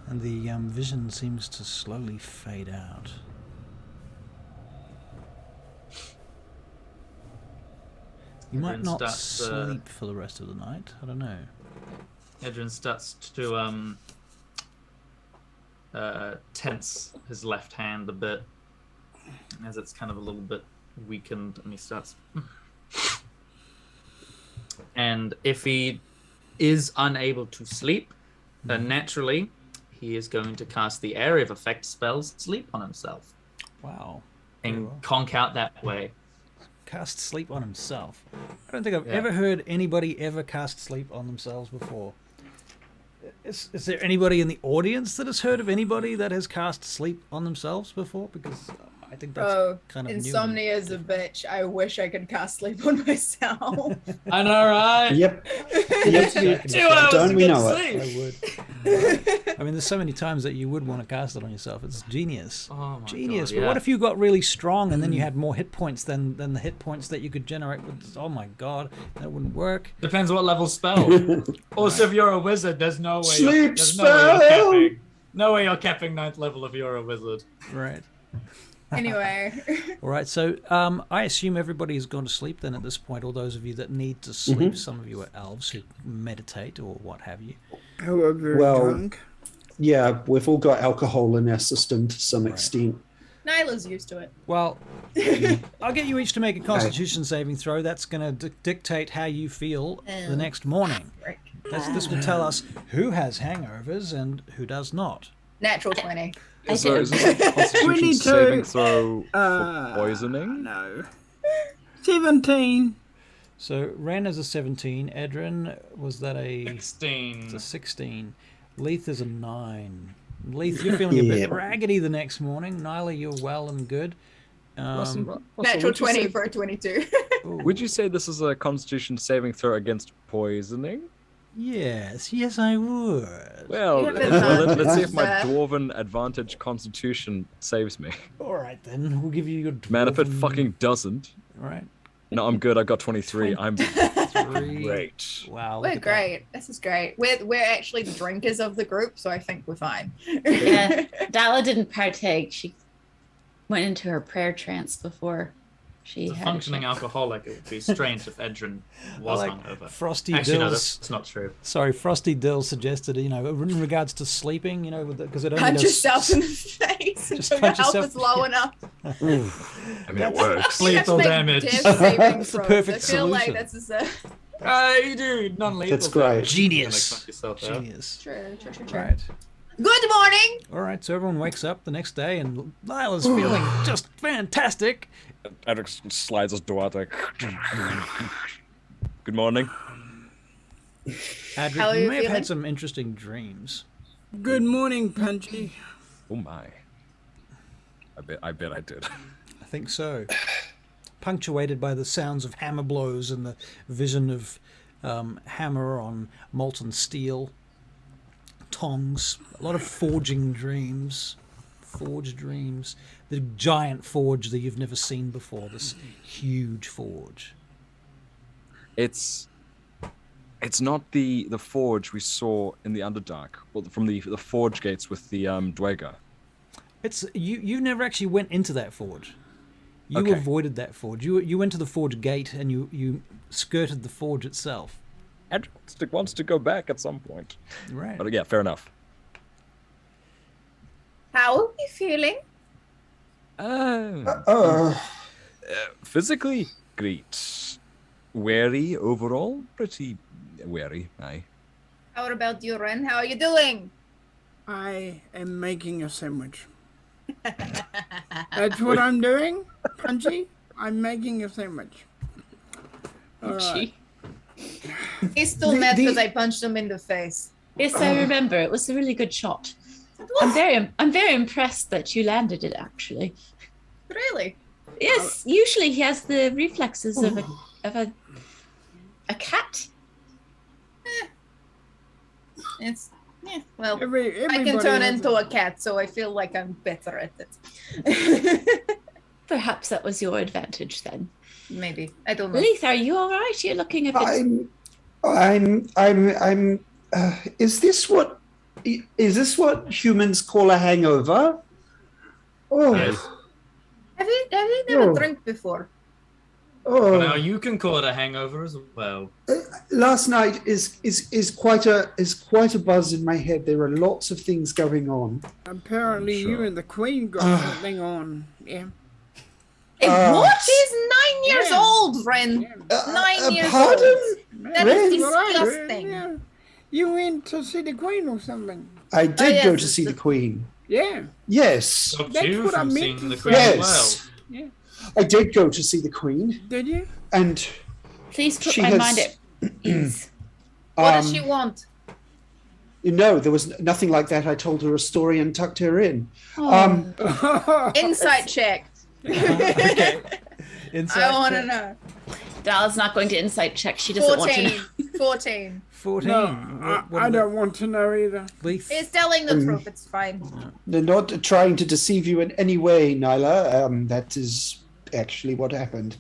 And the vision seems to slowly fade out. You might Edryn not starts, sleep for the rest of the night. I don't know. Edryn starts to tense his left hand a bit as it's kind of a little bit weakened, and he starts. And if he is unable to sleep, then naturally he is going to cast the area of effect spell Sleep on himself Wow. and Very well. conk out that way. Cast sleep on himself. I don't think I've ever heard anybody ever cast sleep on themselves before. Is there anybody in the audience that has heard of anybody that has cast sleep on themselves before? Because I think that's kind of insomnia is a bitch. I wish I could cast sleep on myself. I know, right? Yep. Yep. Don't we know it? I would. I mean, there's so many times that you would want to cast it on yourself. It's genius. Oh my Genius. God, But yeah. what if you got really strong and then you had more hit points than the hit points that you could generate with? Oh my God, that wouldn't work. Depends what level spell. Also, if you're a wizard, there's no way. Sleep there's no way you're spell! capping. No way you're capping 9th level if you're a wizard. Right. Anyway. All right. So I assume everybody has gone to sleep then at this point. All those of you that need to sleep. Some of you are elves who meditate or what have you. Who are very Well, drunk. Yeah, we've all got alcohol in our system to some Right. extent. Nyla's used to it. Well, I'll get you each to make a Constitution saving throw. That's going to dictate how you feel the next morning. Frick. This will tell us who has hangovers and who does not. Natural 20. Is this a Constitution We need to, saving throw for poisoning? No. 17. So Ren is a 17. Edryn, was that a 16. It's a 16. Leith is a 9. Leith, you're feeling a bit Yeah. raggedy the next morning. Nyla, you're well and good. Russell, Natural would you 20 say- for a 22. Would you say this is a Constitution saving throw against poisoning? Yes, I would. Well, You have let's see if my advantage. dwarven advantage Constitution saves me. All right, then. We'll give you your Man, if it dwarven- fucking doesn't. All right. No, I'm good. I got 23. I'm 3. Great. Wow. look We're at that. great. This is great. We're actually the drinkers of the group, so I think we're fine. Yeah, Dala didn't partake. She went into her prayer trance before she As a had functioning a alcoholic, it would be strange if Edryn was like hungover. Frosty Actually, no, Dills. that's not true. Sorry, Frosty Dill suggested, in regards to sleeping, because it only Punch does yourself in the face Just until your punch health yourself- is low enough. I mean, it works. You have to Lethal make damage. death saving It's the throws. perfect I feel like solution. this is a Hey, dude, non-lethal. That's great. damage. Genius. Make fun of yourself there. Genius. true. Right. Good morning. All right, so everyone wakes up the next day and Nyla's feeling just fantastic. Adrik slides his door out like, good morning. How Adrik, are you you may have feeling? had some interesting dreams. Good morning, Punchy. Oh my. I bet I did. I think so. Punctuated by the sounds of hammer blows and the vision of hammer on molten steel, tongs, a lot of forging dreams. Forge dreams. The giant forge that you've never seen before, this huge forge. It's not the forge we saw in the Underdark, well, from the forge gates with the Dwagger. It's you never actually went into that forge. You Okay. avoided that forge. You went to the forge gate and you skirted the forge itself. Adrik wants to go back at some point. Right. But yeah, fair enough. How are we feeling? Physically, great. Wary overall, pretty wary, aye. How about you, Ren? How are you doing? I am making a sandwich. That's what I'm doing, Punchy. I'm making a sandwich. All right. He's still The- mad the- because I punched him in the face. Yes, I remember. It was a really good shot. I'm very impressed that you landed it. Actually, Really? yes. Usually he has the reflexes of a cat. It's well. I Everybody can turn has into a cat, so I feel like I'm better at it. Perhaps that was your advantage then. Maybe I don't know. Leith, are you all right? You're looking a bit. I'm. Is this what humans call a hangover? Oh, Yes. Have you never Oh. drank before? Well, now oh. you can call it a hangover as well. Last night is quite a buzz in my head. There are lots of things going on. Apparently, you Sure. and the Queen got something on. Yeah. Hey, what? He's 9 years Yeah. old, Ren. 9 years Pardon? old. That is Ren? disgusting. Yeah. You went to see the Queen or something? I did go yes, to it's see the- the Queen. Yeah. Yes, Stopped That's you what I from meant seeing to the say. Queen as yes. Yeah. I did go to see the Queen, Did you? and Please put she my has- mind at ease. What does she want? No, there was nothing like that. I told her a story and tucked her in. Oh. Insight check. Okay. Inside I want to check. know. Dala's not going to insight check. She doesn't want to know. 14. 14. No, What I about don't want to know either. Leith? He's telling the truth. It's fine. They're not trying to deceive you in any way, Nyla. That is actually what happened.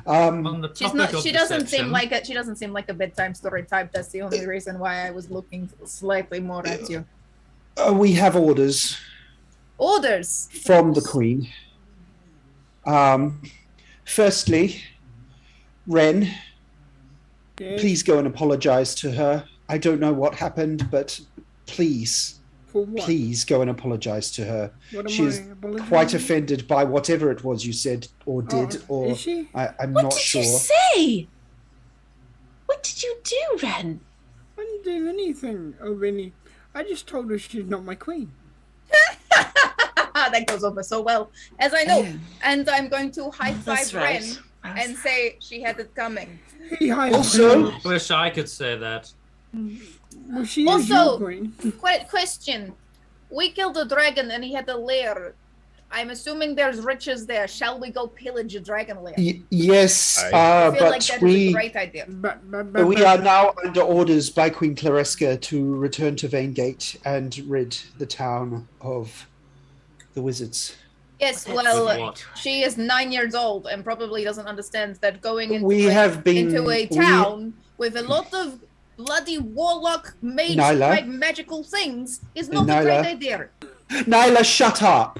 On the She's topic not. of She doesn't seem deception, she doesn't seem like a bedtime story type. That's the only reason why I was looking slightly more at you. We have orders Orders. from the Queen. Firstly, Ren, Yes. please go and apologize to her. I don't know what happened, but please, For what? please go and apologize to her. What am She's I apologizing? quite offended by whatever it was you said or did, or Is she? I'm What not did sure. you say? What did you do, Ren? I didn't do anything of any. I just told her she's not my queen. That goes over so well, as I know. Yeah. And I'm going to high That's five right. Ren and say she had it coming. He hired Also, her. wish I could say that. Well, she is Also- your queen. Question: we killed a dragon and he had a lair. I'm assuming there's riches there. Shall we go pillage a dragon lair? yes, I feel but like that is a we great idea. we are now under orders by Queen Claresca to return to Vaingate and rid the town of the wizards. Yes, With well, what? she is 9 years old and probably doesn't understand that going into, into a we- town with a lot of bloody warlock mage Nyla. type magical things is not a great Nyla. idea. Nyla, shut up.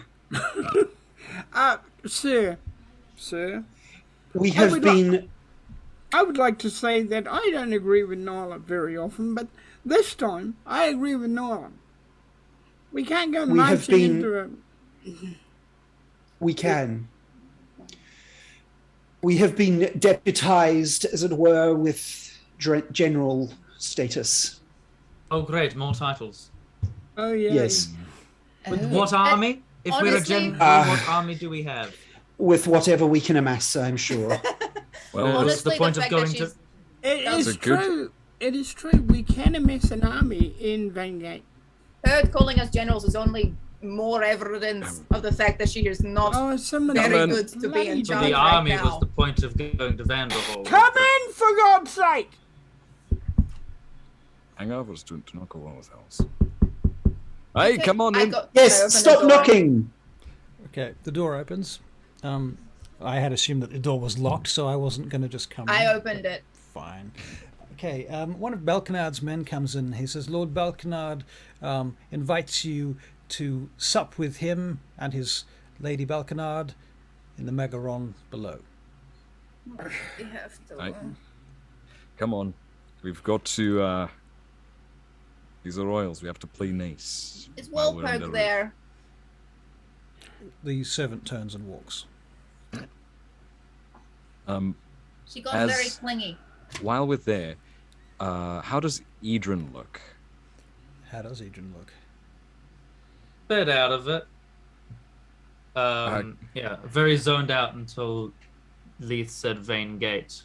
Sir, We I have would been. I would like to say that I don't agree with Nyla very often, but this time I agree with Nyla. We can't go We have marching been- into a... We can. We have been deputized, as it were, with general status. Oh, great, more titles. Oh, yeah. Yes, With what army? If we're a honestly- general, what army do we have? with whatever we can amass, I'm sure. Well, What's the Honestly, point the of fact going that to? she's It That's is a good- true. It is true. We can amass an army in Vaingate. her calling us generals is only more evidence of the fact that she is not Oh, some of very on. good to be in bloody So charge the right army now. was the point of going to Vanderhall. Come in, for God's sake! hangovers do not go well with else. Hey, come on I in. got- I Yes, opened the stop door. knocking. Okay, the door opens. I had assumed that the door was locked, so I wasn't going to just come I in. opened it. Fine. Okay, one of Balkinard's men comes in. He says, Lord Balkinard invites you to sup with him and his Lady Balkinard in the Megaron below. We have to. Right. Come on. We've got to. These are royals. We have to play nice. Is while we're in Wolperk the- there? The servant turns and walks. She got As- very clingy. While we're there, how does Edryn look? How does Edryn look? Bit out of it. Yeah, very zoned out until Leith said Vaingate,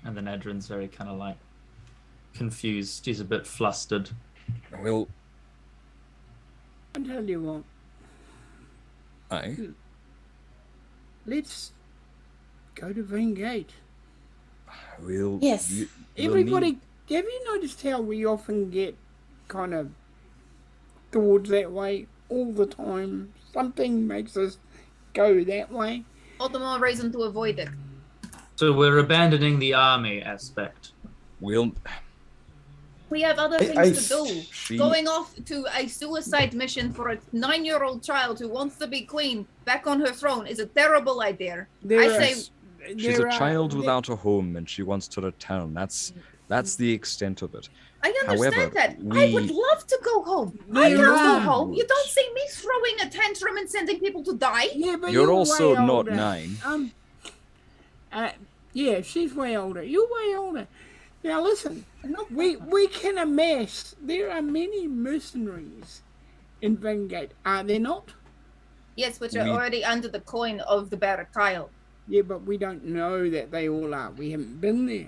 and then Edryn's very kind of like confused. He's a bit flustered. Well, I tell you what, aye. let's go to Vaingate. We'll. Yes. we'll Everybody, need- have you noticed how we often get kind of towards that way all the time? Something makes us go that way. All the more reason to avoid it. So we're abandoning the army aspect. We'll. We have other I- things to do. She. Going off to a suicide mission for a 9-year-old child who wants to be queen back on her throne is a terrible idea. I say She's a child without a home, and she wants to return. That's the extent of it. I understand However, that. I would we- love to go home. I There can't go are- home. You don't see me throwing a tantrum and sending people to die. Yeah, but You're way also not older. 9. Yeah, she's way older. You're way older. Now listen, we can amass. There are many mercenaries in Vaingate, are there not? Yes, which are We- already under the coin of the Barrack Tile. Yeah, but we don't know that they all are. We haven't been there.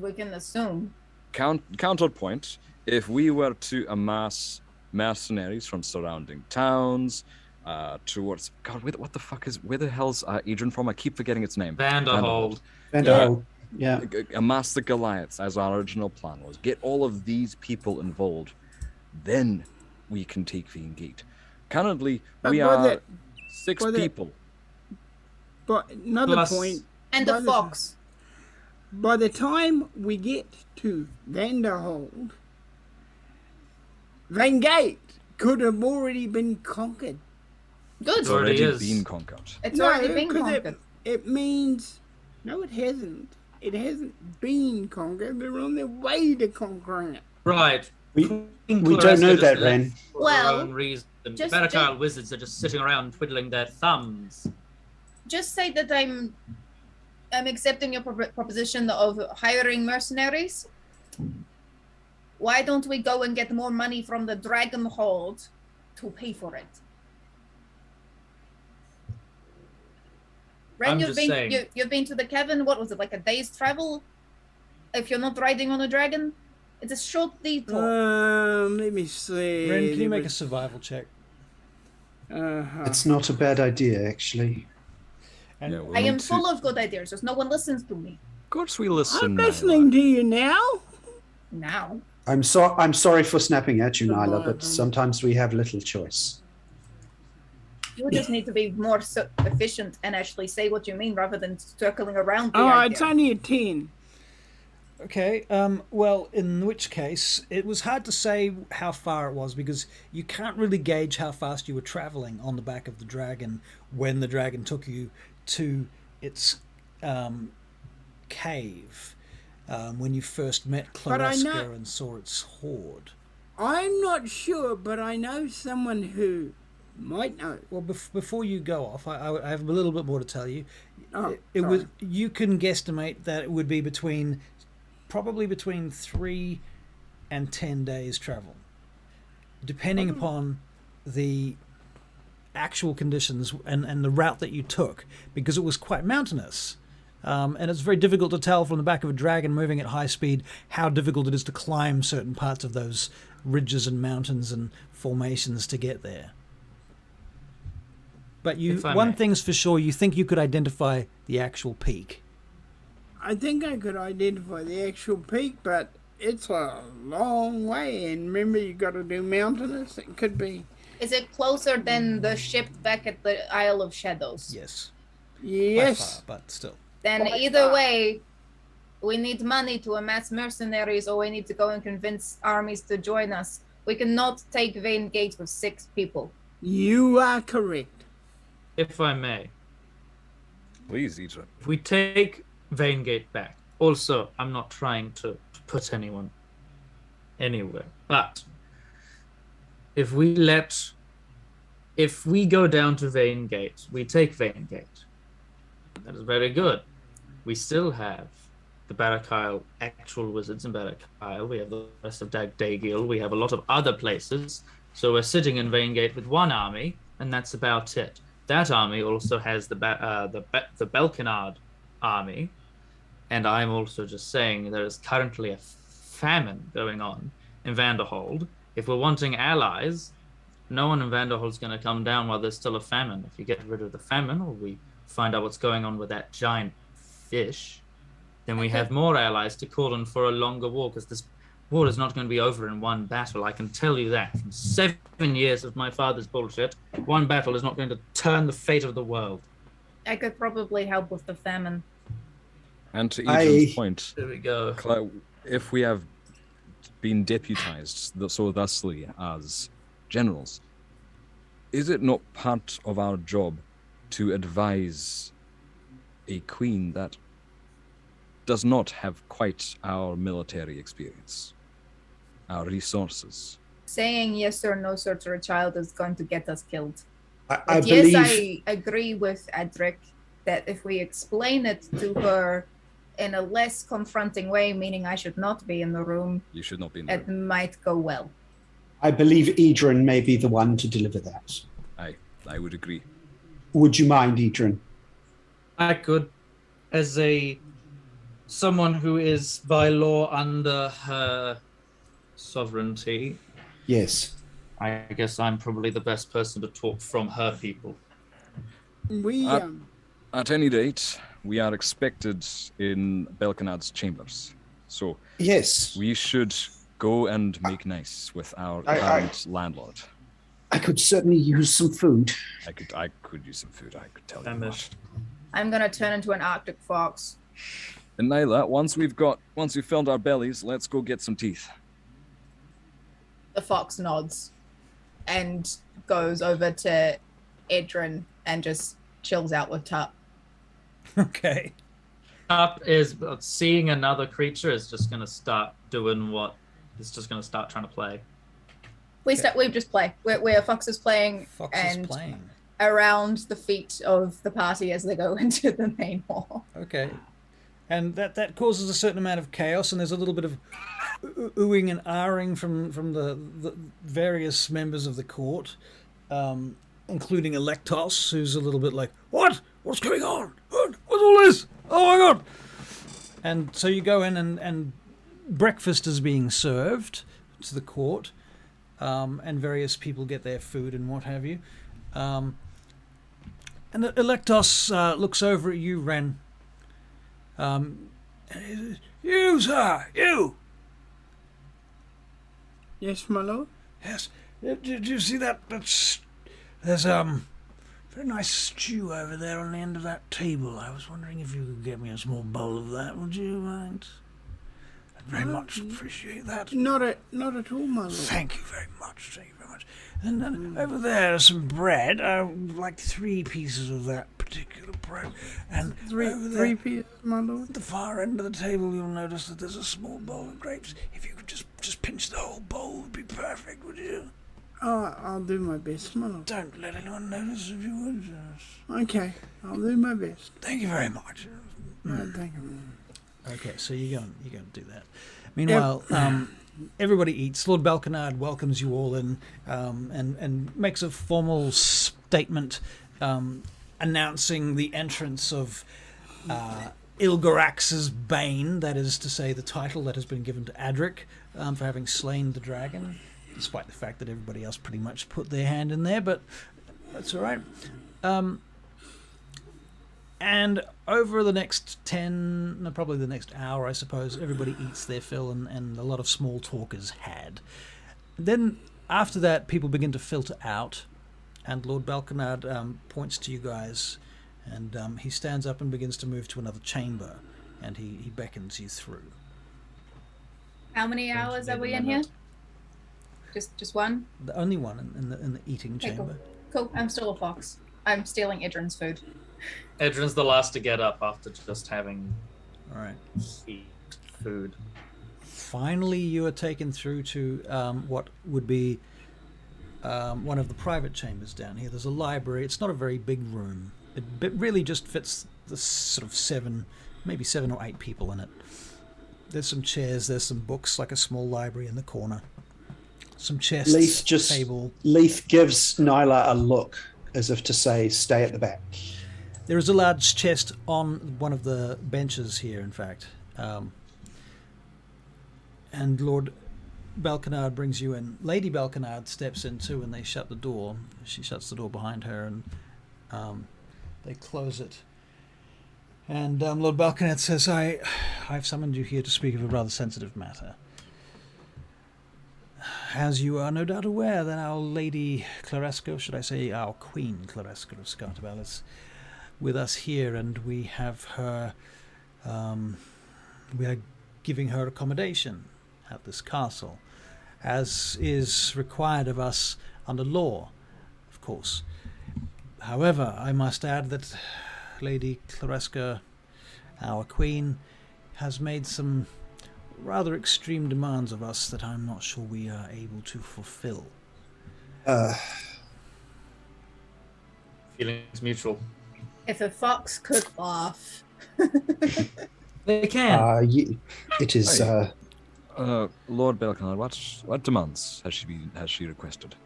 We can assume. Counterpoint: if we were to amass mercenaries from surrounding towns, towards God, what the fuck is where the hell's Edryn from? I keep forgetting its name. Vanderhold. And yeah. Amass the Goliaths, as our original plan was. Get all of these people involved, then we can take Vaingate. Currently, But we by are the- 6 by the- people. But another Plus- point, And the By the- fox. by the time we get to Vanderhold, Vaingate could have already been conquered. Good. It's Already already is. been conquered. It's already been 'cause conquered. it means no, it hasn't. It hasn't been conquered. They're on their way to conquering it. Right. We Queen don't Clarissa know just that, left Ren. For Well, her own reason. just- Baratile wizards are just sitting around twiddling their thumbs. Just say that I'm accepting your proposition of hiring mercenaries. Why don't we go and get more money from the Dragon Hold to pay for it? Ren, I'm you've just been saying. you've been to the cavern. What was it, like a day's travel? If you're not riding on a dragon, it's a short detour. Let me see. Ren, can you There make a was- survival check? Uh-huh. It's not a bad idea, actually. And Yeah, we'll I am need to- full of good ideas, just no one listens to me Of course, we listen. I'm Nyla. listening to you now. now. I'm sorry for snapping at you, Nyla, but Survival. sometimes we have little choice. You just need to be more efficient and actually say what you mean rather than circling around the Oh, idea. it's only a 10. Okay, well, in which case, it was hard to say how far it was because you can't really gauge how fast you were travelling on the back of the dragon when the dragon took you to its cave, when you first met But I know- Claresca and saw its horde. I'm not sure, but I know someone who might know. Well, before you go off, I have a little bit more to tell you. Oh, It was, sorry. you can guesstimate that it would be probably between 3 and 10 days travel, depending upon the actual conditions and the route that you took, because it was quite mountainous. And it's very difficult to tell from the back of a dragon moving at high speed how difficult it is to climb certain parts of those ridges and mountains and formations to get there. But one thing's for sure, you think you could identify the actual peak. I think I could identify the actual peak, but it's a long way. And remember, you got to do mountainous. It could be. Is it closer than the ship back at the Isle of Shadows? Yes. Yes. By far, but still. Then either way, we need money to amass mercenaries, or we need to go and convince armies to join us. We cannot take Vaingate with 6 people. You are correct. If I may, Please, Edryn. if we take Vaingate back, also, I'm not trying to put anyone anywhere, but if we go down to Vaingate, we take Vaingate. That is very good. We still have the Barrack Isle actual wizards in Barrack Isle. We have the rest of Dagil. We have a lot of other places. So we're sitting in Vaingate with one army, and that's about it. That army also has the Balkinard army, and I'm also just saying there is currently a famine going on in Vanderhold. If we're wanting allies, no one in Vanderhold is going to come down while there's still a famine. If you get rid of the famine, or we find out what's going on with that giant fish, then we have more allies to call in for a longer war, because this war is not going to be over in one battle. I can tell you that. From 7 years of my father's bullshit, one battle is not going to turn the fate of the world. I could probably help with the famine. And to Edryn's point, There we go. if we have been deputized so thusly as generals, is it not part of our job to advise a queen that does not have quite our military experience, our resources? Saying yes or no sir to a child is going to get us killed. I But believe. yes, I agree with Adrik that if we explain it to her in a less confronting way, meaning I should not be in the room, You should not be in the it room. might go well. I believe Edryn may be the one to deliver that. I would agree. Would you mind, Edryn? I could, as someone who is by law under her sovereignty, Yes. I guess I'm probably the best person to talk from her people. We At any rate, we are expected in Balkinard's chambers, so Yes. we should go and make nice with our I- current landlord. I could certainly use some food. I could use some food. I could tell you Famished. what. I'm gonna turn into an Arctic fox. And Nyla, once we've filled our bellies, let's go get some teeth. The fox nods and goes over to Edryn and just chills out with Tupp. Okay. Up is seeing another creature is just going to start doing what it's just going to start trying to play. We just play. We're foxes playing Fox and is playing. around the feet of the party as they go into the main hall. Okay. And that causes a certain amount of chaos, and there's a little bit of oohing and ahhing from the various members of the court, including Electos, who's a little bit like, "What? What's going on? What's all this? Oh my god!" And so you go in, and breakfast is being served to the court, and various people get their food and what have you. And Electos looks over at you, Ren. You, sir, you. Yes, my lord. Yes. Did you see that? There's very nice stew over there on the end of that table. I was wondering if you could get me a small bowl of that. Would you mind? I'd very much appreciate that. Not at all, my lord. Thank you very much. Thank you very much. And then over there is some bread. Like 3 pieces of that particular bread. And Three pieces, my lord. at the far end of the table, you'll notice that there's a small bowl of grapes. If you could just pinch the whole bowl, would be perfect, would you? Oh, I'll do my best, my lord. Don't let anyone notice if you would. Okay, I'll do my best. Thank you very much. Thank you. Okay, so you're going to do that. Meanwhile, everybody eats. Lord Balkinard welcomes you all in and makes a formal statement announcing the entrance of Ilgarax's Bane, that is to say the title that has been given to Adrik for having slain the dragon, despite the fact that everybody else pretty much put their hand in there, but that's all right. And over the next probably the next hour, I suppose, everybody eats their fill and a lot of small talk is had. Then after that, people begin to filter out, and Lord Balkinard points to you guys, and he stands up and begins to move to another chamber, and he beckons you through. How many hours are we in here? Just one? The only one in the eating Okay, chamber. Cool. I'm still a fox. I'm stealing Edryn's food. Edryn's the last to get up after just having All right. food. Finally, you are taken through to what would be one of the private chambers down here. There's a library. It's not a very big room. It really just fits the sort of maybe 7 or 8 people in it. There's some chairs. There's some books, like a small library in the corner. Some chests, table. Leith gives Nyla a look as if to say, stay at the back. There is a large chest on one of the benches here, in fact. And Lord Balkinard brings you in. Lady Balkinard steps in too, and they shut the door. She shuts the door behind her, and they close it. And Lord Balkinard says, I've summoned you here to speak of a rather sensitive matter. As you are no doubt aware that our Lady Claresco, should I say our Queen Claresco of Scartabel, is with us here, and we have her, we are giving her accommodation at this castle, as is required of us under law, of course. However, I must add that Lady Claresca, our Queen, has made some rather extreme demands of us that I'm not sure we are able to fulfill. Feelings mutual. If a fox could laugh. They can. It is. Lord Balkinard, what demands has she requested?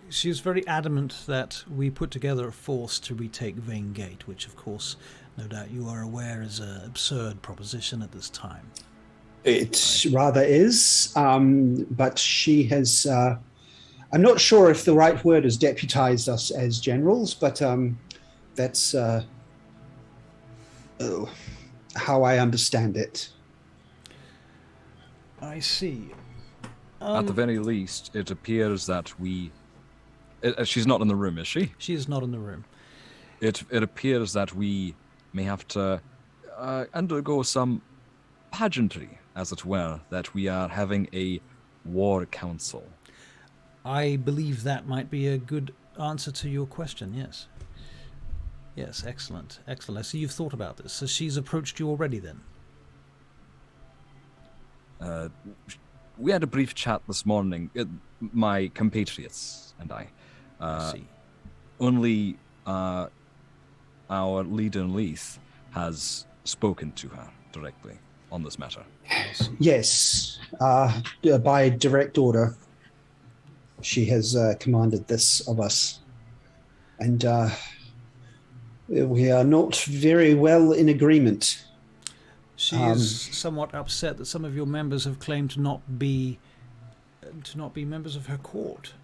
She is very adamant that we put together a force to retake Vaingate, which, of course, no doubt you are aware is an absurd proposition at this time. It rather is, but she has. I'm not sure if the right word is deputized us as generals, but that's how I understand it. I see. At the very least, it appears that she's not in the room, is she? She is not in the room. It appears that we may have to undergo some pageantry, as it were, that we are having a war council. I believe that might be a good answer to your question, yes. Yes, excellent. Excellent. I see you've thought about this. So she's approached you already then? We had a brief chat this morning, my compatriots and I. I see. Only our leader in Leith has spoken to her directly on this matter. Yes, by direct order, she has commanded this of us. And we are not very well in agreement. She is somewhat upset that some of your members have claimed to not be members of her court.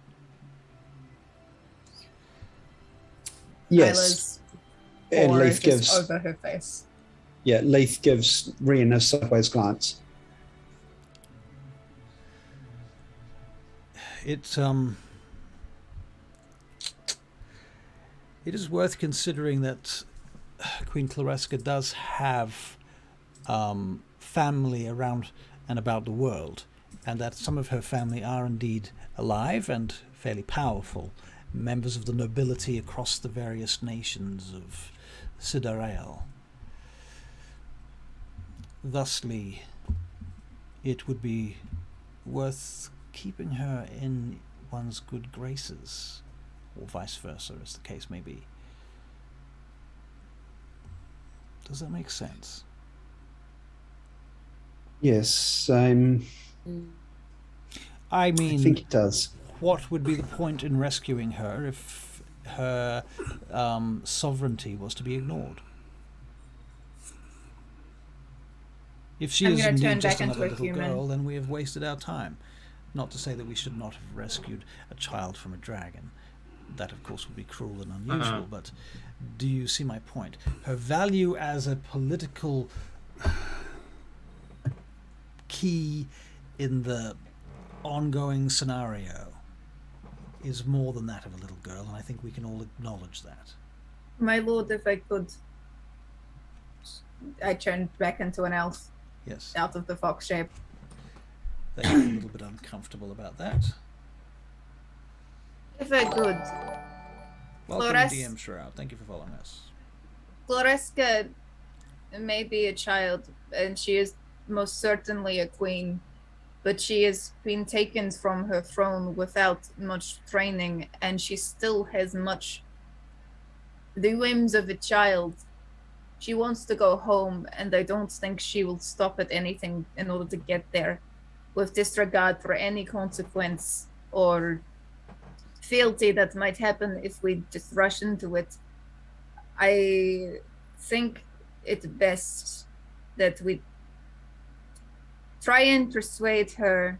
Yes. And Leith gives over her face. Yeah, Leith gives Rian a sideways glance. It is worth considering that Queen Claresca does have family around and about the world, and that some of her family are indeed alive and fairly powerful, members of the nobility across the various nations of Sidarael. Thusly, it would be worth keeping her in one's good graces, or vice versa, as the case may be. Does that make sense? Yes, I I mean, think it does. what would be the point in rescuing her if her sovereignty was to be ignored? If she I'm is gonna turn indeed just back into another a little human. girl, then we have wasted our time. Not to say that we should not have rescued a child from a dragon. That, of course, would be cruel and unusual, but do you see my point? Her value as a political key in the ongoing scenario is more than that of a little girl, and I think we can all acknowledge that. My lord, if I could. I turned back into an elf Yes, out of the fox shape. they are a little bit uncomfortable about that. If I could. Welcome, Flores. DM Shroud. Thank you for following us. Claresca may be a child, and she is most certainly a queen, but she has been taken from her throne without much training, and she still has much the whims of a child. She wants to go home, and I don't think she will stop at anything in order to get there, with disregard for any consequence or fealty that might happen if we just rush into it. I think it's best that we try and persuade her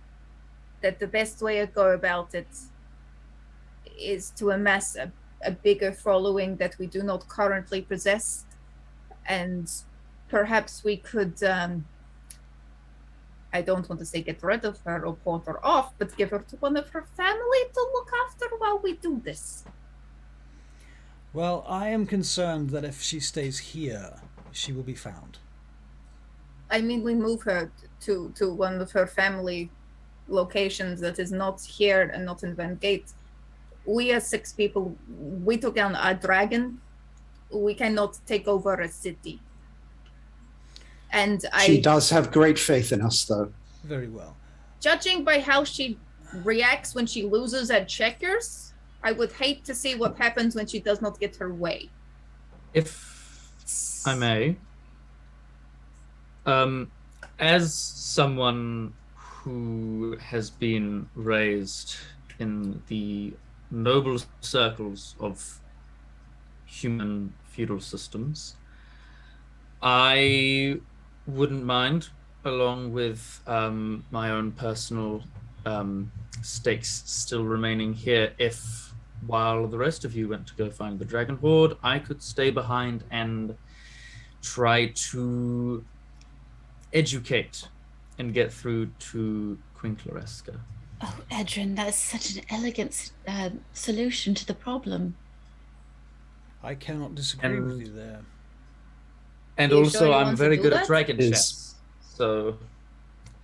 that the best way to go about it is to amass a bigger following that we do not currently possess, and perhaps we could I don't want to say get rid of her or pawn her off, but give her to one of her family to look after while we do this. Well, I am concerned that if she stays here, she will be found. I mean, we move her to one of her family locations that is not here and not in Vaingate. We are 6 people. We took down a dragon. We cannot take over a city. And She does have great faith in us, though. Very well. judging by how she reacts when she loses at checkers, I would hate to see what happens when she does not get her way. If I may, as someone who has been raised in the noble circles of human feudal systems, I wouldn't mind, along with my own personal stakes still remaining here, if while the rest of you went to go find the Dragon Horde, I could stay behind and try to educate and get through to Queen Claresca. Oh, Edryn, that is such an elegant solution to the problem. I cannot disagree with you there. And You also, sure you I'm want to very do good that? at dragon Yes. chess, so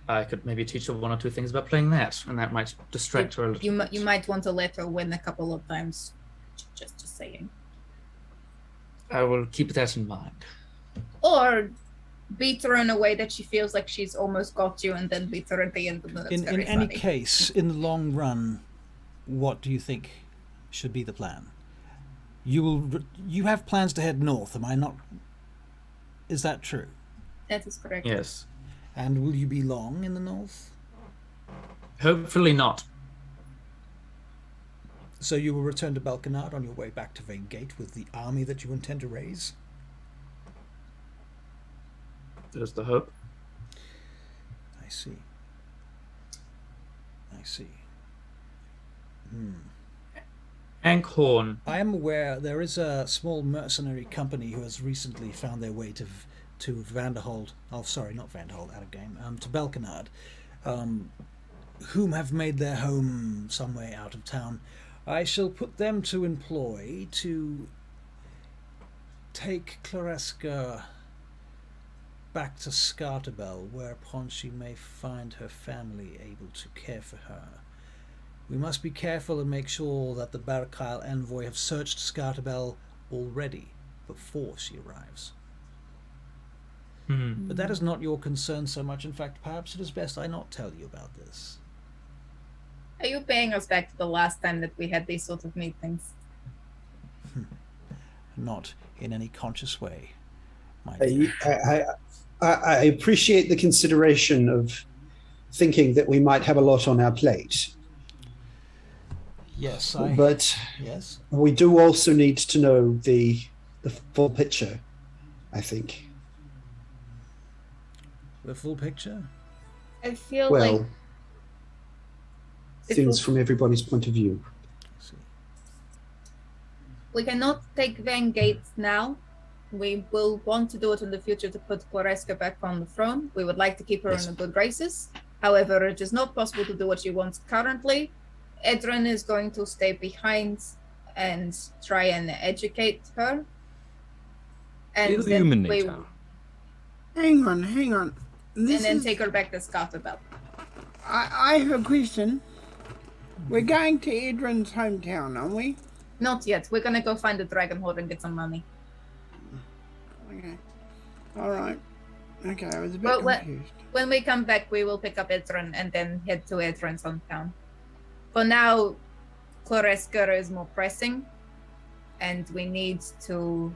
I could maybe teach her 1 or 2 things about playing that, and that might distract her a little. You might want to let her win a couple of times. Just saying. I will keep that in mind. Or beat her in a way that she feels like she's almost got you, and then beat her at the end of the In any case, in the long run, what do you think should be the plan? You have plans to head north, am I not? Is that true? That is correct. Yes. And will you be long in the north? Hopefully not. So you will return to Balkinard on your way back to Vaingate with the army that you intend to raise? There's the hope. I see. Ankhorn. I am aware there is a small mercenary company who has recently found their way to Vanderhold. Oh, sorry, not Vanderhold, out of game. To Balkinard, whom have made their home some way out of town. I shall put them to employ to take Claresca back to Scartabel, whereupon she may find her family able to care for her. We must be careful and make sure that the Barkile envoy have searched Scartabel already before she arrives. But that is not your concern so much. In fact, perhaps it is best I not tell you about this. Are you paying us back to the last time that we had these sort of meetings? Not in any conscious way, my dear. I appreciate the consideration of thinking that we might have a lot on our plate. Yes, but yes. We do also need to know the full picture, I think. The full picture? I feel like things from everybody's point of view. we cannot take Vaingate now. We will want to do it in the future to put Claresca back on the throne. We would like to keep her in the good graces. However, it is not possible to do what she wants currently. Edryn is going to stay behind and try and educate her. And then we Hang on. Take her back to Scartabel. I have a question. We're going to Edryn's hometown, aren't we? Not yet. We're gonna go find the dragon hoard and get some money. Okay. All right. Okay, I was a bit confused. When we come back, we will pick up Edryn and then head to Edryn's hometown. For now, Claresca is more pressing, and we need to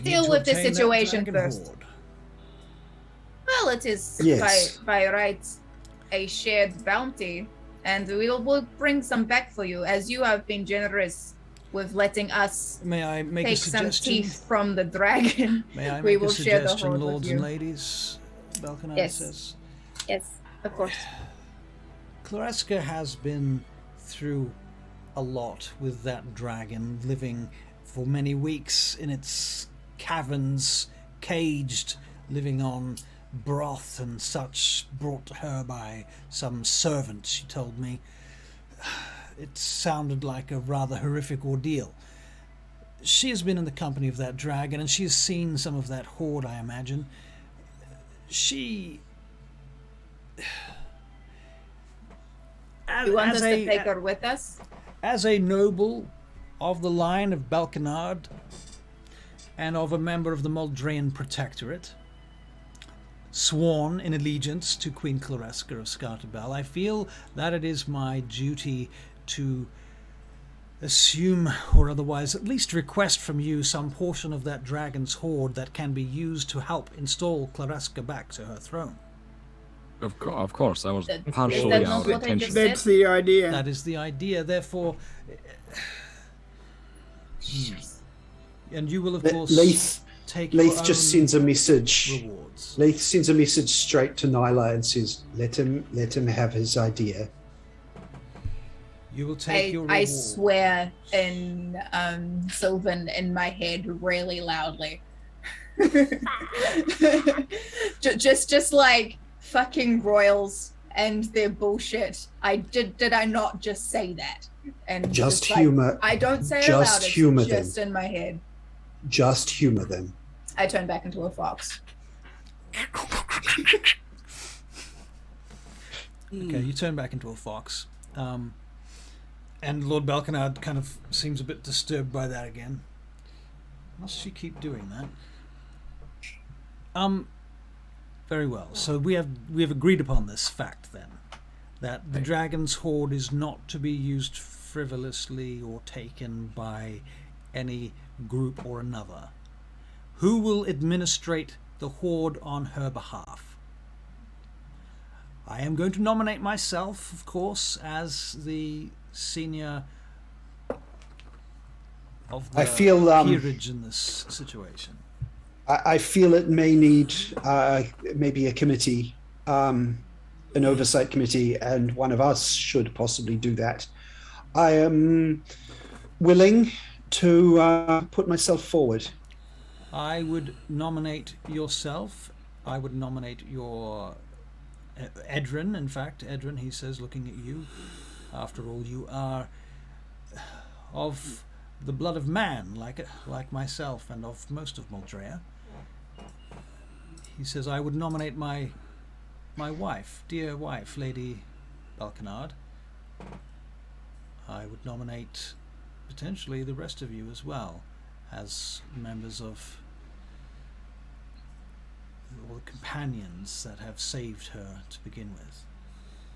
deal with the situation first. Hoard. Well, it is by right a shared bounty, and we'll bring some back for you, as you have been generous with letting us May I make take a some suggestion? teeth from the dragon. May I We make will a share the suggestion, hoard with lords you. and ladies? Balkinard Yes. says. Yes, of course. Claresca has been through a lot with that dragon, living for many weeks in its caverns, caged, living on broth and such brought to her by some servant, she told me. It sounded like a rather horrific ordeal. She has been in the company of that dragon, and she has seen some of that hoard, I imagine. She... You want us to take her with us? As a noble of the line of Balkinard and of a member of the Muldrean Protectorate, sworn in allegiance to Queen Claresca of Scartabel, I feel that it is my duty to assume, or otherwise at least request from you, some portion of that dragon's hoard that can be used to help install Claresca back to her throne. Of course, I was Is partially that our not what I intention. just said? That's the idea. That is the idea, therefore... And you will, of course, take your Leith just own sends a message. rewards. Leith sends a message straight to Nyla and says, "Let him have his idea." You will take your I reward. swear in Sylvan in my head really loudly. just like fucking royals and their bullshit. Did I not just say that? And Just like, humor. I don't say it Just aloud, it's humor them. just in my head. Just humor them. I turn back into a fox. Okay, you turn back into a fox. And Lord Balkinard kind of seems a bit disturbed by that again. Must she keep doing that? Very well. So we have agreed upon this fact then, that the dragon's hoard is not to be used frivolously or taken by any group or another. Who will administrate the hoard on her behalf? I am going to nominate myself, of course, as the senior of the I feel, peerage in this situation. I feel it may need maybe a committee, an oversight committee, and one of us should possibly do that. I am willing to put myself forward. I would nominate yourself. I would nominate your Edryn, in fact. Edryn, he says, looking at you. After all, you are of the blood of man, like myself and of most of Moldrea. He says, I would nominate my wife, dear wife, Lady Balkinard. I would nominate potentially the rest of you as well as members of all the companions that have saved her to begin with.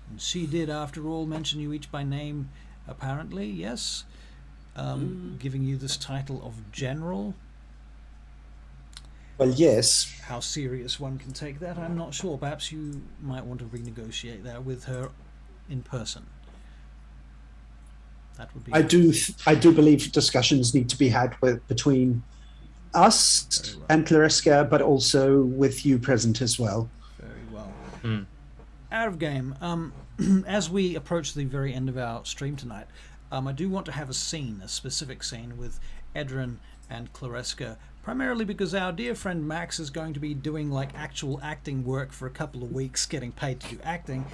And she did, after all, mention you each by name, apparently, yes? Giving you this title of General. Well, yes. How serious one can take that, I'm not sure. Perhaps you might want to renegotiate that with her in person. That would be. I do believe discussions need to be had between us and Clariska, but also with you present as well. Very well. Out of game. As we approach the very end of our stream tonight, I do want to have a specific scene with Edryn and Clariska, primarily because our dear friend Max is going to be doing like actual acting work for a couple of weeks, getting paid to do acting.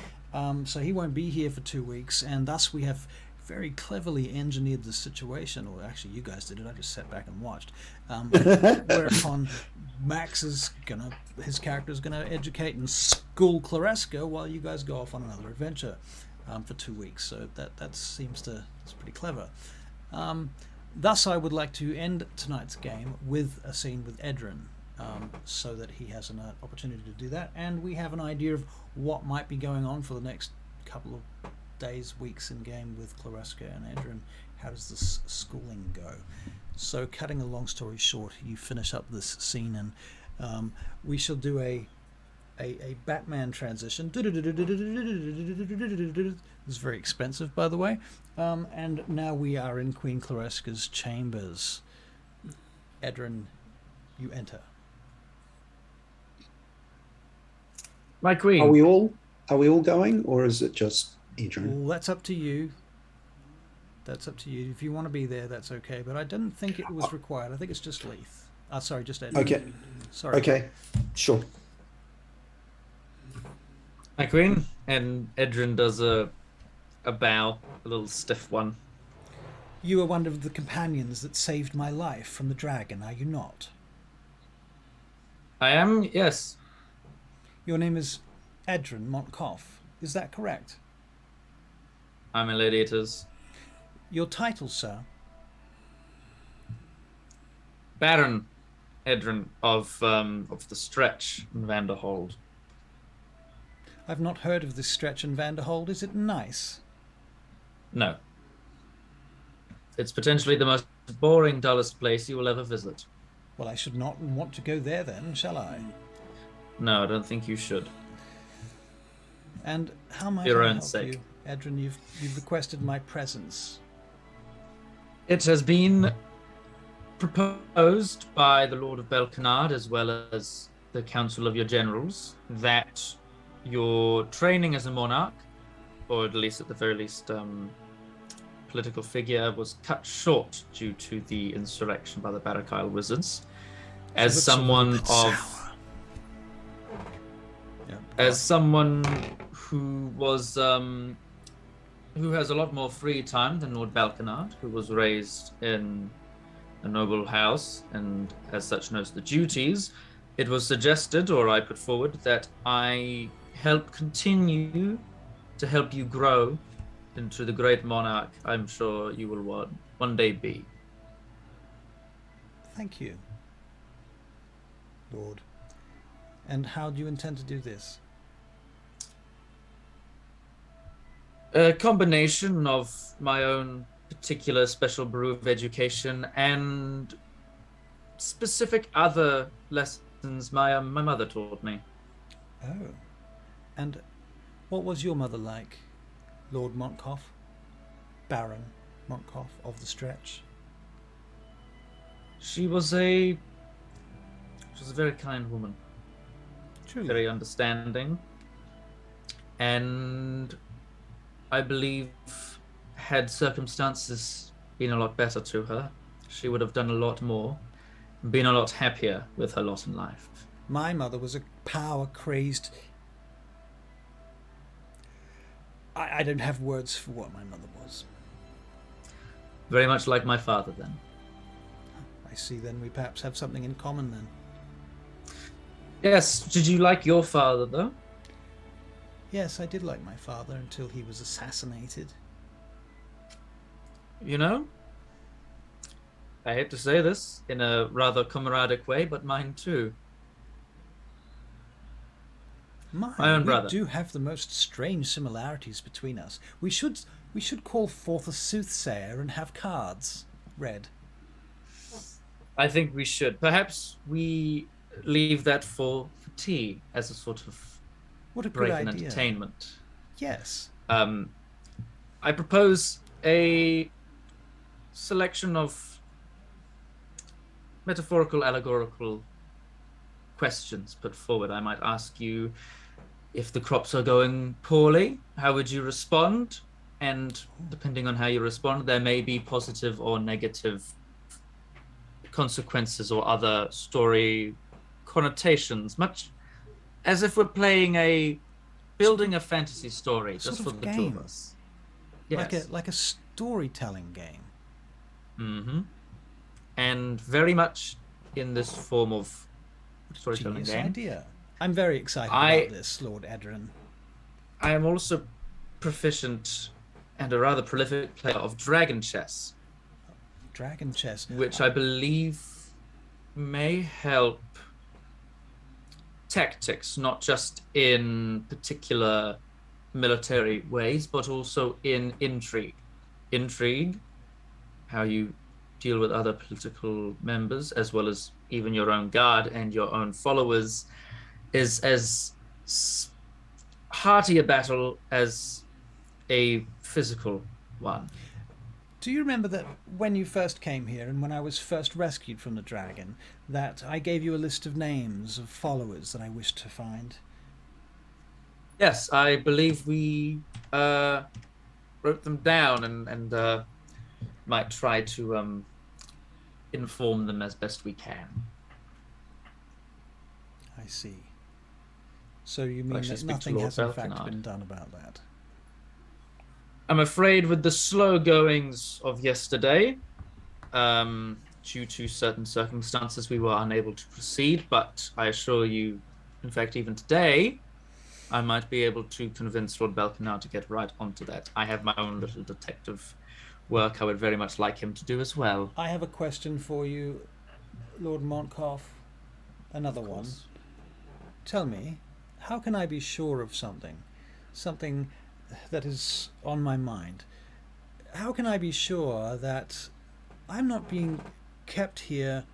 So he won't be here for 2 weeks, and thus we have very cleverly engineered the situation, or actually you guys did it, I just sat back and watched, whereupon his character is gonna educate and school Clariska while you guys go off on another adventure for 2 weeks. So it's pretty clever. Thus I would like to end tonight's game with a scene with Edryn, so that he has an opportunity to do that, and we have an idea of what might be going on for the next couple of days, weeks in game with Clariska and Edryn. How does this schooling go? So, cutting a long story short, you finish up this scene, and we shall do a Batman transition. It's very expensive, by the way. And now we are in Queen Clariska's chambers. Edryn, you enter. My queen. Are we all going, or is it just Edryn? Well, that's up to you. That's up to you. If you want to be there, that's okay. But I didn't think it was required. I think it's just Leith. Sorry, just Edryn. Okay. Sorry. Okay. Sure. My queen. And Edryn does a bow, a little stiff one. You are one of the companions that saved my life from the dragon, are you not? I am, yes. Your name is Edryn Montcoff. Is that correct? My lady, it is. Your title, sir? Baron Edryn of the Stretch in Vanderhold. I've not heard of this stretch in Vanderhold. Is it nice? No. It's potentially the most boring, dullest place you will ever visit. Well, I should not want to go there then, shall I? No, I don't think you should. And how might Your I own help sake. you? Edryn, you've requested my presence. It has been proposed by the Lord of Balkinard, as well as the Council of your Generals, that your training as a monarch, or at least at the very least political figure, was cut short due to the insurrection by the Barakyle wizards. As someone who was who has a lot more free time than Lord Balkinard, who was raised in a noble house and as such knows the duties, it was suggested, or I put forward, that I continue to help you grow into the great monarch I'm sure you will one day be. Thank you, Lord. And how do you intend to do this? A combination of my own particular special brew of education and specific other lessons my mother taught me. Oh. And what was your mother like, Lord Montcoff? Baron Montcoff of the Stretch? She was a very kind woman. Truly. Very understanding. And I believe had circumstances been a lot better to her, she would have done a lot more, been a lot happier with her lot in life. My mother was a power-crazed... I don't have words for what my mother was. Very much like my father, then. I see, then we perhaps have something in common then. Yes, did you like your father, though? Yes, I did like my father until he was assassinated. You know, I hate to say this in a rather comradic way, but mine too. My own brother. We do have the most strange similarities between us. We should call forth a soothsayer and have cards read. I think we should. Perhaps we leave that for tea as a sort of what a break good and idea. Entertainment. Yes. I propose a selection of metaphorical, allegorical questions put forward. I might ask you, if the crops are going poorly, how would you respond? And depending on how you respond, there may be positive or negative consequences or other story connotations, much as if we're building a fantasy story just for the two of us. Yes. Like a storytelling game. Mm-hmm. And very much in this form of storytelling game. Idea. I'm very excited about this, Lord Edryn. I am also proficient and a rather prolific player of dragon chess. Dragon chess. Which I believe may help tactics, not just in particular military ways, but also in intrigue. Intrigue, how you deal with other political members, as well as even your own guard and your own followers, is as hearty a battle as a physical one. Do you remember that when you first came here and when I was first rescued from the dragon, that I gave you a list of names of followers that I wished to find? Yes, I believe we wrote them down and might try to inform them as best we can. I see. So you mean that nothing has in fact been done about that? I'm afraid with the slow goings of yesterday, due to certain circumstances, we were unable to proceed, but I assure you, in fact, even today, I might be able to convince Lord Balkinard to get right onto that. I have my own little detective work I would very much like him to do as well. I have a question for you, Lord Montcalf. Another one. Tell me, how can I be sure of something that is on my mind? How can I be sure that I'm not being kept here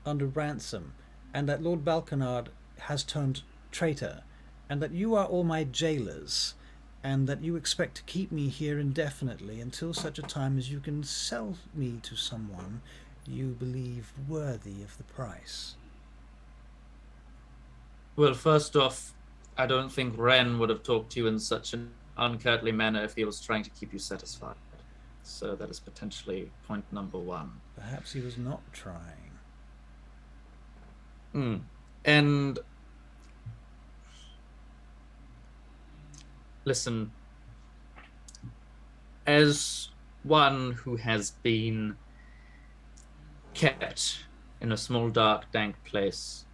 under ransom, and that Lord Balkinard has turned traitor, and that you are all my jailers, and that you expect to keep me here indefinitely until such a time as you can sell me to someone you believe worthy of the price? Well, first off, I don't think Ren would have talked to you in such an uncourtly manner if he was trying to keep you satisfied. So that is potentially point number one. Perhaps he was not trying. And listen, as one who has been kept in a small, dark, dank place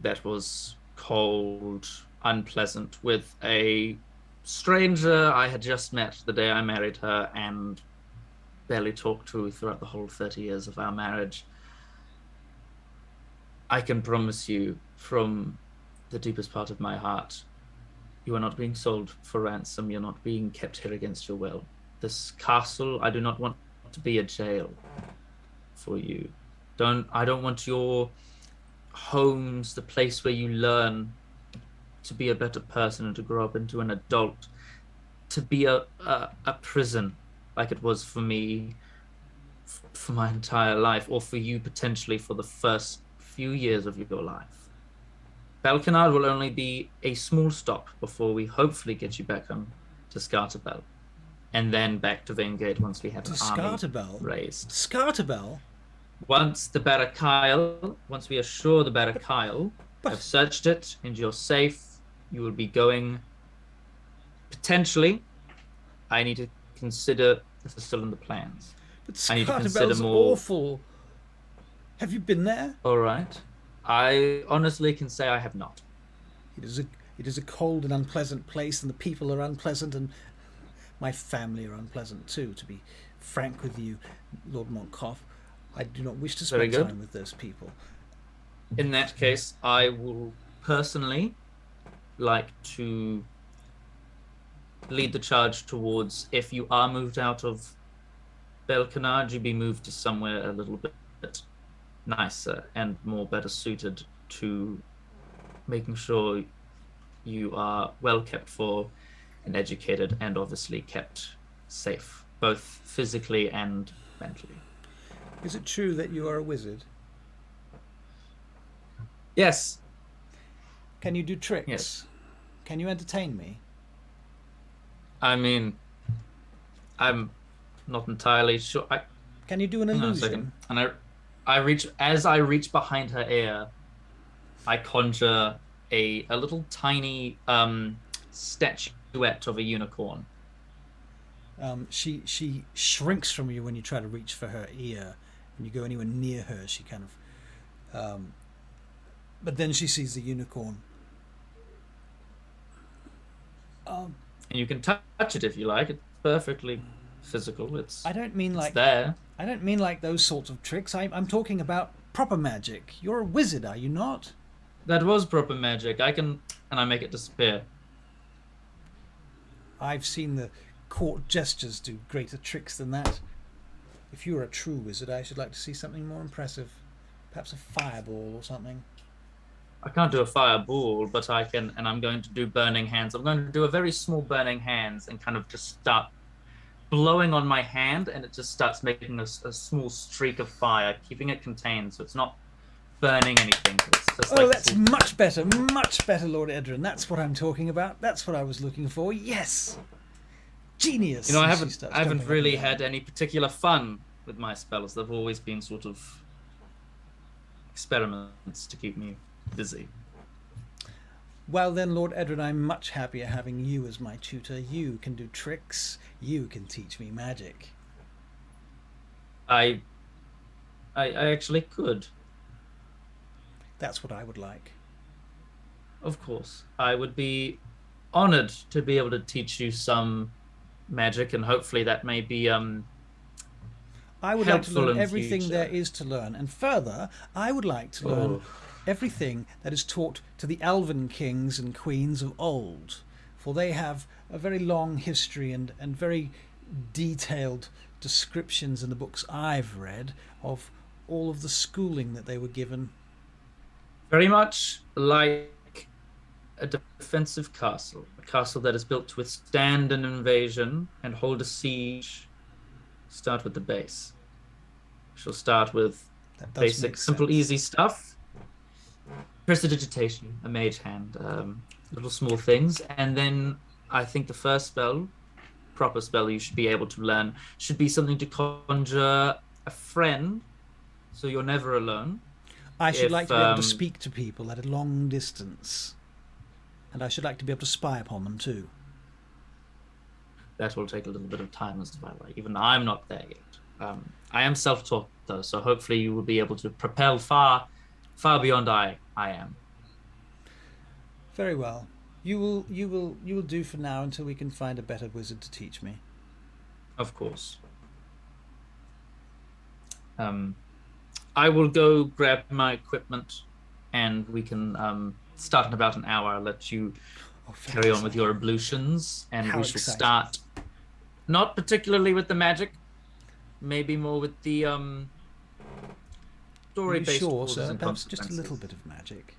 that was cold, unpleasant, with a stranger I had just met the day I married her and barely talked to throughout the whole 30 years of our marriage, I can promise you from the deepest part of my heart, you are not being sold for ransom. You're not being kept here against your will. This castle, I do not want to be a jail for you. I don't want your homes, the place where you learn to be a better person and to grow up into an adult, to be a prison like it was for me for my entire life, or for you potentially for the first few years of your life. Balkinard will only be a small stop before we hopefully get you back on to Scartabell, and then back to Vaingate once we have an army raised. Scartabell? Once we assure the Barrackyle have searched it and you're safe, you will be going, potentially, I need to consider this is still in the plans. But I need to consider Scartabell's more. awful. Have you been there? All right. I honestly can say I have not. It is a cold and unpleasant place, and the people are unpleasant, and my family are unpleasant too, to be frank with you, Lord Montcoff. I do not wish to Very spend good. time with those people. In that case, I will personally like to lead the charge towards, if you are moved out of Balkinard, you be moved to somewhere a little bit nicer and more better suited to making sure you are well kept for and educated, and obviously kept safe, both physically and mentally. Is it true that you are a wizard? Yes. Can you do tricks? Yes. Can you entertain me? I mean, I'm not entirely sure. Can you do an Hang on a second. illusion? And as I reach behind her ear, I conjure a little tiny statuette of a unicorn. She shrinks from you when you try to reach for her ear. When you go anywhere near her, she kind of... but then she sees the unicorn. And you can touch it if you like. It's perfectly physical. I don't mean it's like there. I don't mean like those sorts of tricks. I'm talking about proper magic. You're a wizard, are you not? That was proper magic. And I make it disappear. I've seen the court gestures do greater tricks than that. If you were a true wizard, I should like to see something more impressive. Perhaps a fireball or something. I can't do a fireball, but I can, and I'm going to do burning hands. I'm going to do a very small burning hands and kind of just start blowing on my hand, and it just starts making a small streak of fire, keeping it contained so it's not burning anything. It's just That's much better, Lord Edryn. That's what I'm talking about. That's what I was looking for. Yes, genius. I haven't really had any particular fun with my spells. They've always been sort of experiments to keep me busy. Well then, Lord Edryn, I'm much happier having you as my tutor. You can do tricks. You can teach me magic. I actually could. That's what I would like. Of course. I would be honored to be able to teach you some magic, and hopefully that may be I would like to helpful learn in everything future. there is to learn. And further, I would like to learn everything that is taught to the elven kings and queens of old. For they have a very long history and very detailed descriptions in the books I've read of all of the schooling that they were given. Very much like a defensive castle. A castle that is built to withstand an invasion and hold a siege. Start with the base. She'll start with That does basic, make simple, sense. easy stuff. Prestidigitation, a mage hand, little small things. And then I think the first spell, proper spell you should be able to learn, should be something to conjure a friend, so you're never alone. I should like to be able to um, speak to people at a long distance. And I should like to be able to spy upon them too. That will take a little bit of time as well. Even I'm not there yet. I am self-taught though, so hopefully you will be able to propel far beyond I am. Very well. You will do for now until we can find a better wizard to teach me. Of course. I will go grab my equipment, and we can start in about an hour. I'll let you carry on with your ablutions, and How we shall exciting. start not particularly with the magic, maybe more with the Are you story-based sure, causes sir? and Perhaps just a consequences. little bit of magic.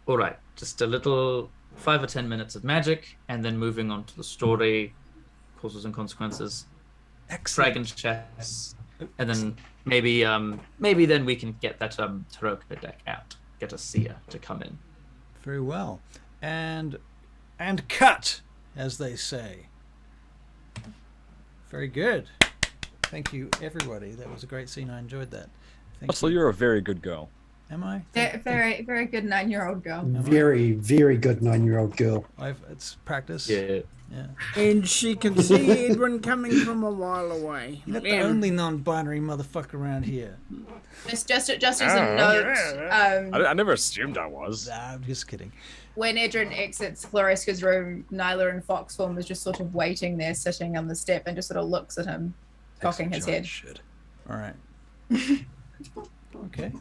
All right, just a little 5 or 10 minutes of magic, and then moving on to the story, causes and consequences, Excellent. dragon chess, and then maybe then we can get that Tarot deck out, get a seer to come in. Very well. And cut, as they say. Very good. Thank you, everybody. That was a great scene. I enjoyed that. Thank Russell, you. you're a very good girl. Am I? Very, very good 9-year-old girl. Very, very good 9-year-old girl. It's practice. Yeah. Yeah. And she can see Edryn coming from a while away. You're not the only non-binary motherfucker around here. Just as a note, I never assumed I was. Nah, I'm just kidding. when Edryn exits Floresca's room, Nyla in fox form is just sort of waiting there, sitting on the step, and just sort of looks at him, cocking his head. Shit. All right. Okay.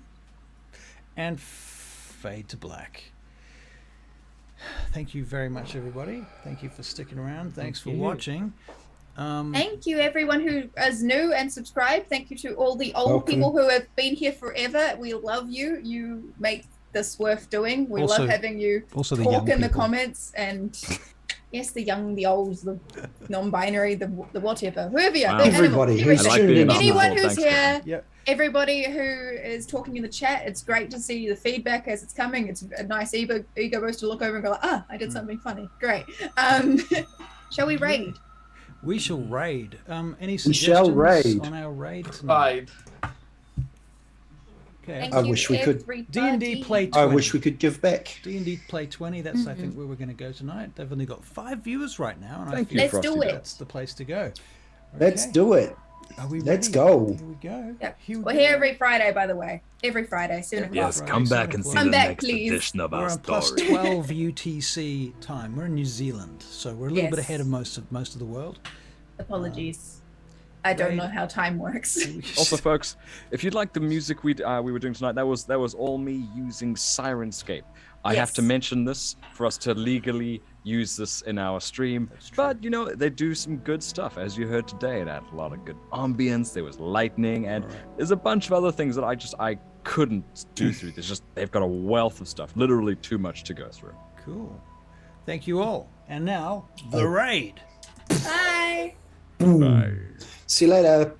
And fade to black. Thank you very much, everybody. Thank you for sticking around. Thanks for watching. Thank you, everyone who is new and subscribed. Thank you to all the old people who have been here forever. We love you. You make this worth doing. We love having you talk in the comments. And yes, the young, the old, the non-binary, the whatever, whoever you are. Everybody who's tuned in. Anyone who's here. Everybody who is talking in the chat, it's great to see the feedback as it's coming. It's a nice ego boost to look over and go, I did something funny. Great. Shall we raid? We shall raid. Any suggestions on our raid tonight? Okay. I wish we could. D&D play 20. I wish we could give back. D&D play 20. That's I think where we're going to go tonight. They've only got 5 viewers right now, and Thank I feel you, Let's do it. that's the place to go. Okay. Let's do it. Are we Let's ready? go. Here we go. Yep. Here we We're go. here every Friday, by the way. Every Friday, 7 o'clock. Yes, come back and see Come the back, next please. edition of We're our on plus story. 12 UTC time. We're in New Zealand, so we're a little bit Yes. ahead of most of the world. Apologies. I don't know how time works. Also, folks, if you'd like the music we were doing tonight, that was all me using Sirenscape. I have to mention this for us to legally use this in our stream. But you know, they do some good stuff, as you heard today. It had a lot of good ambience. There was lightning, and there's a bunch of other things that I couldn't do through this. They've got a wealth of stuff. Literally too much to go through. Cool. Thank you all. And now the raid. Bye. See you later.